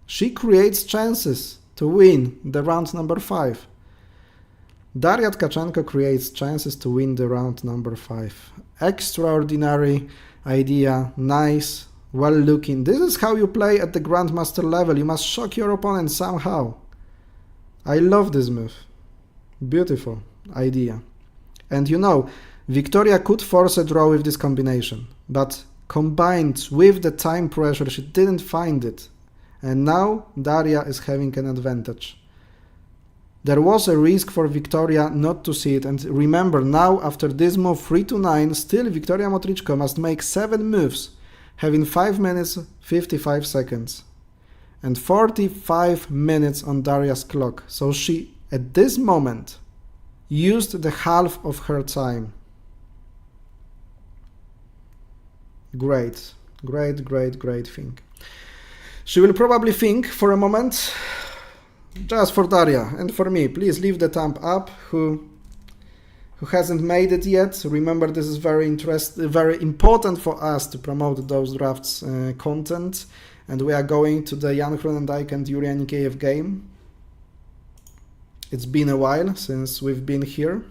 she creates chances to win the round number 5. Daria Tkachenko creates chances to win the round number 5. Extraordinary idea, nice, well looking. This is how you play at the Grandmaster level. You must shock your opponent somehow. I love this move. Beautiful idea. And you know, Victoria could force a draw with this combination, but combined with the time pressure, she didn't find it. And now Daria is having an advantage. There was a risk for Victoria not to see it, and remember now after this move 3 to 9, still Victoria Motrichko must make 7 moves, having 5 minutes 55 seconds. And 45 minutes on Daria's clock, so she at this moment used the half of her time. Great, great, great, great thing. She will probably think for a moment, just for Daria and for me, please leave the thumb up who hasn't made it yet. Remember, this is very important for us to promote those drafts content, and we are going to the Jan Groenendijk and Yuri Anikeev game. It's been a while since we've been here.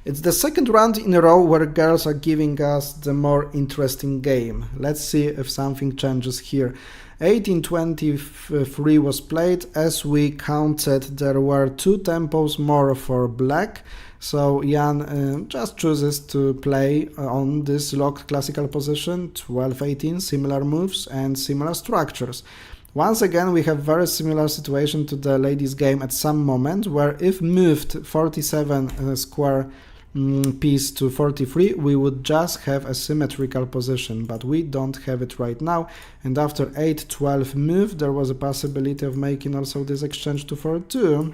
It's the second round in a row where girls are giving us the more interesting game. Let's see if something changes here. 1823 was played. As we counted, there were 2 tempos more for black. So Jan just chooses to play on this locked classical position, 12-18, similar moves and similar structures. Once again, we have very similar situation to the ladies game at some moment, where if moved 47 square piece to 43, we would just have a symmetrical position, but we don't have it right now. And after 8-12 move, there was a possibility of making also this exchange to 4-2.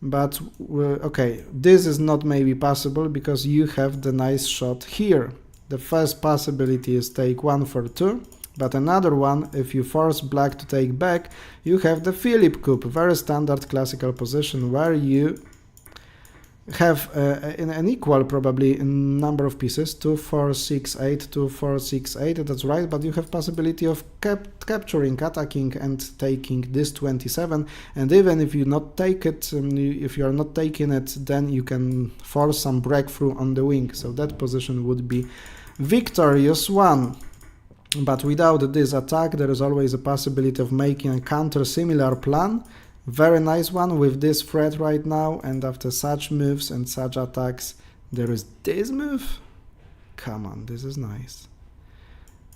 But okay, this is not maybe possible because you have the nice shot here. The first possibility is take 1 for 2, but another one, if you force black to take back, you have the Philip coup, very standard classical position where you have an equal probably in number of pieces, 2, 4, 6, 8, 2, 4, 6, 8, that's right, but you have possibility of capturing, attacking and taking this 27, and even if you not take it, if you are not taking it, then you can force some breakthrough on the wing, so that position would be victorious one. But without this attack, there is always a possibility of making a counter similar plan. Very nice one with this threat right now, and after such moves and such attacks, there is this move. Come on, this is nice.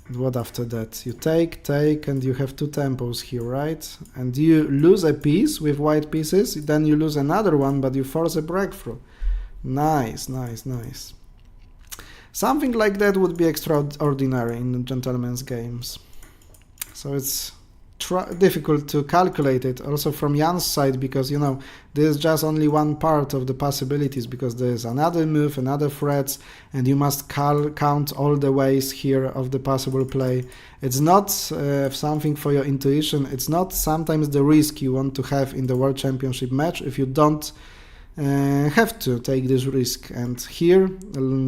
And what after that? You take, and you have 2 tempos here, right? And you lose a piece with white pieces, then you lose another one, but you force a breakthrough. Nice, nice, nice. Something like that would be extraordinary in gentlemen's games. So it's difficult to calculate it also from Jan's side, because you know this is just only one part of the possibilities, because there is another move, another threats, and you must count all the ways here of the possible play. It's not something for your intuition, it's not sometimes the risk you want to have in the World Championship match if you don't have to take this risk. And here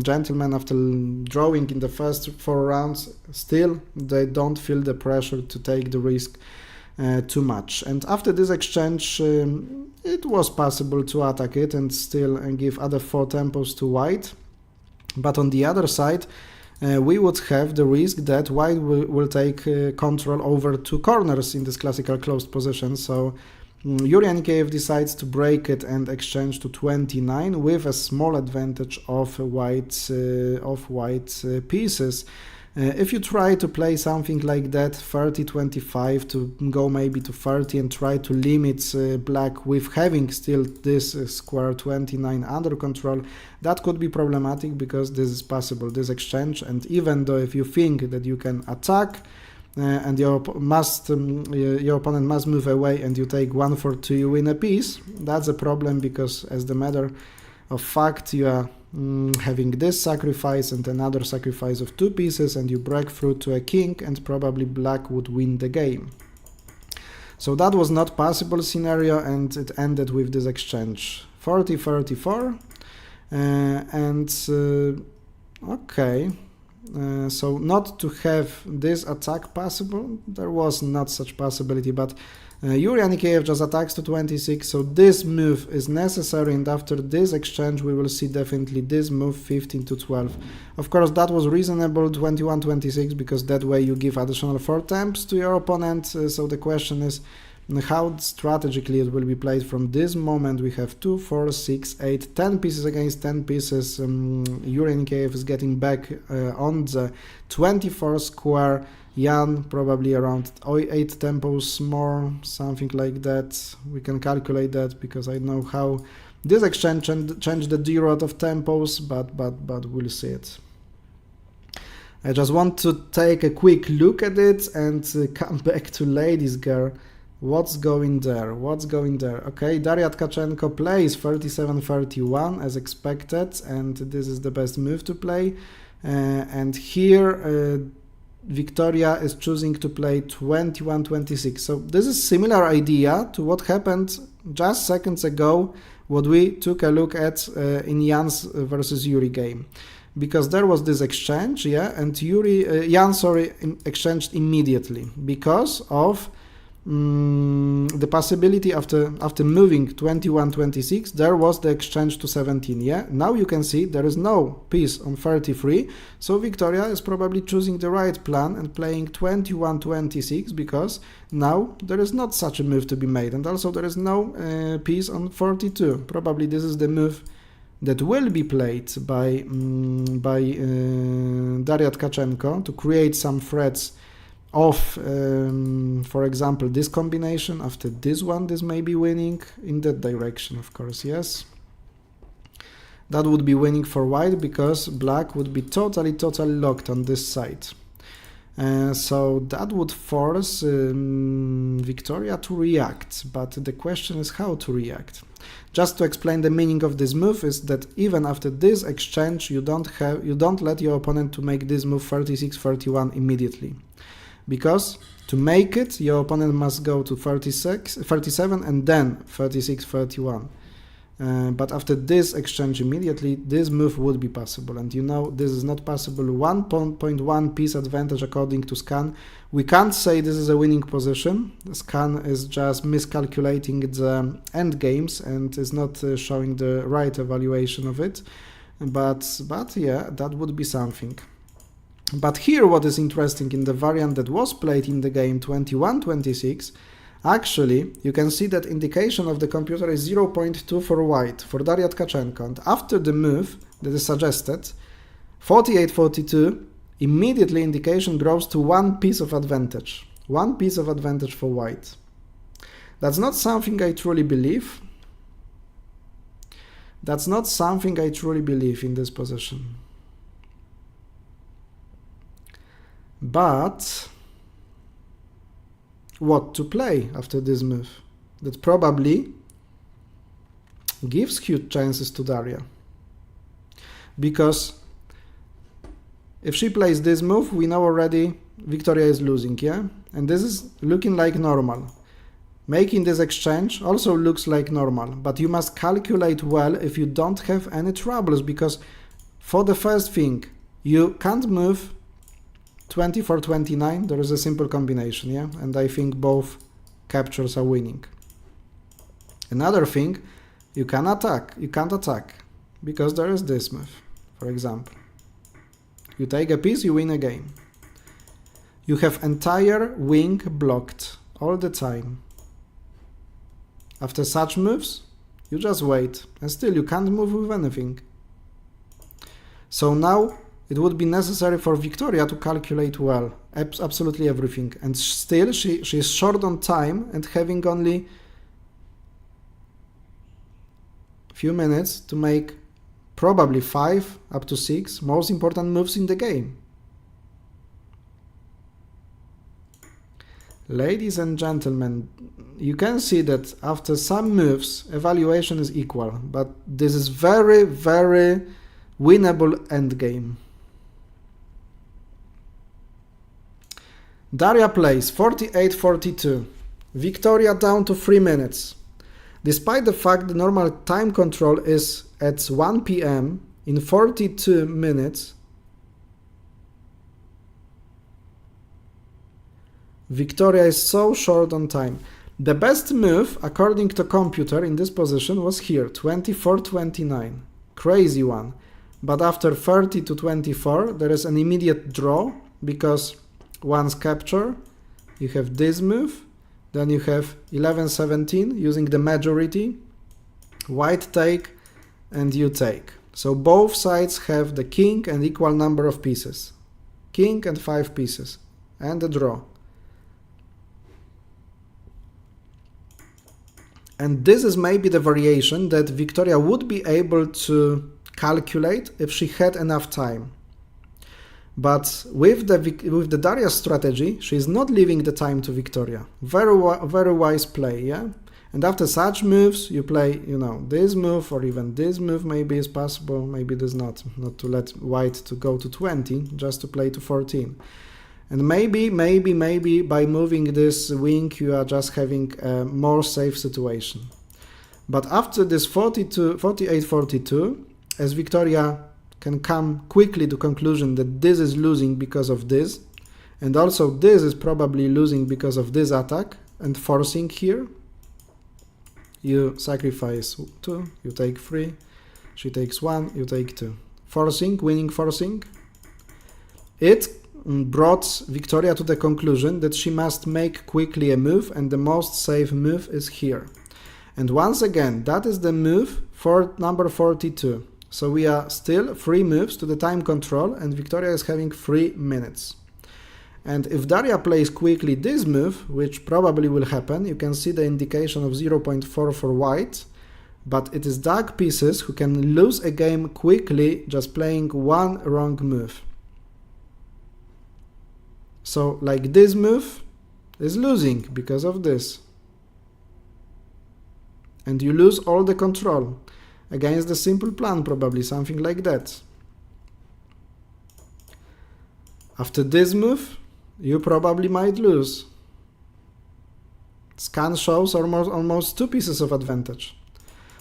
gentlemen, after drawing in the first 4 rounds, still they don't feel the pressure to take the risk too much. And after this exchange it was possible to attack it and still give other 4 tempos to white, but on the other side we would have the risk that white will take control over 2 corners in this classical closed position. So Yuri Anikeev decides to break it and exchange to 29 with a small advantage of white pieces. If you try to play something like that, 30-25 to go maybe to 30 and try to limit black with having still this square 29 under control, that could be problematic, because this is possible, this exchange. And even though if you think that you can attack, and your opponent must move away and you take 1 for 2, you win a piece, that's a problem, because as the matter of fact you are having this sacrifice and another sacrifice of 2 pieces, and you break through to a king, and probably black would win the game. So that was not possible scenario, and it ended with this exchange 40-34 okay. So not to have this attack possible, there was not such possibility, but Yuri Anikeev just attacks to 26, so this move is necessary, and after this exchange we will see definitely this move 15-12. Of course that was reasonable, 21-26, because that way you give additional 4 temps to your opponent, so the question is, how strategically it will be played. From this moment we have 2, 4, 6, 8, 10 pieces against 10 pieces. Anikeev is getting back on the 24 square. Jan probably around 8 tempos more, something like that. We can calculate that because I know how this exchange changed the Draught of tempos, but we'll see it. I just want to take a quick look at it and come back to ladies girl. What's going there? Okay, Daria Tkachenko plays 37-31 as expected, and this is the best move to play. And here Victoria is choosing to play 21-26. So this is similar idea to what happened just seconds ago, what we took a look at in Jan's versus Yuri game. Because there was this exchange, yeah, and Jan exchanged immediately because of the possibility after moving 21-26, there was the exchange to 17, yeah. Now you can see there is no piece on 33, so Victoria is probably choosing the right plan and playing 21-26 because now there is not such a move to be made, and also there is no piece on 42. Probably this is the move that will be played by Daria Tkachenko to create some threats of, for example, this combination. After this one, this may be winning in that direction, of course, yes. That would be winning for white because black would be totally locked on this side. So that would force Victoria to react, but the question is how to react. Just to explain the meaning of this move is that even after this exchange, you don't let your opponent to make this move 36-31 immediately. Because to make it, your opponent must go to 37 and then 36-31. But after this exchange immediately, this move would be possible. And you know, this is not possible. 1.1 piece advantage according to Scan. We can't say this is a winning position. Scan is just miscalculating the end games and is not showing the right evaluation of it. But yeah, that would be something. But here what is interesting in the variant that was played in the game 21-26, actually you can see that indication of the computer is 0.2 for white, for Daria Tkachenko. And after the move that is suggested, 48-42, immediately indication grows to 1 piece of advantage. 1 piece of advantage for white. That's not something I truly believe. That's not something I truly believe in this position. But what to play after this move? That probably gives huge chances to Daria. Because if she plays this move, we know already Victoria is losing, yeah? And this is looking like normal. Making this exchange also looks like normal, but you must calculate well if you don't have any troubles, because for the first thing, you can't move 24-29, there is a simple combination, yeah? And I think both captures are winning. Another thing, you can't attack, because there is this move, for example. You take a piece, you win a game. You have entire wing blocked all the time. After such moves, you just wait, and still you can't move with anything. So now it would be necessary for Victoria to calculate well, absolutely everything. And still she is short on time and having only few minutes to make probably 5 up to 6 most important moves in the game. Ladies and gentlemen, you can see that after some moves, evaluation is equal, but this is very, very winnable endgame. Daria plays 48-42. Victoria down to 3 minutes. Despite the fact the normal time control is at 1 p.m. in 42 minutes, Victoria is so short on time. The best move, according to computer in this position, was here, 24-29. Crazy one. But after 30-24, there is an immediate draw, because once capture, you have this move Then you have 11-17 using the majority. White take and you take. So both sides have the king and equal number of pieces. King and 5 pieces. And a draw. And this is maybe the variation that Victoria would be able to calculate if she had enough time. But with the Daria's strategy, she is not leaving the time to Victoria. Very wise play, yeah? And after such moves, you play, you know, this move or even this move maybe is possible, maybe it is not to let white to go to 20, just to play to 14. And maybe by moving this wing, you are just having a more safe situation. But after this 48-42, as Victoria can come quickly to conclusion that this is losing because of this, and also this is probably losing because of this attack and forcing here. You sacrifice 2, you take 3, she takes 1, you take 2. Forcing, winning forcing. It brought Victoria to the conclusion that she must make quickly a move, and the most safe move is here. And once again, that is the move for number 42. So we are still 3 moves to the time control, and Victoria is having 3 minutes. And if Daria plays quickly this move, which probably will happen, you can see the indication of 0.4 for white, but it is dark pieces who can lose a game quickly just playing one wrong move. So like this move is losing because of this. And you lose all the control against the simple plan, probably something like that. After this move, you probably might lose. Scan shows almost 2 pieces of advantage.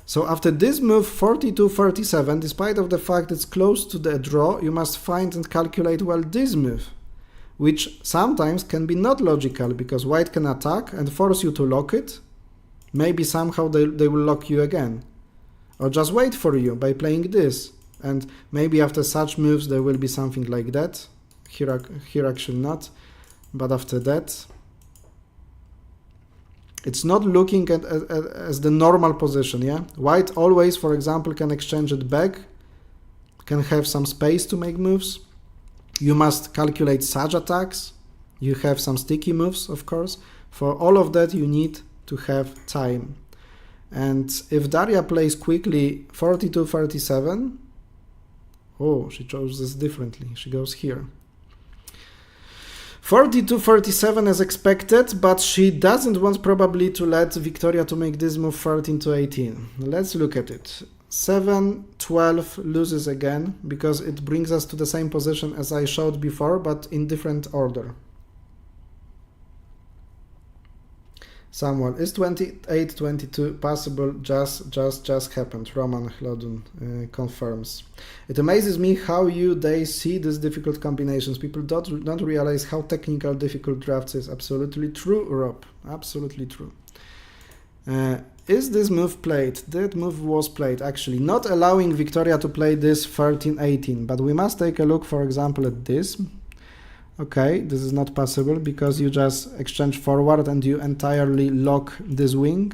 So after this move 42-37, despite of the fact it's close to the draw, you must find and calculate well this move, which sometimes can be not logical because white can attack and force you to lock it. Maybe somehow they will lock you again. Or just wait for you by playing this. And maybe after such moves there will be something like that. Here actually not. But after that, it's not looking at as the normal position, yeah? White always, for example, can exchange it back, can have some space to make moves. You must calculate such attacks. You have some sticky moves, of course. For all of that, you need to have time. And if Daria plays quickly 42-37, oh, she chose this differently. She goes here. 42-37 as expected, but she doesn't want probably to let Victoria to make this move 13-18. Let's look at it. 7-12 loses again, because it brings us to the same position as I showed before, but in different order. Samuel, is 28-22 possible? Just happened. Roman Hlodun confirms. It amazes me how they see these difficult combinations. People don't realize how technical difficult drafts is. Absolutely true, Rob. Absolutely true. Is this move played? That move was played, actually. Not allowing Victoria to play this 13-18, but we must take a look, for example, at this. Okay, this is not possible because you just exchange forward and you entirely lock this wing.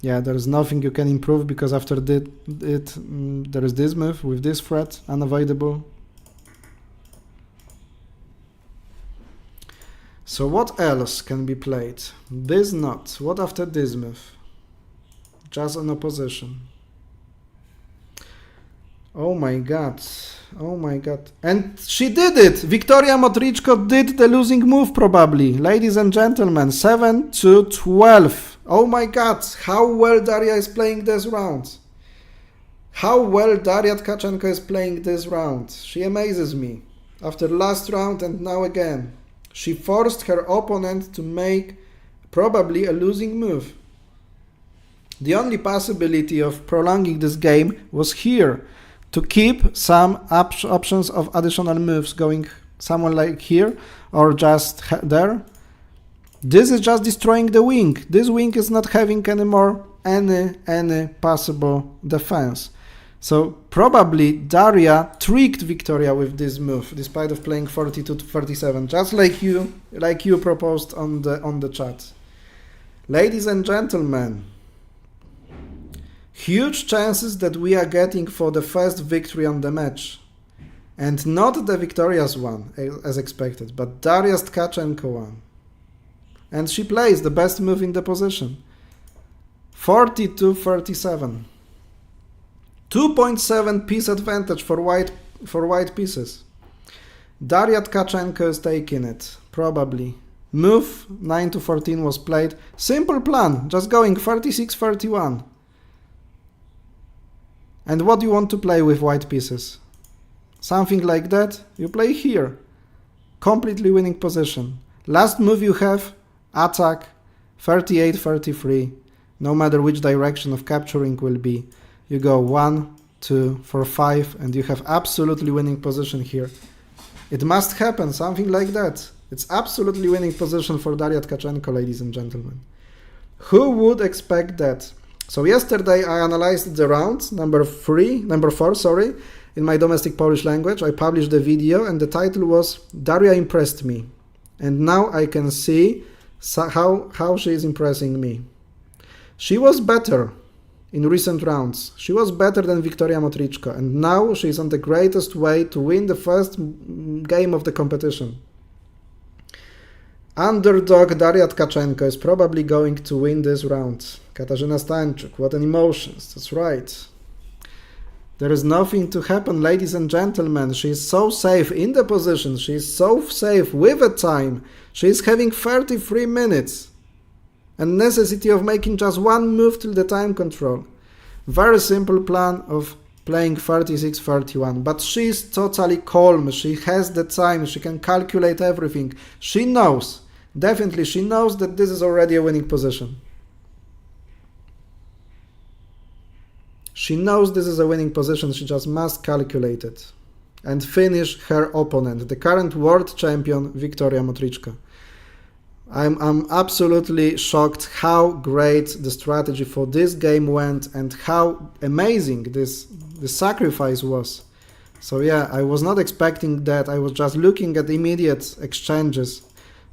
Yeah, there is nothing you can improve because after there is this move with this threat, unavoidable. So what else can be played? This not. What after this move? Just an opposition. Oh my god. Oh my god. And she did it! Victoria Motrichko did the losing move probably. Ladies and gentlemen, 7-12. Oh my god, how well Daria is playing this round. How well Daria Tkachenko is playing this round. She amazes me. After last round and now again. She forced her opponent to make probably a losing move. The only possibility of prolonging this game was here. To keep some options of additional moves going somewhere like here or just there. This is just destroying the wing. This wing is not having anymore any possible defense. So probably Daria tricked Victoria with this move, despite of playing 42 to 37, just like you proposed on the chat. Ladies and gentlemen, huge chances that we are getting for the first victory on the match. And not the Victoria's one, as expected, but Daria's Tkachenko one. And she plays the best move in the position. 42-37. 2.7 piece advantage for white pieces. Daria Tkachenko is taking it, probably. Move 9-14 was played. Simple plan, just going 36-31. And what do you want to play with white pieces? Something like that, you play here. Completely winning position. Last move you have, attack, 38-33. No matter which direction of capturing will be. You go 1, 2, 4, 5, and you have absolutely winning position here. It must happen, something like that. It's absolutely winning position for Daria Tkachenko, ladies and gentlemen. Who would expect that? So yesterday I analyzed the round, number 4, in my domestic Polish language. I published the video and the title was Daria impressed me. And now I can see how she is impressing me. She was better in recent rounds. She was better than Victoria Motrichko, and now she is on the greatest way to win the first game of the competition. Underdog Daria Tkachenko is probably going to win this round. Katarzyna Stańczuk, what an emotions, that's right. There is nothing to happen, ladies and gentlemen. She is so safe in the position, she is so safe with the time. She is having 33 minutes. And necessity of making just one move till the time control. Very simple plan of playing 36-31. But she is totally calm. She has the time. She can calculate everything. She knows. Definitely she knows that this is already a winning position. She knows this is a winning position. She just must calculate it. And finish her opponent. The current world champion, Victoria Motrichko. I'm absolutely shocked how great the strategy for this game went and how amazing this sacrifice was. So yeah, I was not expecting that. I was just looking at immediate exchanges.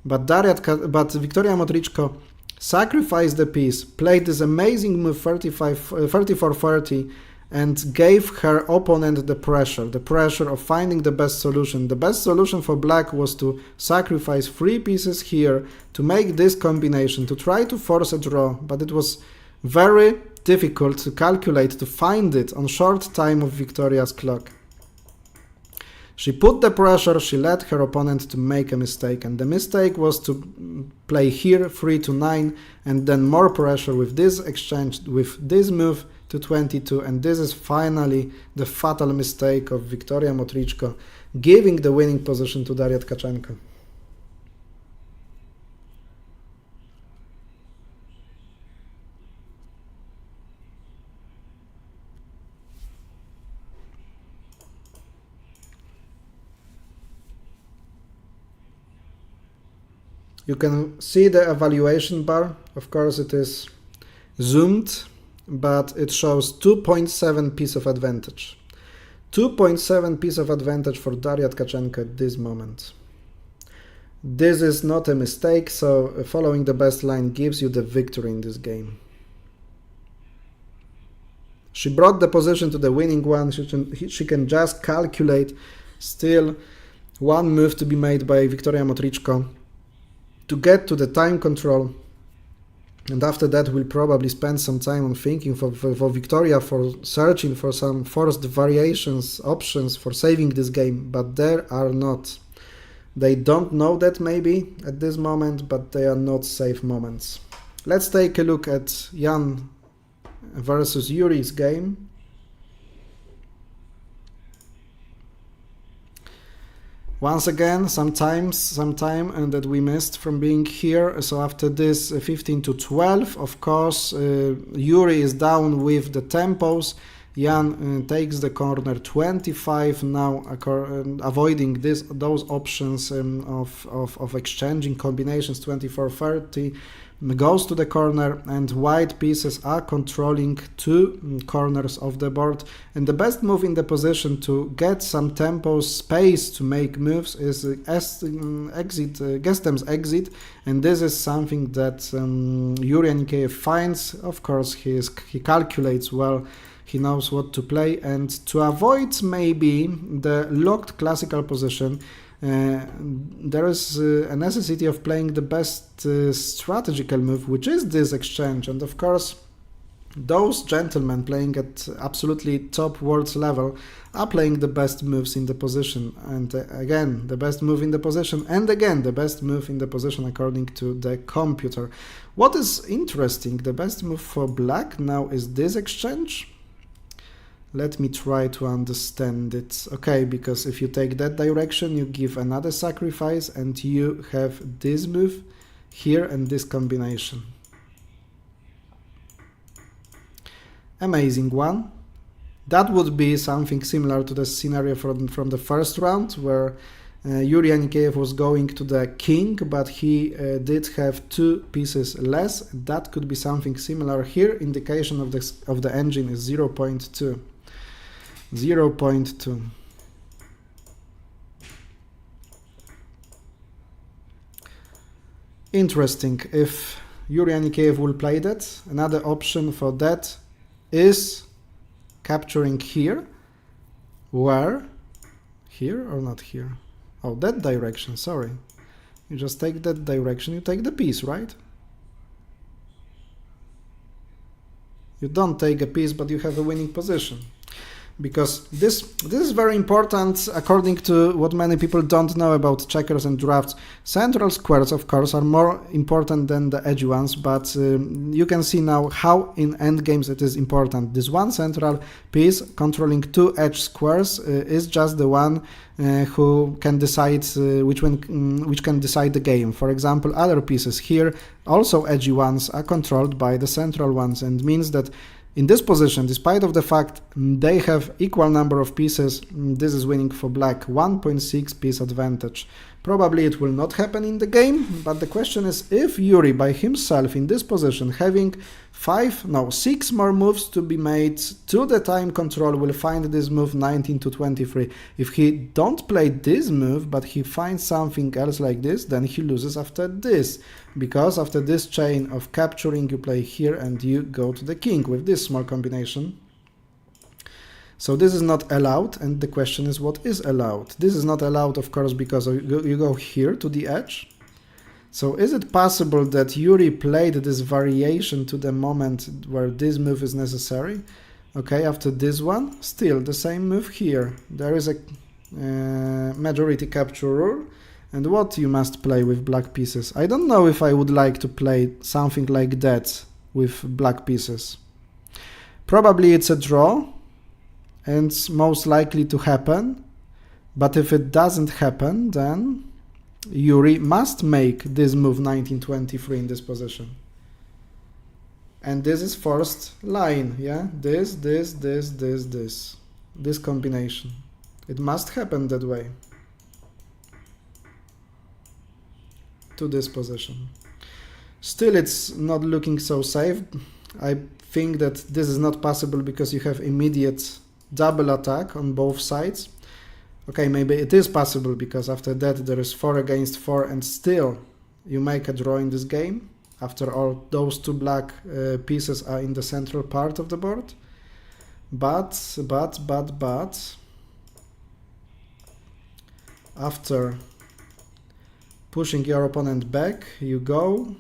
But Victoria Motrichko sacrificed the piece, played this amazing move 34-30 and gave her opponent the pressure of finding the best solution. The best solution for black was to sacrifice 3 pieces here to make this combination, to try to force a draw, but it was very difficult to calculate, to find it on short time of Victoria's clock. She put the pressure, she led her opponent to make a mistake, and the mistake was to play here 3-9 and then more pressure with this exchange, with this move to 22, and this is finally the fatal mistake of Victoria Motrichko, giving the winning position to Daria Tkachenko. You can see the evaluation bar. Of course it is zoomed, but it shows 2.7 piece of advantage. 2.7 piece of advantage for Daria Tkachenko at this moment. This is not a mistake, so following the best line gives you the victory in this game. She brought the position to the winning one. She can just calculate. Still one move to be made by Victoria Motrichko to get to the time control, and after that we'll probably spend some time on thinking for Victoria, for searching for some forced variations, options for saving this game, but there are not. They don't know that maybe at this moment, but they are not safe moments. Let's take a look at Jan versus Yuri's game. Once again, some time that we missed from being here. So after this 15-12, of course, Yuri is down with the tempos. Jan takes the corner 25 now, avoiding those options of exchanging combinations 24-30. goes to the corner, and white pieces are controlling 2 corners of the board. And the best move in the position to get some tempo space to make moves is Gestem's exit, and this is something that Yuri Anikeev finds. Of course, he calculates well. He knows what to play, and to avoid maybe the locked classical position, there is a necessity of playing the best strategical move, which is this exchange. And of course, those gentlemen playing at absolutely top world level are playing the best moves in the position. And again, the best move in the position, and again, the best move in the position according to the computer. What is interesting, the best move for black now is this exchange. Let me try to understand it. Okay, because if you take that direction, you give another sacrifice, and you have this move here and this combination. Amazing one. That would be something similar to the scenario from the first round, where Yuri Anikeev was going to the king, but he did have 2 pieces less. That could be something similar here. Indication of the engine is 0.2. 0.2. Interesting. If Yuri Anikeev will play that, another option for that is capturing here. Where? Here or not here? Oh, that direction, sorry. You just take that direction, you take the piece, right? You don't take a piece, but you have a winning position. Because this is very important according to what many people don't know about checkers and drafts. Central squares, of course, are more important than the edge ones, but you can see now how in endgames it is important. This one central piece controlling 2 edge squares is just the one who can decide which can decide the game. For example, other pieces here, also edgy ones, are controlled by the central ones, and means that in this position, despite of the fact they have equal number of pieces, this is winning for black, 1.6 piece advantage. Probably it will not happen in the game, but the question is if Yuri by himself in this position having 6 more moves to be made to the time control will find this move 19 to 23. If he don't play this move but he finds something else like this, then he loses after this, because after this chain of capturing you play here and you go to the king with this small combination. So this is not allowed, and the question is what is allowed. This is not allowed, of course, because you go here to the edge. So is it possible that Yuri played this variation to the moment where this move is necessary? Okay, after this one, still the same move here. There is a majority capture rule, and what you must play with black pieces. I don't know if I would like to play something like that with black pieces. Probably it's a draw, and it's most likely to happen, but if it doesn't happen, then Yuri must make this move 1923 in this position. And this is first line, yeah? This combination. It must happen that way. To this position. Still, it's not looking so safe. I think that this is not possible because you have immediate double attack on both sides. Okay, maybe it is possible because after that there is 4 against 4 and still you make a draw in this game. After all, those 2 black pieces are in the central part of the board. But after pushing your opponent back, you go,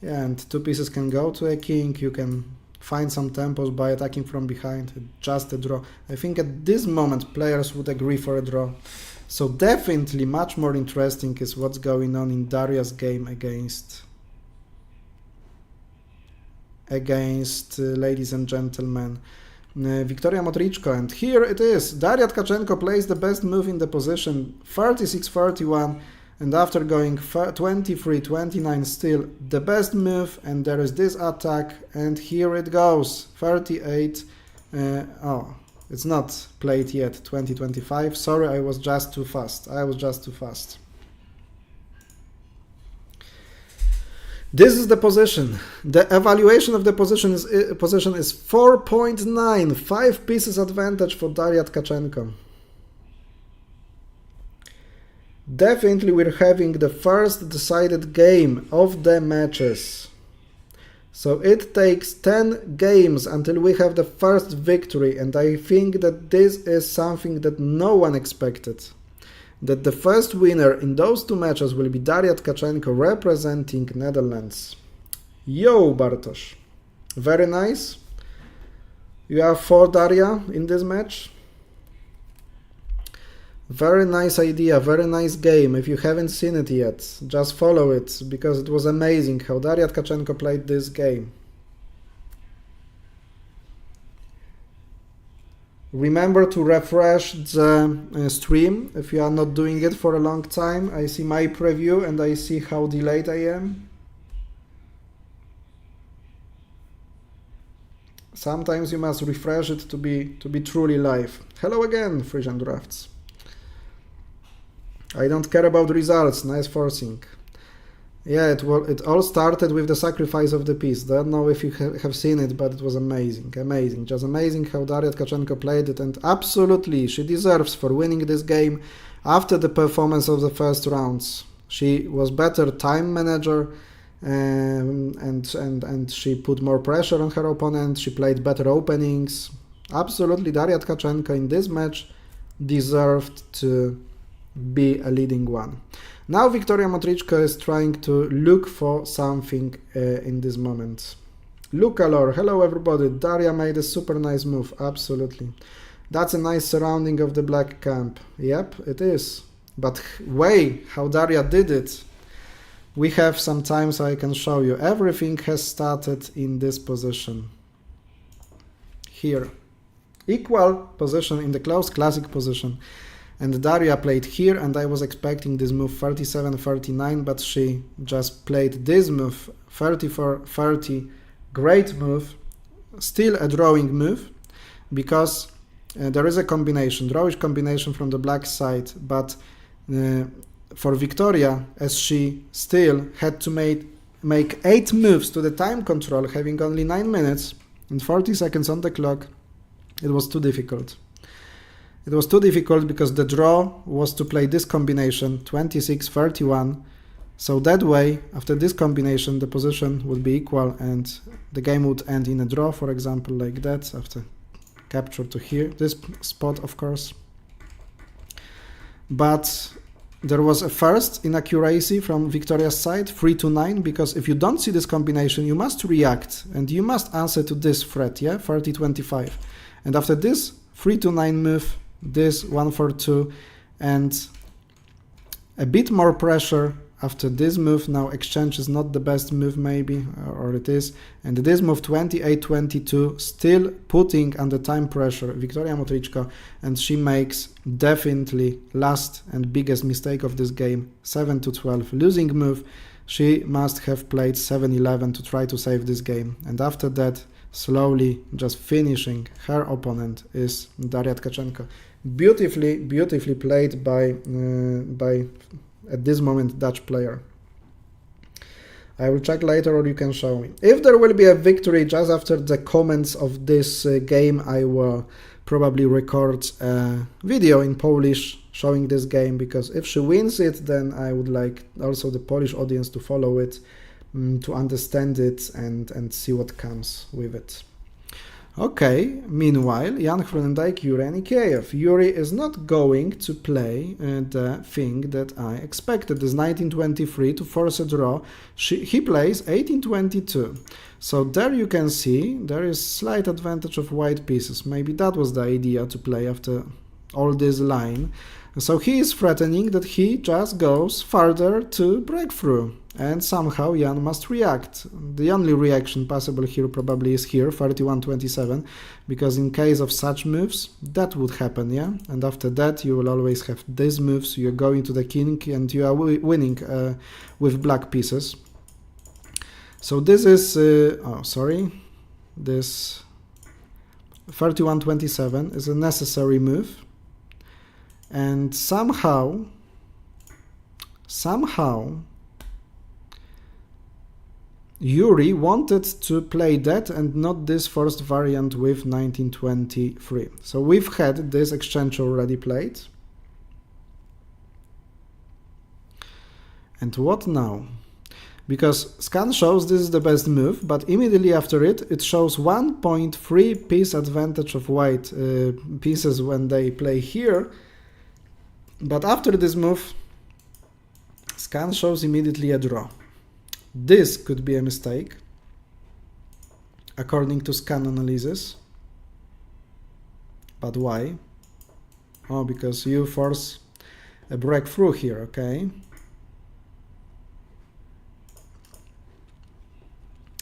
and 2 pieces can go to a king. You can find some tempos by attacking from behind, just a draw. I think at this moment players would agree for a draw. So definitely much more interesting is what's going on in Daria's game against ladies and gentlemen, Victoria Motrichko. And here it is. Daria Tkachenko plays the best move in the position, 36-31. And after going 23-29, still the best move, and there is this attack, and here it goes, 38, oh, it's not played yet, 20-25, sorry, I was just too fast, This is the position. The evaluation of the position is 4.9, 5 pieces advantage for Daria Tkachenko. Definitely we're having the first decided game of the matches. So it takes 10 games until we have the first victory, and I think that this is something that no one expected. That the first winner in those two matches will be Daria Tkachenko representing Netherlands. Yo, Bartosz. Very nice. You are for Daria in this match. Very nice idea, very nice game. If you haven't seen it yet, just follow it, because it was amazing how Daria Tkachenko played this game. Remember to refresh the stream if you are not doing it for a long time. I see my preview and I see how delayed I am. Sometimes you must refresh it to be truly live. Hello again, Frisian Draughts. I don't care about results. Nice forcing. Yeah, it all started with the sacrifice of the piece. Don't know if you have seen it, but it was amazing. Amazing. Just amazing how Daria Tkachenko played it, and absolutely she deserves for winning this game after the performance of the first rounds. She was better time manager, and she put more pressure on her opponent. She played better openings. Absolutely, Daria Tkachenko in this match deserved to be a leading one. Now Victoria Motrichko is trying to look for something in this moment. Lukalor, hello everybody. Daria made a super nice move, absolutely. That's a nice surrounding of the black camp. Yep, it is. But way how Daria did it. We have some time so I can show you. Everything has started in this position. Here. Equal position in the close classic position. And Daria played here, and I was expecting this move 37-39, but she just played this move 34-30. Great move, still a drawing move, because there is a combination, drawish combination from the black side, but for Victoria, as she still had to make 8 moves to the time control, having only 9 minutes and 40 seconds on the clock, it was too difficult. It was too difficult because the draw was to play this combination, 26-31. So that way, after this combination, the position would be equal and the game would end in a draw, for example, like that, after capture to here, this spot, of course. But there was a first inaccuracy from Victoria's side, 3-9, because if you don't see this combination, you must react and you must answer to this threat, yeah, 30-25. And after this 3-9 move, this 1-4-2, and a bit more pressure after this move. Now exchange is not the best move, maybe, or it is, and this move 28-22, still putting under time pressure Victoria Motrichko, and she makes definitely last and biggest mistake of this game, 7-12, losing move. She must have played 7-11 to try to save this game, and after that slowly just finishing her opponent is Daria Tkachenko. Beautifully played by at this moment Dutch player. I will check later, or you can show me. If there will be a victory just after the comments of this game, I will probably record a video in Polish showing this game, because if she wins it, then I would like also the Polish audience to follow it, to understand it and see what comes with it. Okay, meanwhile, Jan Groenendijk, Yuri Anikeev. Yuri is not going to play the thing that I expected, this 19-23 to force a draw. He plays 18-22. So there you can see there is slight advantage of white pieces. Maybe that was the idea to play after all this line. So he is threatening that he just goes further to breakthrough, and somehow Jan must react. The only reaction possible here probably is here, 31-27, because in case of such moves, that would happen, yeah? And after that, you will always have these moves, you're going to the king, and you are winning with black pieces. So this is, this 31-27 is a necessary move. And somehow, Yuri wanted to play that and not this first variant with 1923. So we've had this exchange already played. And what now? Because scan shows this is the best move, but immediately after it, it shows 1.3 piece advantage of white pieces when they play here. But after this move, scan shows immediately a draw. This could be a mistake, according to scan analysis. But why? Oh, because you force a breakthrough here, okay?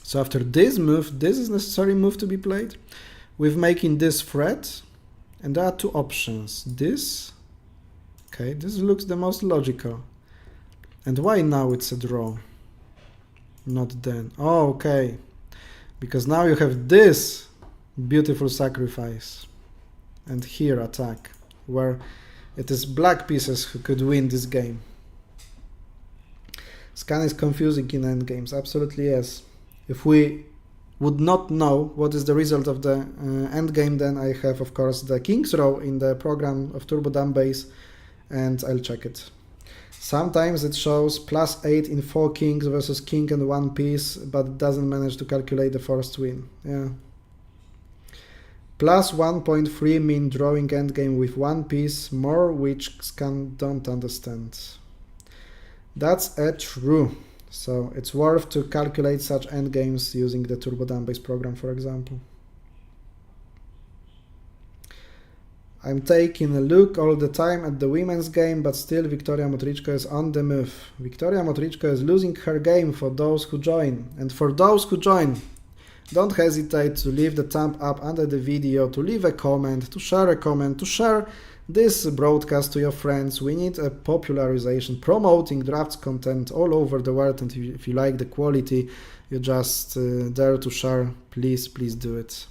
So after this move, this is necessary move to be played. With making this threat, and there are two options. This, okay, this looks the most logical. And why now it's a draw? Not then. Oh, okay. Because now you have this beautiful sacrifice. And here attack, where it is black pieces who could win this game. Scan is confusing in endgames, absolutely yes. If we would not know what is the result of the endgame, then I have, of course, the king's row in the program of Turbo Dumbbase, and I'll check it. Sometimes it shows +8 in 4 kings versus king and 1 piece, but it doesn't manage to calculate the first win. Yeah. +1.3 mean drawing endgame with 1 piece, more which scan don't understand. That's a true. So it's worth to calculate such endgames using the Turbo Dumbbase program, for example. I'm taking a look all the time at the women's game, but still Victoria Motrichko is on the move. Victoria Motrichko is losing her game for those who join. And for those who join, don't hesitate to leave the thumb up under the video, to leave a comment, to share this broadcast to your friends. We need a popularization, promoting Draughts content all over the world, and if you like the quality, you just dare to share, please do it.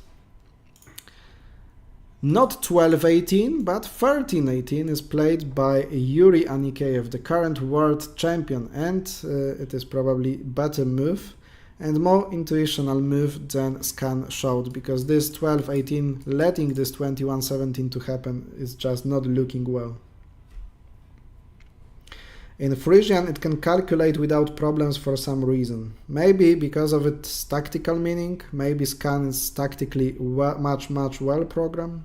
Not 12-18, but 13-18 is played by Yuri Anikeev, the current world champion, and it is probably better move and more intuitional move than scan showed, because this 12-18, letting this 21-17 to happen is just not looking well. In Frisian it can calculate without problems for some reason. Maybe because of its tactical meaning, maybe scan is tactically much well programmed.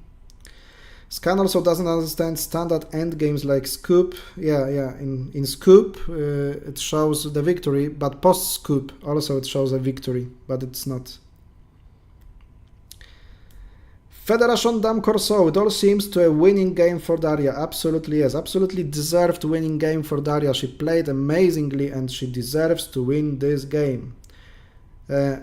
Scan also doesn't understand standard endgames like scoop. In scoop it shows the victory, but post scoop also it shows a victory, but it's not. Federation Dame Corso, it all seems to a winning game for Daria. Absolutely yes, absolutely deserved winning game for Daria. She played amazingly and she deserves to win this game.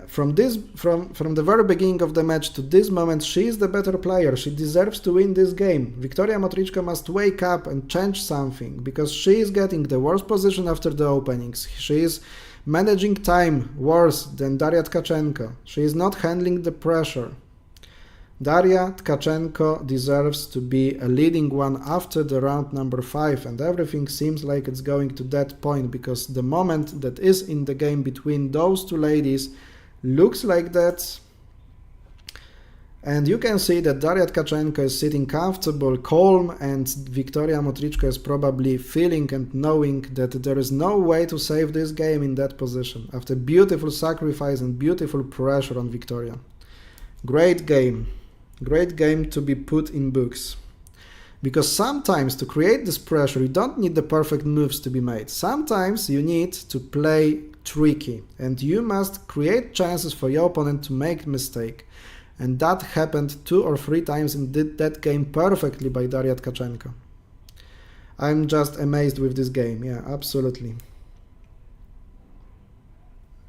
From the very beginning of the match to this moment, she is the better player. She deserves to win this game. Victoria Motrichko must wake up and change something, because she is getting the worst position after the openings. She is managing time worse than Daria Tkachenko. She is not handling the pressure. Daria Tkachenko deserves to be a leading one after the round number 5, and everything seems like it's going to that point, because the moment that is in the game between those two ladies looks like that. And you can see that Daria Tkachenko is sitting comfortable, calm, and Victoria Motrichko is probably feeling and knowing that there is no way to save this game in that position, after beautiful sacrifice and beautiful pressure on Victoria. Great game. Great game to be put in books. Because sometimes to create this pressure you don't need the perfect moves to be made. Sometimes you need to play tricky and you must create chances for your opponent to make a mistake. And that happened 2 or 3 times and did that game perfectly by Daria Tkachenko. I'm just amazed with this game, yeah, absolutely.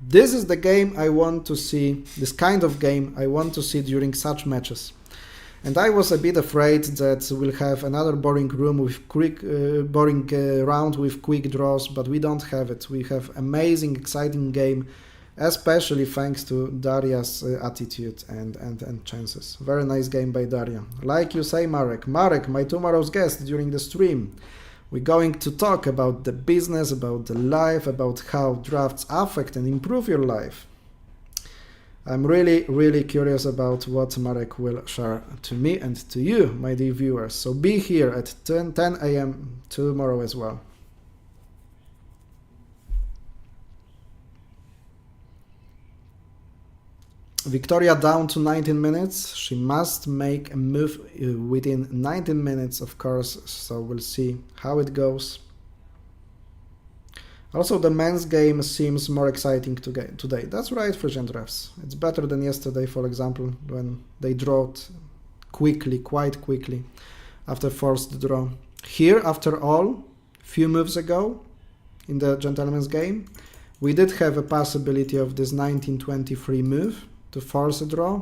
This is the game I want to see, this kind of game I want to see during such matches. And I was a bit afraid that we'll have another boring room with boring round with quick draws, but we don't have it. We have amazing, exciting game, especially thanks to Daria's attitude and chances. Very nice game by Daria. Like you say, Marek, my tomorrow's guest during the stream. We're going to talk about the business, about the life, about how drafts affect and improve your life. I'm really curious about what Marek will share to me and to you, my dear viewers. So be here at 10 a.m. tomorrow as well. Victoria down to 19 minutes. She must make a move within 19 minutes, of course, so we'll see how it goes. Also, the men's game seems more exciting today. That's right, Frisian Refs. It's better than yesterday, for example, when they drawed quickly, quite quickly, after forced draw. Here, after all, few moves ago, in the gentleman's game, we did have a possibility of this 1923 move to force a draw,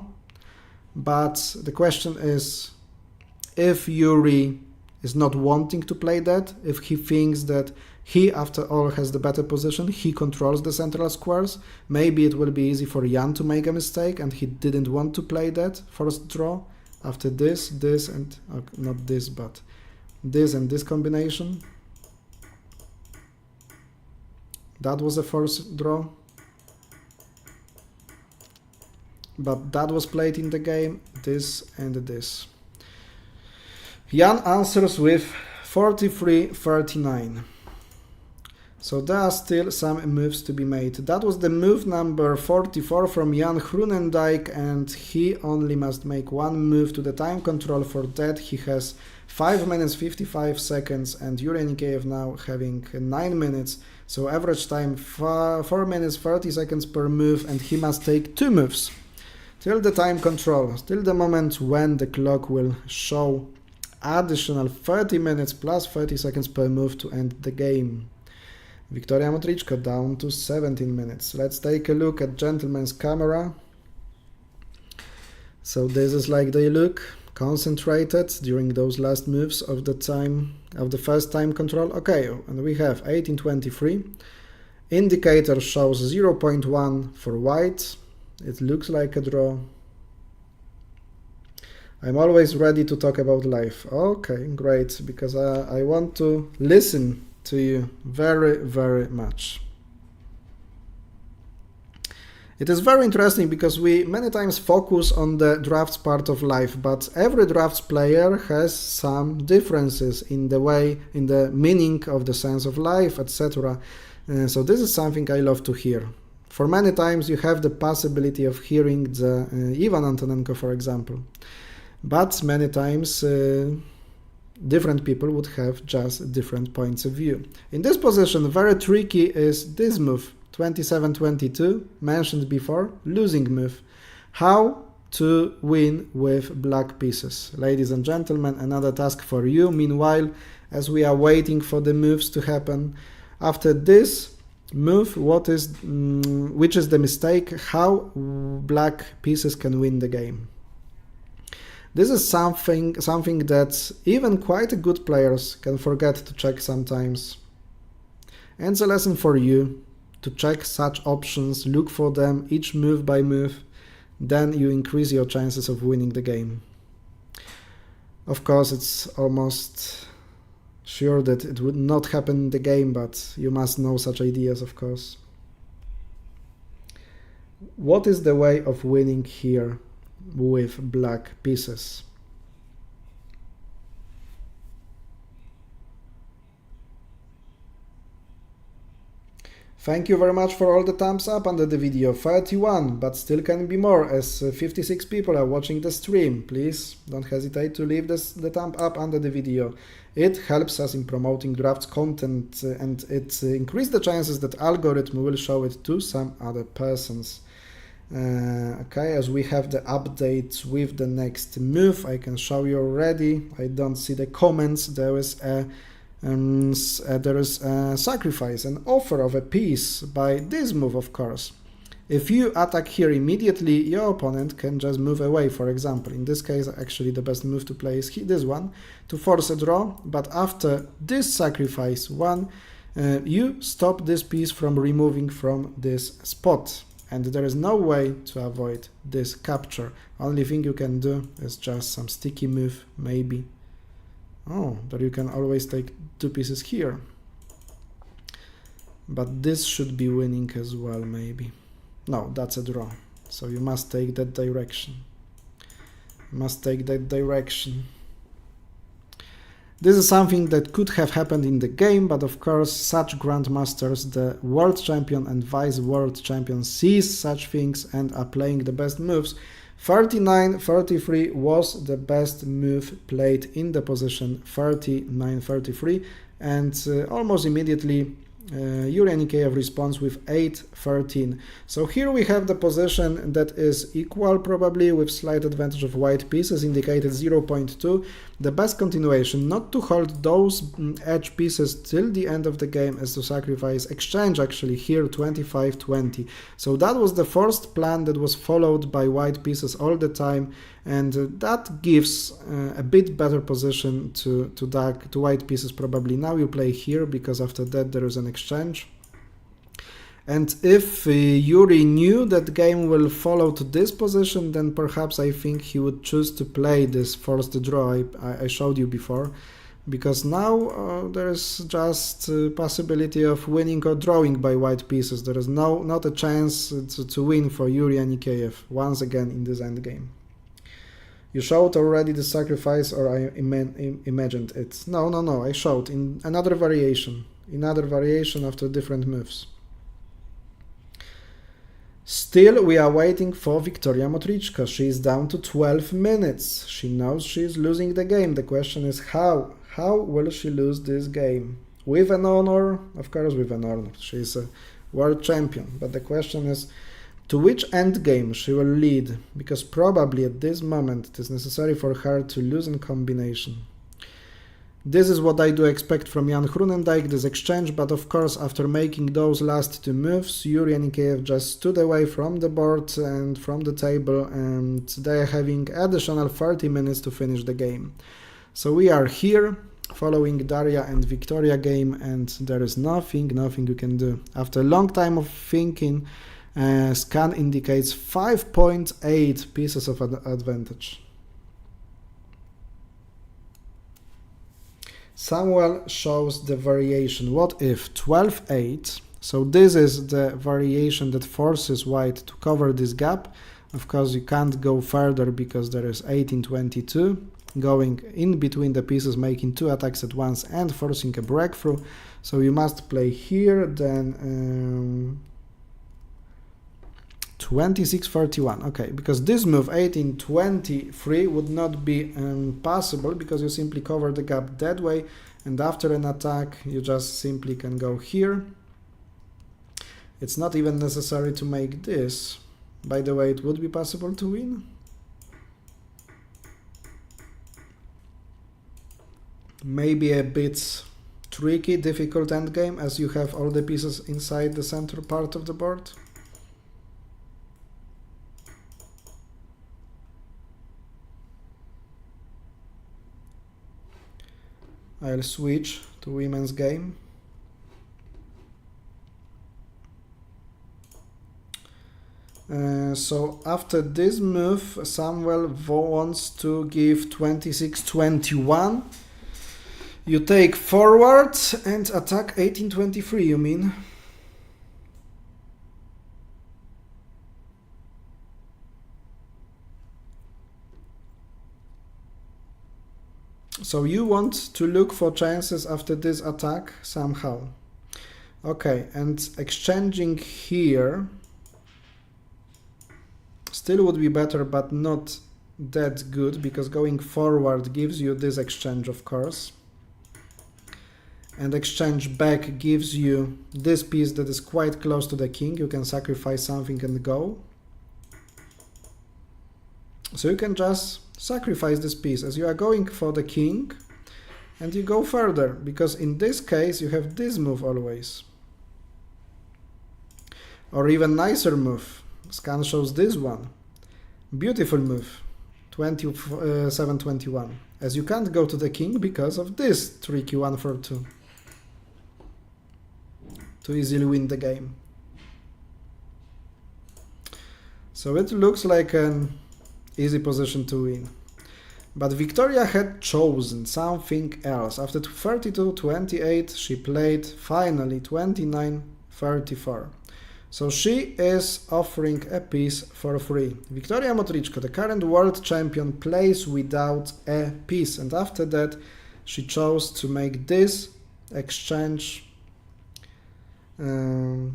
but the question is, if Yuri is not wanting to play that, if he thinks that he, after all, has the better position, he controls the central squares, maybe it will be easy for Jan to make a mistake, and he didn't want to play that forced draw after this, and not this, but this and this combination. That was a forced draw, but that was played in the game, this and this. Jan answers with 43-39. So there are still some moves to be made. That was the move number 44 from Jan Groenendijk, and he only must make one move to the time control. For that he has 5 minutes 55 seconds, and Yuri Anikeev now having 9 minutes. So average time 4 minutes 30 seconds per move, and he must take 2 moves till the time control, till the moment when the clock will show additional 30 minutes plus 30 seconds per move to end the game. Victoria Motrichko down to 17 minutes. Let's take a look at gentleman's camera. So this is like they look, concentrated during those last moves of the time of the first time control. Okay, and we have 1823. Indicator shows 0.1 for white. It looks like a draw. I'm always ready to talk about life. Okay, great, because I want to listen to you very much. It is very interesting because we many times focus on the drafts part of life, but every drafts player has some differences in the way, in the meaning of the sense of life, etc. So this is something I love to hear. For many times you have the possibility of hearing the Ivan Antonenko, for example, but many times different people would have just different points of view. In this position, very tricky is this move, 27-22, mentioned before, losing move. How to win with black pieces. Ladies and gentlemen, another task for you. Meanwhile, as we are waiting for the moves to happen, after this move, which is the mistake, how black pieces can win the game. This is something that even quite good players can forget to check sometimes. And it's a lesson for you to check such options, look for them each move by move, then you increase your chances of winning the game. Of course, it's almost sure that it would not happen in the game, but you must know such ideas, of course. What is the way of winning here with black pieces? Thank you very much for all the thumbs up under the video. 31, but still can be more, as 56 people are watching the stream. Please don't hesitate to leave the thumb up under the video. It helps us in promoting drafts content, and it increases the chances that algorithm will show it to some other persons. Okay, as we have the update with the next move, I can show you already. I don't see the comments. There is a sacrifice, an offer of a piece by this move, of course. If you attack here immediately, your opponent can just move away, for example. In this case, actually the best move to play is this one, to force a draw, but after this sacrifice one, you stop this piece from removing from this spot. And there is no way to avoid this capture. Only thing you can do is just some sticky move, maybe. Oh, but you can always take 2 pieces here. But this should be winning as well, maybe. No, that's a draw. So you must take that direction. You must take that direction. This is something that could have happened in the game, but of course such grandmasters, the world champion and vice world champion, sees such things and are playing the best moves. 39-33 was the best move played in the position 39-33, and almost immediately Yuri Anikeev responds with 8-13. So here we have the position that is equal, probably with slight advantage of white pieces, indicated 0.2. The best continuation, not to hold those edge pieces till the end of the game, is to sacrifice exchange actually here 25-20. So that was the first plan that was followed by white pieces all the time, and that gives a bit better position to white pieces probably. Now you play here because after that there is an exchange. And if Yuri knew that the game will follow to this position, then perhaps I think he would choose to play this forced draw I showed you before, because now there is just a possibility of winning or drawing by white pieces. There is not a chance to win for Yuri Anikeev once again in this endgame. You showed already the sacrifice, or I imagined it? No, I showed in another variation after different moves. Still, we are waiting for Victoria Motrichko. She is down to 12 minutes. She knows she is losing the game. The question is how? How will she lose this game? With an honor? Of course with an honor. She is a world champion. But the question is, to which endgame she will lead? Because probably at this moment it is necessary for her to lose in combination. This is what I do expect from Jan Groenendijk, this exchange, but of course after making those last two moves, Yuri Anikeev just stood away from the board and from the table, and they are having additional 30 minutes to finish the game. So we are here following Daria and Victoria game, and there is nothing you can do. After a long time of thinking, scan indicates 5.8 pieces of advantage. Samuel shows the variation. What if 12-8? So this is the variation that forces white to cover this gap. Of course you can't go further because there is 18-22 going in between the pieces, making two attacks at once and forcing a breakthrough. So you must play here, then 26-31. Okay, because this move 18-23 would not be possible because you simply cover the gap that way, and after an attack you just simply can go here. It's not even necessary to make this. By the way, it would be possible to win. Maybe a bit tricky, difficult endgame as you have all the pieces inside the center part of the board. I'll switch to women's game. So after this move, Samuel wants to give 26-21. You take forward and attack 18-23, you mean? So you want to look for chances after this attack somehow. Okay, and exchanging here still would be better, but not that good, because going forward gives you this exchange, of course. And exchange back gives you this piece that is quite close to the king. You can sacrifice something and go. So you can just sacrifice this piece as you are going for the king, and you go further, because in this case you have this move always. Or even nicer move. Scan shows this one. Beautiful move. 27-21. As you can't go to the king because of this tricky 1-4-2. To easily win the game. So it looks like an easy position to win. But Victoria had chosen something else. After 32-28, she played finally 29-34. So she is offering a piece for free. Victoria Motrichko, the current world champion, plays without a piece. And after that, she chose to make this exchange. Dame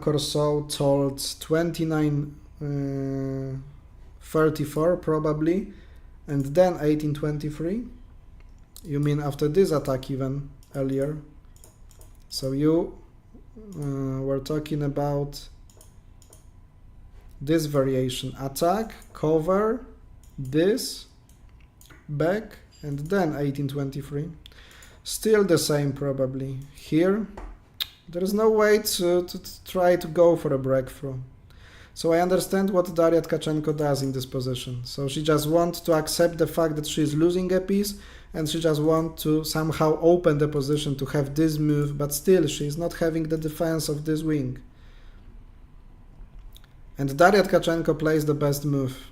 Corso told 29-34 probably. And then 1823. You mean after this attack even earlier? So you we're talking about this variation: attack, cover, this, back, and then 1823. Still the same probably. Here, there is no way to try to go for a breakthrough. So I understand what Daria Tkachenko does in this position. So she just wants to accept the fact that she is losing a piece, and she just wants to somehow open the position to have this move, but still she is not having the defense of this wing. And Daria Tkachenko plays the best move.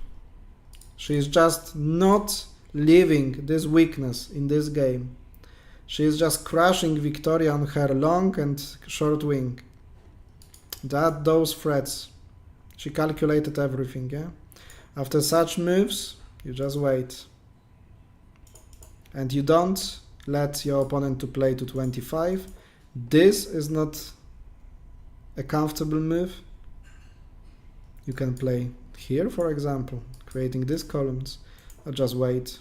She is just not leaving this weakness in this game. She is just crushing Victoria on her long and short wing. Those threats. She calculated everything, yeah? After such moves, you just wait. And you don't let your opponent to play to 25. This is not a comfortable move. You can play here, for example, creating these columns, or just wait.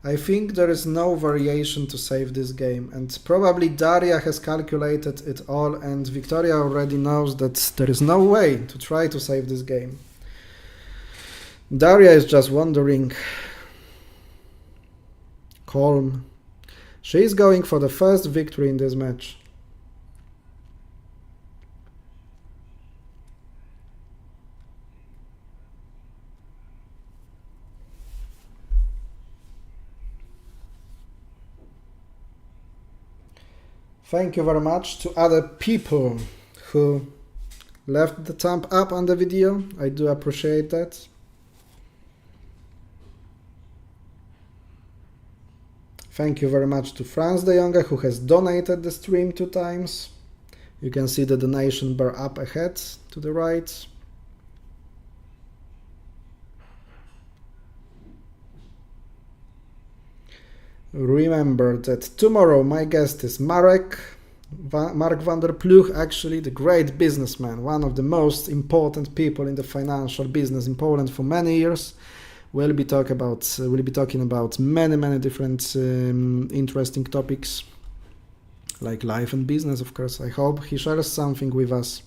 I think there is no variation to save this game, and probably Daria has calculated it all, and Victoria already knows that there is no way to try to save this game. Daria is just wondering, calm. She is going for the first victory in this match. Thank you very much to other people who left the thumb up on the video. I do appreciate that. Thank you very much to Franz de Jonge, who has donated the stream 2 times. You can see the donation bar up ahead to the right. Remember that tomorrow my guest is Marek Mark van der Ploeg, actually the great businessman, one of the most important people in the financial business in Poland for many years. We'll be talking about many different interesting topics, like life and business, of course. I hope he shares something with us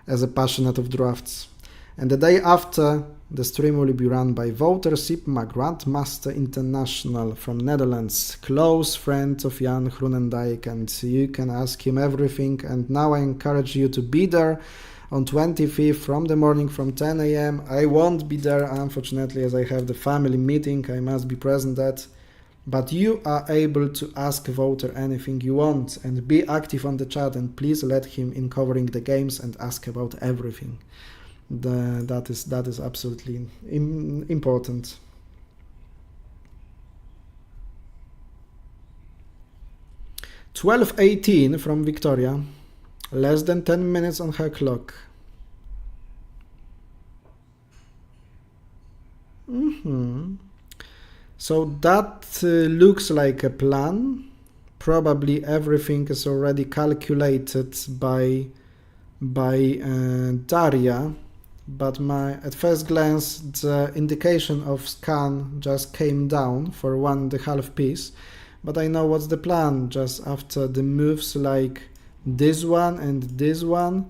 as a passionate of drafts. And the day after, the stream will be run by Wouter Sipma, Grandmaster International from Netherlands, close friend of Jan Groenendijk, and you can ask him everything. And now I encourage you to be there on 25th from the morning from 10 a.m. I won't be there, unfortunately, as I have the family meeting. I must be present at. But you are able to ask Wouter anything you want and be active on the chat, and please let him in covering the games and ask about everything. That is absolutely important. $12:18 from Victoria, less than 10 minutes on her clock. So that looks like a plan. Probably everything is already calculated by Daria. But at first glance, the indication of scan just came down for 1.5 piece. But I know what's the plan. Just after the moves like this one and this one,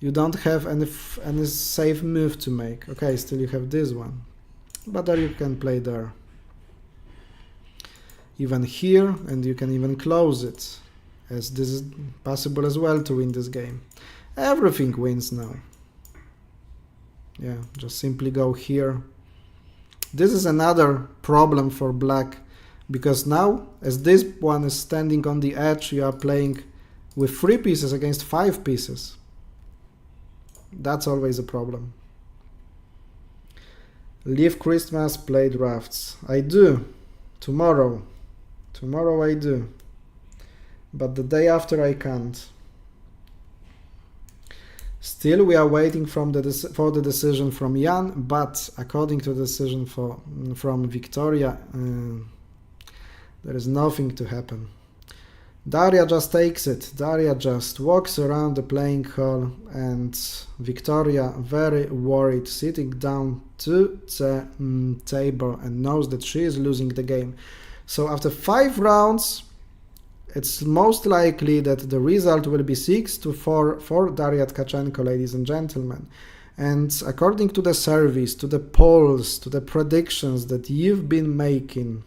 you don't have any safe move to make. Okay, still you have this one. But there you can play there. Even here, and you can even close it, as this is possible as well to win this game. Everything wins now. Yeah, just simply go here. This is another problem for black, because now, as this one is standing on the edge, you are playing with 3 pieces against 5 pieces. That's always a problem. Leave Christmas, play drafts. I do. Tomorrow I do. but the day after I can't. Still, we are waiting for the decision from Jan, but according to the decision from Victoria, there is nothing to happen. Daria just takes it. Daria just walks around the playing hall, and Victoria, very worried, sitting down to the table and knows that she is losing the game. So after 5 rounds, it's most likely that the result will be 6-4 for Daria Tkachenko, ladies and gentlemen. And according to the surveys, to the polls, to the predictions that you've been making,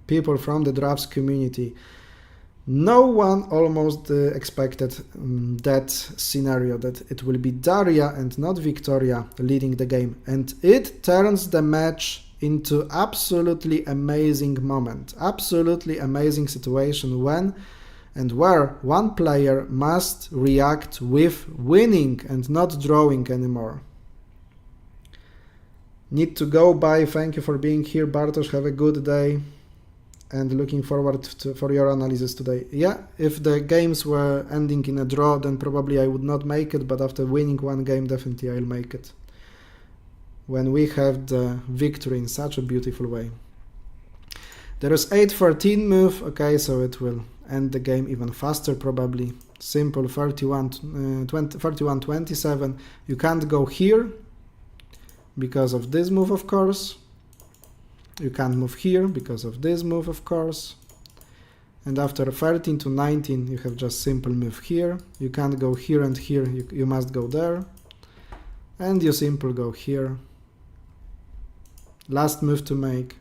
people from the Draughts community, no one almost expected that scenario, that it will be Daria and not Victoria leading the game. And it turns the match into absolutely amazing moment, absolutely amazing situation when and where one player must react with winning and not drawing anymore. Need to go. Bye. Thank you for being here, Bartosz. Have a good day. And looking forward for your analysis today. Yeah, if the games were ending in a draw, then probably I would not make it, but after winning one game, definitely I'll make it. When we have the victory in such a beautiful way. There is 8-13 move, okay, so it will end the game even faster probably. Simple 31-27. You can't go here because of this move, of course. You can't move here because of this move, of course. And after 13-19, you have just simple move here. You can't go here and here, you must go there. And you simple go here. Last move to make.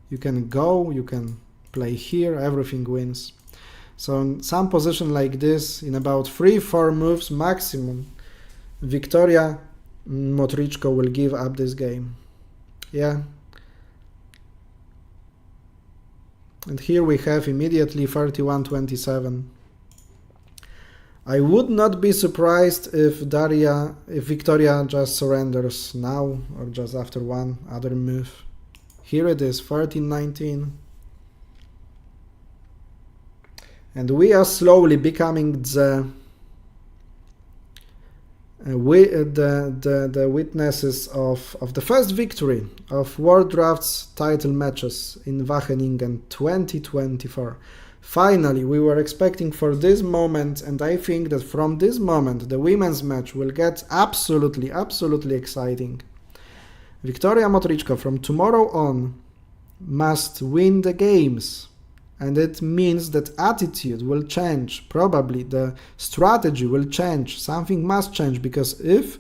You can go, you can play here, everything wins. So in some position like this, in about 3-4 moves maximum, Victoria Motrichko will give up this game. Yeah. And here we have immediately 31-27. I would not be surprised if Victoria just surrenders now or just after one other move. Here it is, 13-19. And we are slowly becoming the witnesses of the first victory of World Draughts title matches in Wageningen 2024. Finally, we were expecting for this moment, and I think that from this moment the women's match will get absolutely exciting. Victoria Motrichko from tomorrow on must win the games. And it means that attitude will change, probably the strategy will change, something must change, because if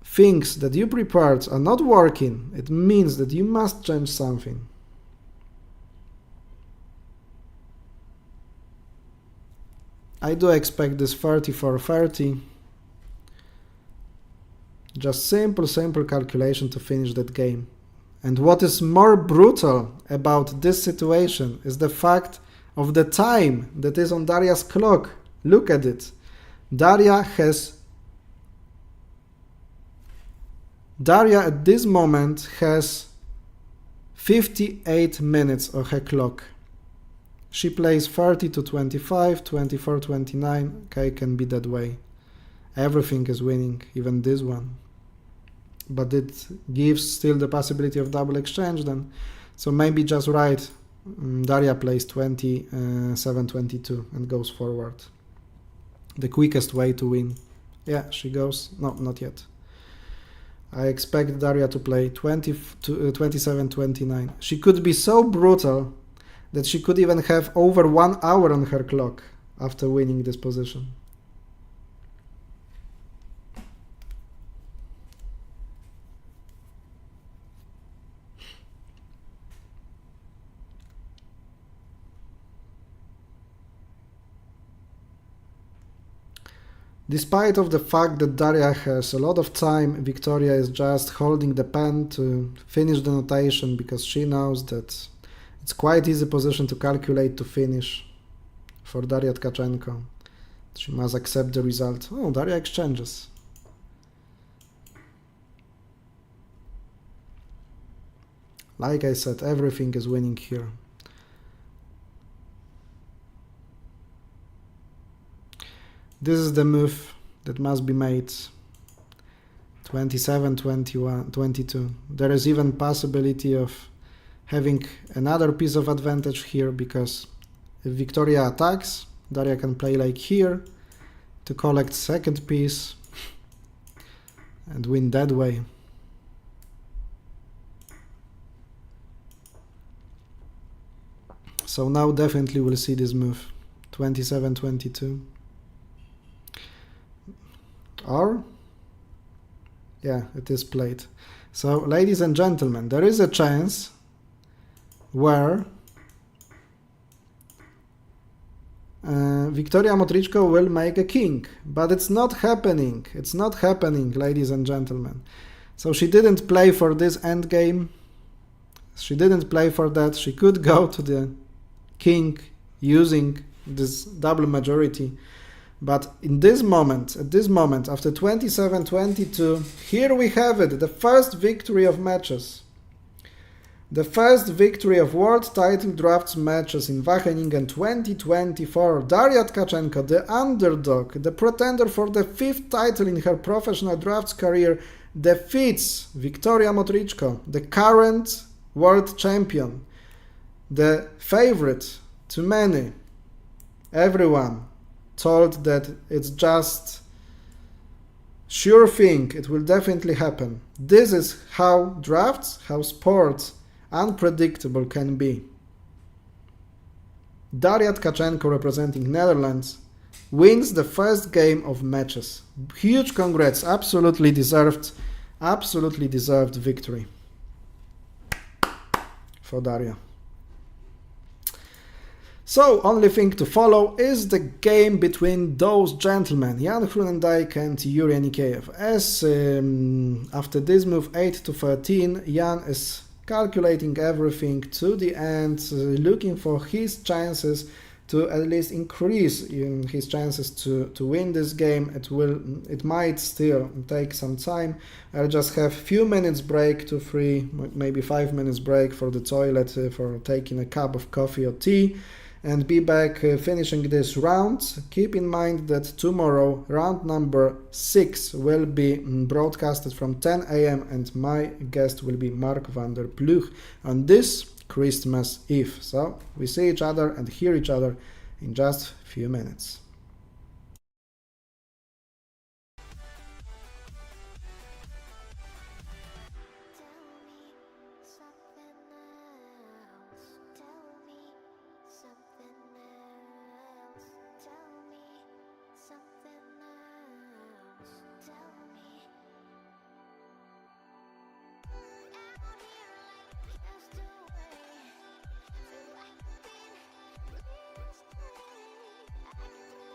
things that you prepared are not working, it means that you must change something. I do expect this 34-30. Just simple calculation to finish that game. And what is more brutal about this situation is the fact of the time that is on Daria's clock. Look at it. Daria at this moment has 58 minutes on her clock. She plays 30-25, 24-29. Okay, can be that way. Everything is winning, even this one. But it gives still the possibility of double exchange then. So maybe just right, Daria plays 27-22 and goes forward. The quickest way to win. Yeah, she goes. No, not yet. I expect Daria to play 27-29. She could be so brutal that she could even have over 1 hour on her clock after winning this position. Despite of the fact that Daria has a lot of time, Victoria is just holding the pen to finish the notation because she knows that it's quite easy position to calculate to finish for Daria Tkachenko. She must accept the result. Oh, Daria exchanges. Like I said, everything is winning here. This is the move that must be made. 27, 21, 22. There is even possibility of having another piece of advantage here, because if Victoria attacks, Daria can play like here to collect second piece and win that way. So now definitely we'll see this move. 27, 22. Or yeah, it is played. So, ladies and gentlemen, there is a chance where Victoria Motrichko will make a king, but it's not happening. It's not happening, ladies and gentlemen. So she didn't play for this endgame. She didn't play for that. She could go to the king using this double majority. But in this moment, at this moment, after 27-22, here we have it, the first victory of matches. The first victory of world title drafts matches in Wageningen 2024. Daria Tkachenko, the underdog, the pretender for the 5th title in her professional drafts career, defeats Victoria Motrichko, the current world champion, the favorite to many. Everyone told that it's just sure thing, it will definitely happen. This is how drafts, how sports unpredictable can be. Daria Tkachenko, representing Netherlands, wins the first game of matches. Huge congrats, absolutely deserved victory for Daria. So, only thing to follow is the game between those gentlemen, Jan Groenendijk and Yuri Anikeev. As after this move 8-13, Jan is calculating everything to the end, looking for his chances to at least increase his chances to win this game. It might still take some time. I'll just have few minutes break to 3, maybe 5 minutes break for the toilet, for taking a cup of coffee or tea, and be back finishing this round. Keep in mind that tomorrow round number 6 will be broadcasted from 10 AM and my guest will be Mark van der Ploeg on this Christmas Eve. So we see each other and hear each other in just a few minutes. Yesterday, I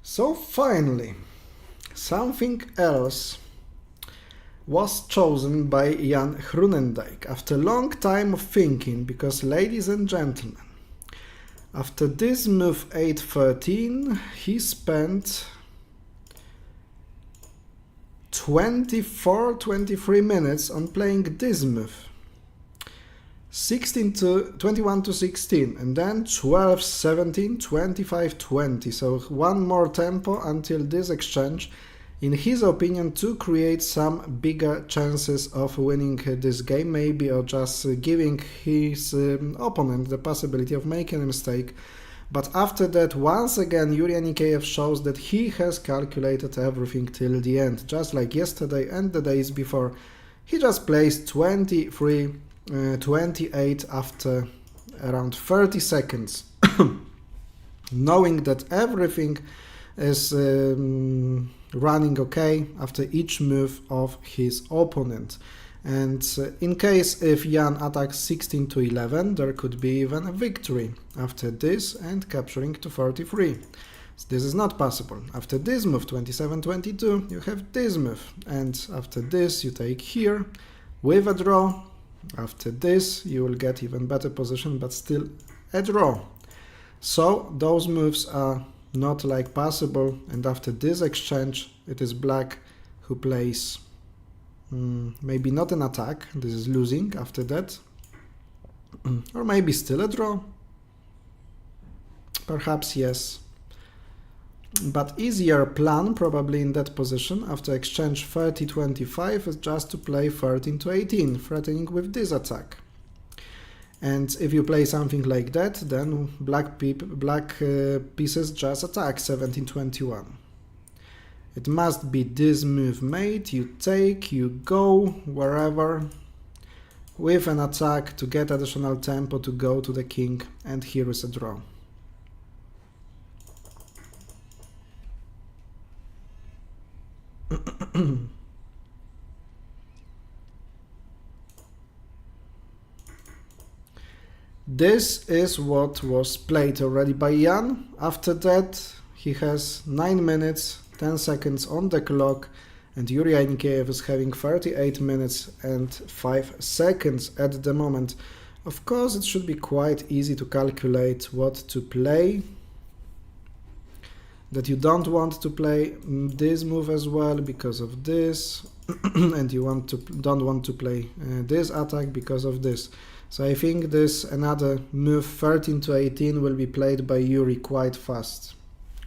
So finally, something else was chosen by Jan Groenendijk after a long time of thinking, because ladies and gentlemen, after this move 8-13, he spent 23 minutes on playing this move. 21 to 16, and then 12-17, 25-20. So one more tempo until this exchange, in his opinion, to create some bigger chances of winning this game, maybe, or just giving his opponent the possibility of making a mistake. But after that, once again, Yuri Anikeev shows that he has calculated everything till the end, just like yesterday and the days before. He just plays 28 after around 30 seconds, knowing that everything is running okay after each move of his opponent. And in case if Jan attacks 16 to 11, there could be even a victory after this and capturing to 43. So this is not possible. After this move, 27-22, you have this move, and after this you take here with a draw. After this you will get even better position, but still a draw. So those moves are not like possible, and after this exchange it is black who plays maybe not an attack, this is losing after that, or maybe still a draw, perhaps yes. But easier plan probably in that position after exchange 30-25 is just to play 13 to 18, threatening with this attack. And if you play something like that, then black pieces just attack 17-21. It must be this move made, you take, you go wherever, with an attack to get additional tempo to go to the king, and here is a draw. This is what was played already by Jan. After that he has 9 minutes 10 seconds on the clock, and Yuri Anikeev is having 38 minutes and 5 seconds at the moment. Of course, it should be quite easy to calculate what to play, that you don't want to play this move as well because of this, and you don't want to play this attack because of this. So I think this another move 13 to 18 will be played by Yuri quite fast,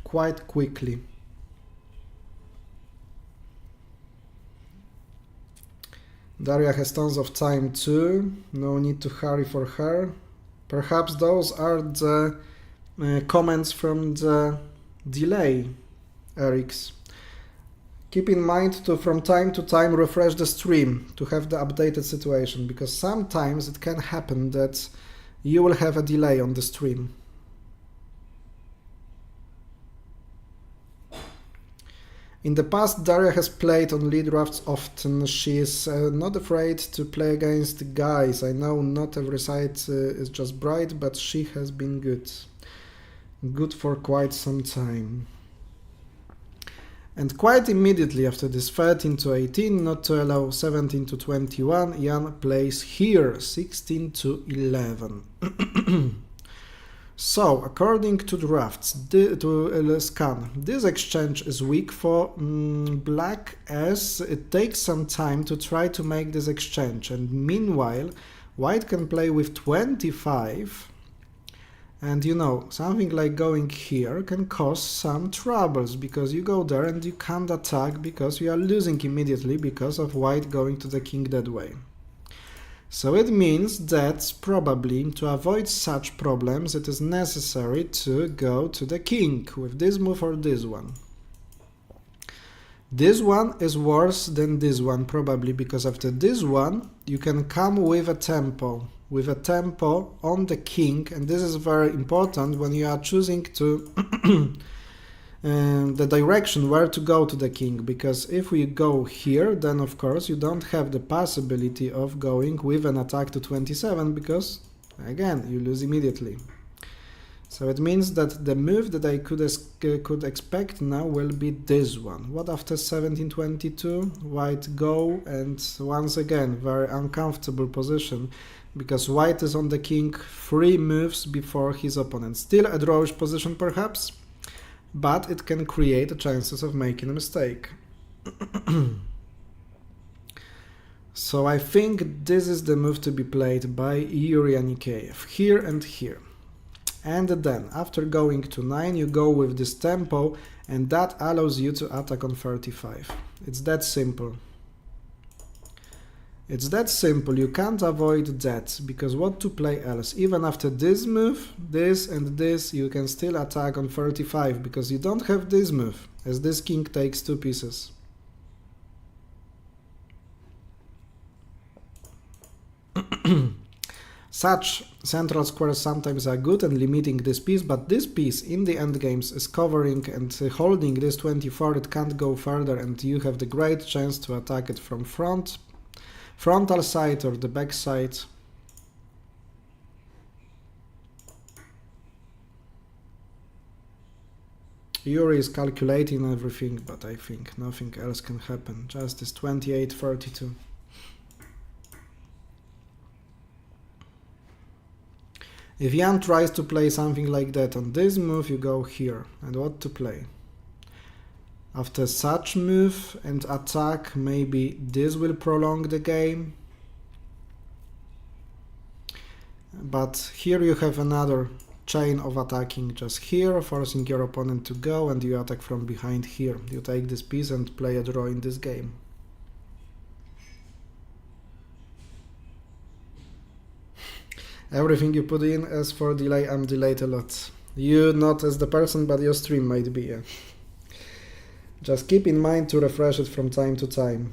quite quickly. Daria has tons of time too, no need to hurry for her. Perhaps those are the comments from the delay, Eric's. Keep in mind to from time to time refresh the stream to have the updated situation, because sometimes it can happen that you will have a delay on the stream. In the past, Daria has played on lead drafts often. She is not afraid to play against guys. I know not every side is just bright, but she has been good. Good for quite some time. And quite immediately after this 13 to 18, not to allow 17 to 21, Jan plays here 16 to 11. So, according to drafts, to scan, this exchange is weak for black, as it takes some time to try to make this exchange, and meanwhile white can play with 25, and you know, something like going here can cause some troubles, because you go there and you can't attack because you are losing immediately because of white going to the king that way. So it means that probably to avoid such problems it is necessary to go to the king with this move or this one. This one is worse than this one probably, because after this one you can come with a tempo on the king, and this is very important when you are choosing to the direction where to go to the king, because if we go here, then of course you don't have the possibility of going with an attack to 27, because again you lose immediately. So it means that the move that I could expect now will be this one. What after 1722? White go, and once again very uncomfortable position because white is on the king 3 moves before his opponent. Still a drawish position perhaps, but it can create chances of making a mistake. So I think this is the move to be played by Yuri Anikeev, here and here. And then, after going to 9, you go with this tempo, and that allows you to attack on 35. It's that simple. It's that simple, you can't avoid that, because what to play else? Even after this move, this and this, you can still attack on 35, because you don't have this move, as this king takes 2 pieces. Such central squares sometimes are good and limiting this piece, but this piece in the endgames is covering and holding this 24, it can't go further, and you have the great chance to attack it from frontal side or the back side. Yuri is calculating everything, but I think nothing else can happen, just this 28-32. If Jan tries to play something like that on this move, you go here. And what to play? After such move and attack, maybe this will prolong the game. But here you have another chain of attacking just here, forcing your opponent to go, and you attack from behind here. You take this piece and play a draw in this game. Everything you put in. As for delay, I'm delayed a lot. You not as the person, but your stream might be. Yeah. Just keep in mind to refresh it from time to time.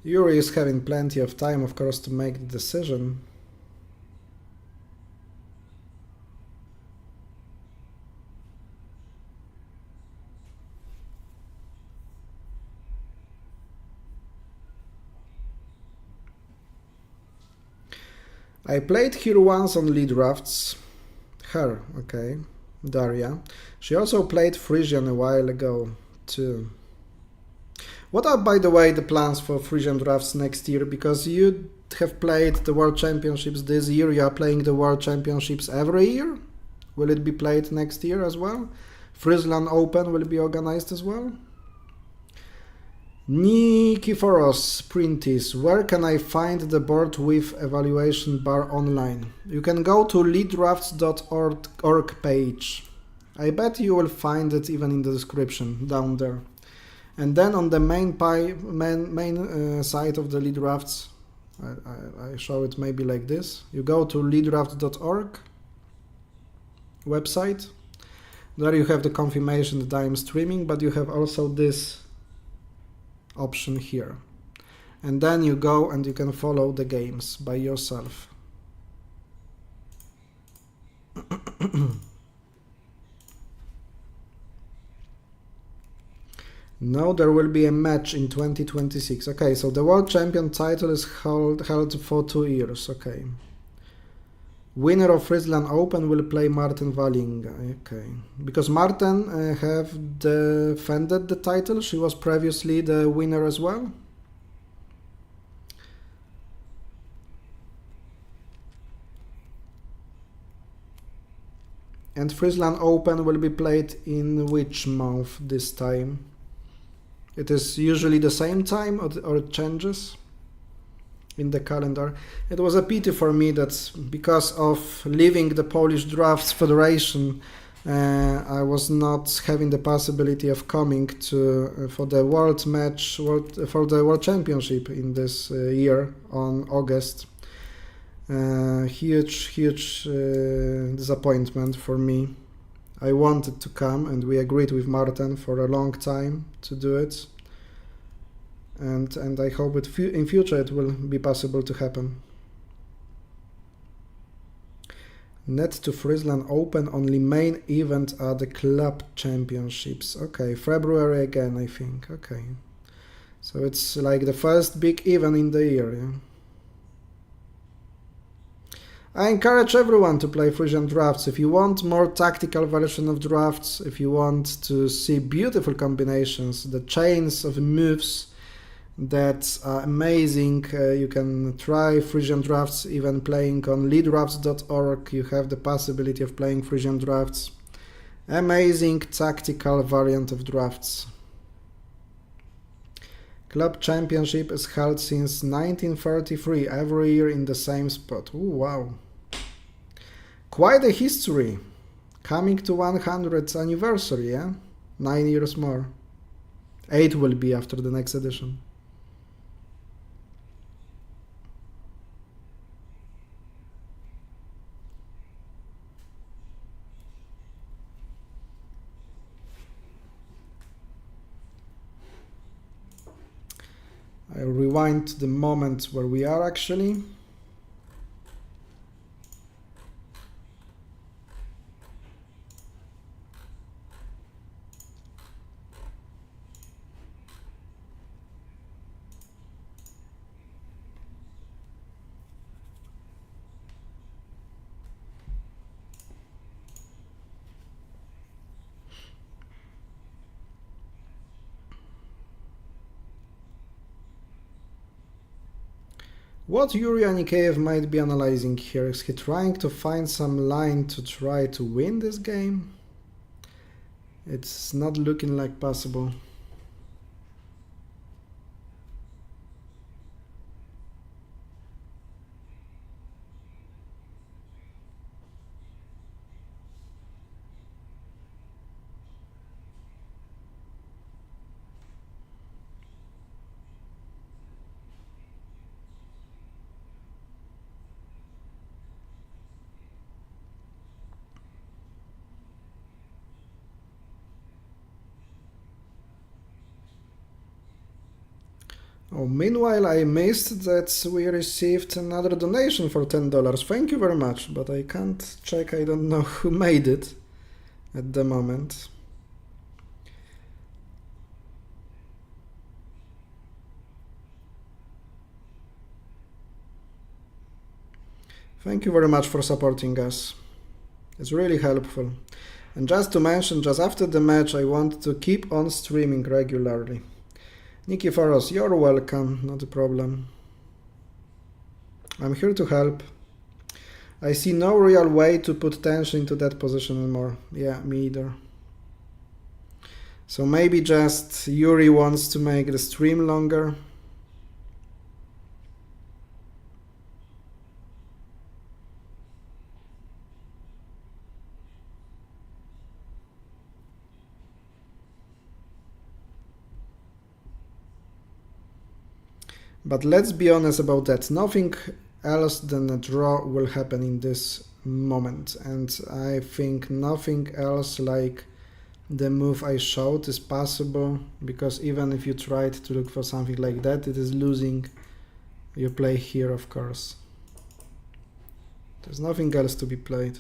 Yuri is having plenty of time, of course, to make the decision. I played here once on lead drafts. Her, okay. Daria. She also played Frisian a while ago, too. What are, by the way, the plans for Frisian drafts next year? Because you have played the World Championships this year, you are playing the World Championships every year? Will it be played next year as well? Friesland Open will be organized as well? Nikiforos Printis, where can I find the board with evaluation bar online? You can go to leaddrafts.org page. I bet you will find it even in the description down there. And then on the main site of the lead drafts, I show it maybe like this. You go to leaddrafts.org website. There you have the confirmation that I am streaming, but you have also this option here, and then you go and you can follow the games by yourself. No, there will be a match in 2026. Okay, so the world champion title is held for 2 years. Okay. Winner of Friesland Open will play Martin Walling. Okay, because Martin have defended the title. She was previously the winner as well. And Friesland Open will be played in which month this time? It is usually the same time or it changes in the calendar. It was a pity for me that because of leaving the Polish Draughts Federation, I was not having the possibility of coming to for the world match for the World Championship in this year on August. Huge disappointment for me. I wanted to come and we agreed with Martin for a long time to do it. And I hope in future it will be possible to happen. Net to Friesland Open, only main event are the club championships. Okay, February again, I think. Okay. So it's like the first big event in the year, yeah? I encourage everyone to play Frisian Draughts. If you want more tactical version of Draughts, if you want to see beautiful combinations, the chains of moves that are amazing, you can try Frisian Draughts even playing on leaddrafts.org. You have the possibility of playing Frisian Draughts. Amazing tactical variant of Draughts. Club championship is held since 1933, every year in the same spot. Ooh, wow. Quite a history. Coming to 100th anniversary, yeah? 9 years more. 8 will be after the next edition. I'll rewind to the moment where we are actually. What Yuri Anikeev might be analyzing here? Is he trying to find some line to try to win this game? It's not looking like possible. Oh, meanwhile, I missed that we received another donation for $10. Thank you very much, but I can't check. I don't know who made it at the moment. Thank you very much for supporting us. It's really helpful. And just to mention, just after the match, I want to keep on streaming regularly. Nikiforos, you're welcome, not a problem. I'm here to help. I see no real way to put tension into that position anymore. Yeah, me either. So maybe just Yuri wants to make the stream longer. But let's be honest about that. Nothing else than a draw will happen in this moment. And I think nothing else like the move I showed is possible. Because even if you tried to look for something like that, it is losing. You play here, of course. There's nothing else to be played.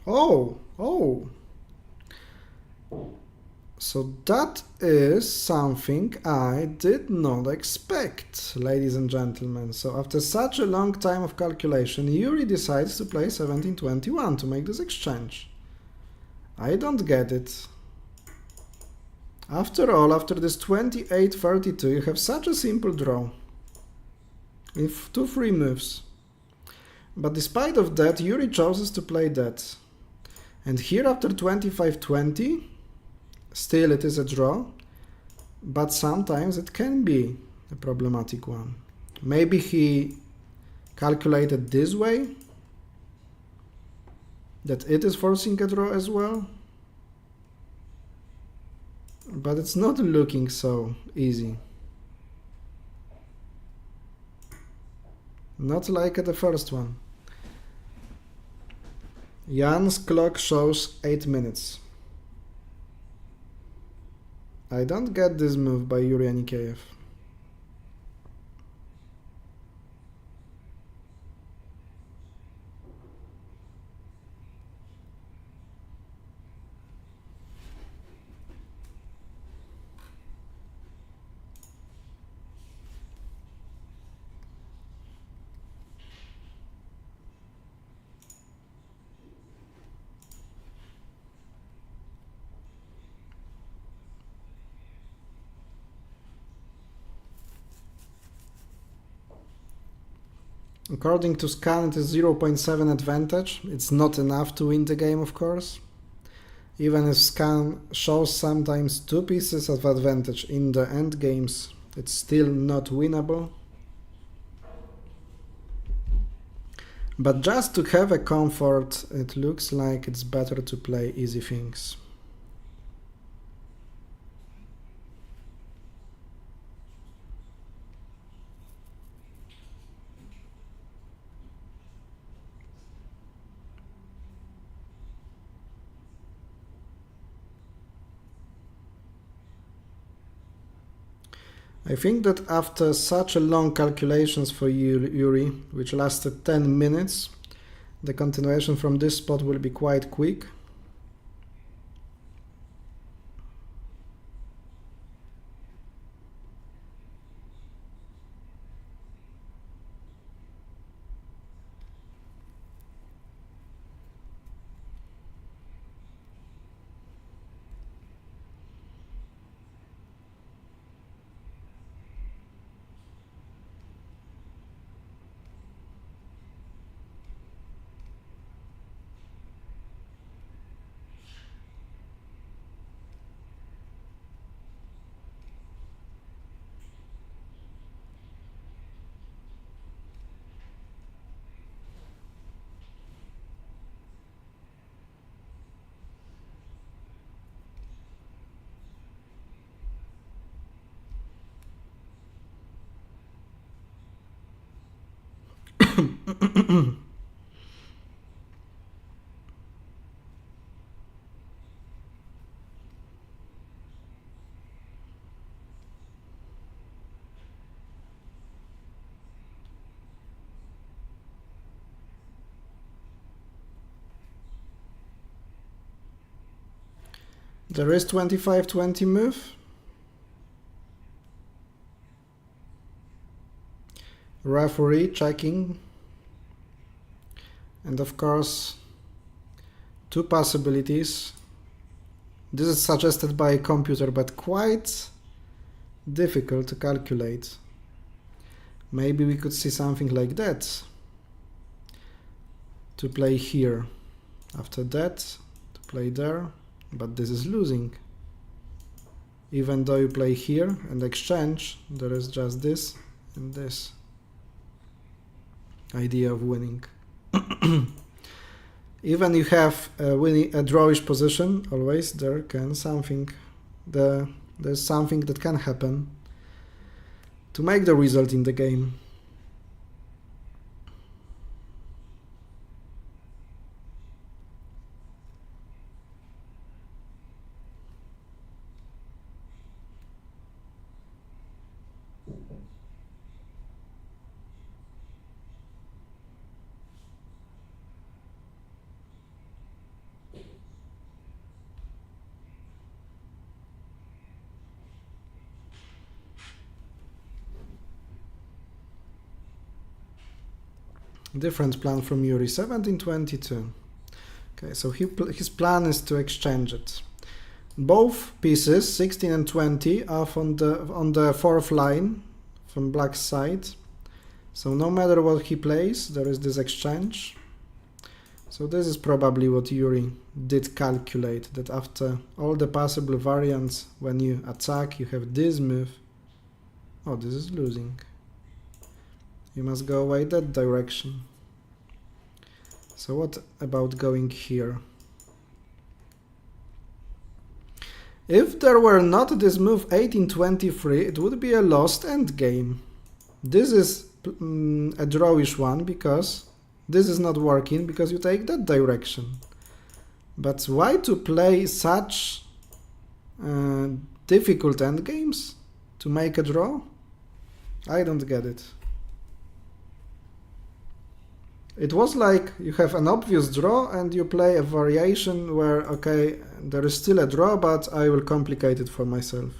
Oh, oh. So that is something I did not expect, ladies and gentlemen. So after such a long time of calculation, Yuri decides to play 1721 to make this exchange. I don't get it. After all, after this 28-32, you have such a simple draw. With 2 free moves. But despite of that, Yuri chooses to play that. And here after 25-20, still it is a draw, but sometimes it can be a problematic one. Maybe he calculated this way, that it is forcing a draw as well. But it's not looking so easy. Not like the first one. Jan's clock shows 8 minutes. I don't get this move by Yuri Anikeev. According to Scan, it is 0.7 advantage. It's not enough to win the game, of course. Even if Scan shows sometimes 2 pieces of advantage in the end games, it's still not winnable. But just to have a comfort, it looks like it's better to play easy things. I think that after such a long calculations for Yuri, which lasted 10 minutes, the continuation from this spot will be quite quick. There is 25-20 move. Referee checking. And of course, 2 possibilities. This is suggested by a computer, but quite difficult to calculate. Maybe we could see something like that. To play here. After that, to play there. But this is losing. Even though you play here and exchange, there is just this and this idea of winning. Even you have a drawish position, always there's something that can happen to make the result in the game. Different plan from Yuri, 17-22. Okay, so his plan is to exchange it. Both pieces, 16 and 20, are on the fourth line from black's side. So no matter what he plays, there is this exchange. So this is probably what Yuri did calculate, that after all the possible variants, when you attack, you have this move. Oh, this is losing. You must go away that direction. So what about going here? If there were not this move 18-23, it would be a lost endgame. This is a drawish one because this is not working because you take that direction. But why to play such difficult endgames to make a draw? I don't get it. It was like you have an obvious draw and you play a variation where, okay, there is still a draw, but I will complicate it for myself.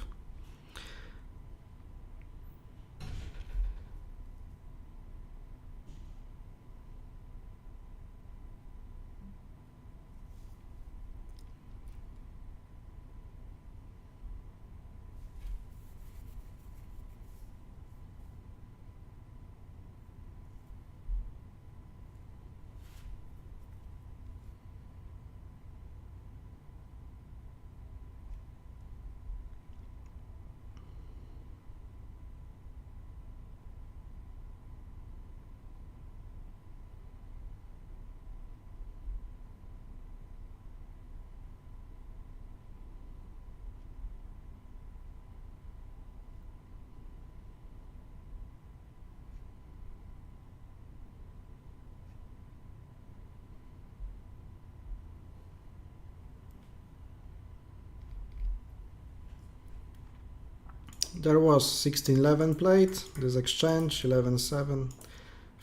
There was 16-11 played, this exchange, 11-7,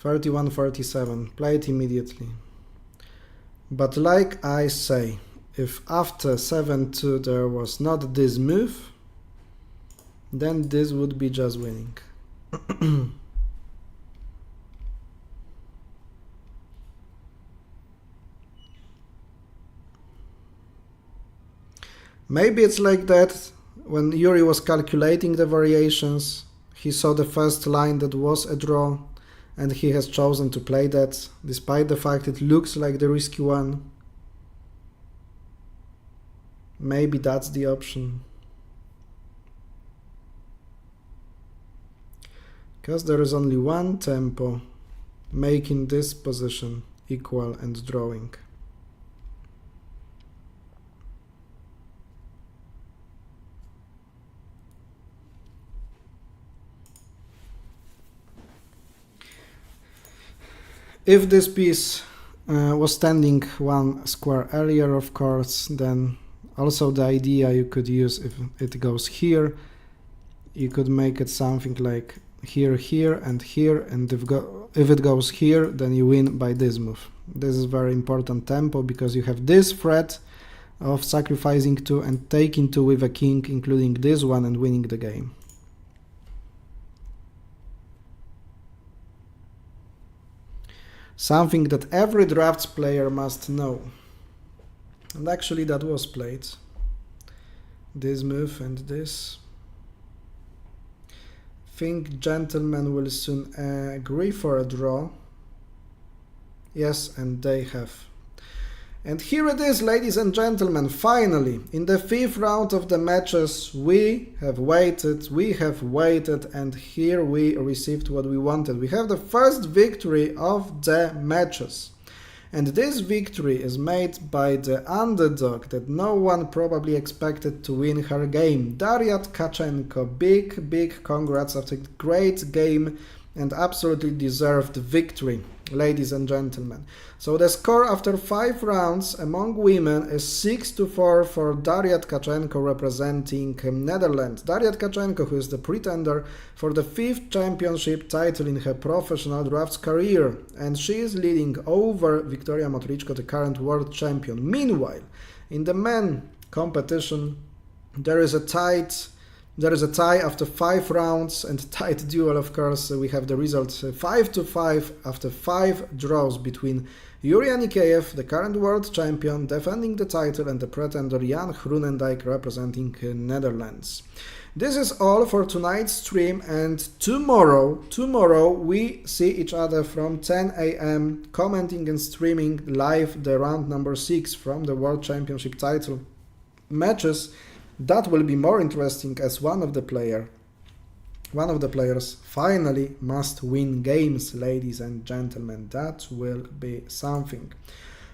31-37, played immediately. But like I say, if after 7-2 there was not this move, then this would be just winning. Maybe it's like that. When Yuri was calculating the variations, he saw the first line that was a draw, and he has chosen to play that, despite the fact it looks like the risky one. Maybe that's the option. Because there is only one tempo, making this position equal and drawing. If this piece was standing one square earlier, of course, then also the idea you could use, if it goes here, you could make it something like here, here, and here, and if it goes here, then you win by this move. This is very important tempo, because you have this threat of sacrificing 2 and taking 2 with a king, including this one, and winning the game. Something that every drafts player must know. And actually that was played. This move and this. Think gentlemen will soon agree for a draw. Yes, and they have. And here it is, ladies and gentlemen, finally, in the 5th round of the matches, we have waited, and here we received what we wanted. We have the first victory of the matches. And this victory is made by the underdog that no one probably expected to win her game. Daria Tkachenko, big congrats after a great game and absolutely deserved victory, ladies and gentlemen. So the score after 5 rounds among women is 6-4 for Daria Tkachenko, representing Netherlands. Daria Tkachenko, who is the pretender for the 5th championship title in her professional drafts career, and she is leading over Victoria Motrichko, the current world champion. Meanwhile, in the men competition, there is a tight There is a tie after 5 rounds and tight duel, of course. We have the result 5-5 after 5 draws between Yuri Anikeev, the current world champion, defending the title, and the pretender Jan Groenendijk, representing Netherlands. This is all for tonight's stream, and tomorrow we see each other from 10 a.m. commenting and streaming live the round number 6 from the World Championship title matches. That will be more interesting, as one of the players finally must win games, ladies and gentlemen. That will be something.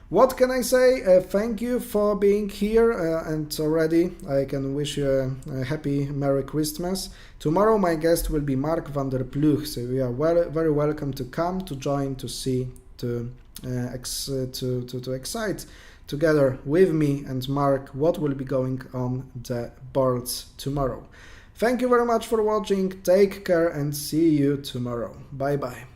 What can I say? Thank you for being here, and already I can wish you a happy Merry Christmas. Tomorrow my guest will be Mark van der Ploeg, so you are very welcome to come, to join, to see, to excite together with me and Mark what will be going on the boards tomorrow. Thank you very much for watching, take care and see you tomorrow. Bye bye.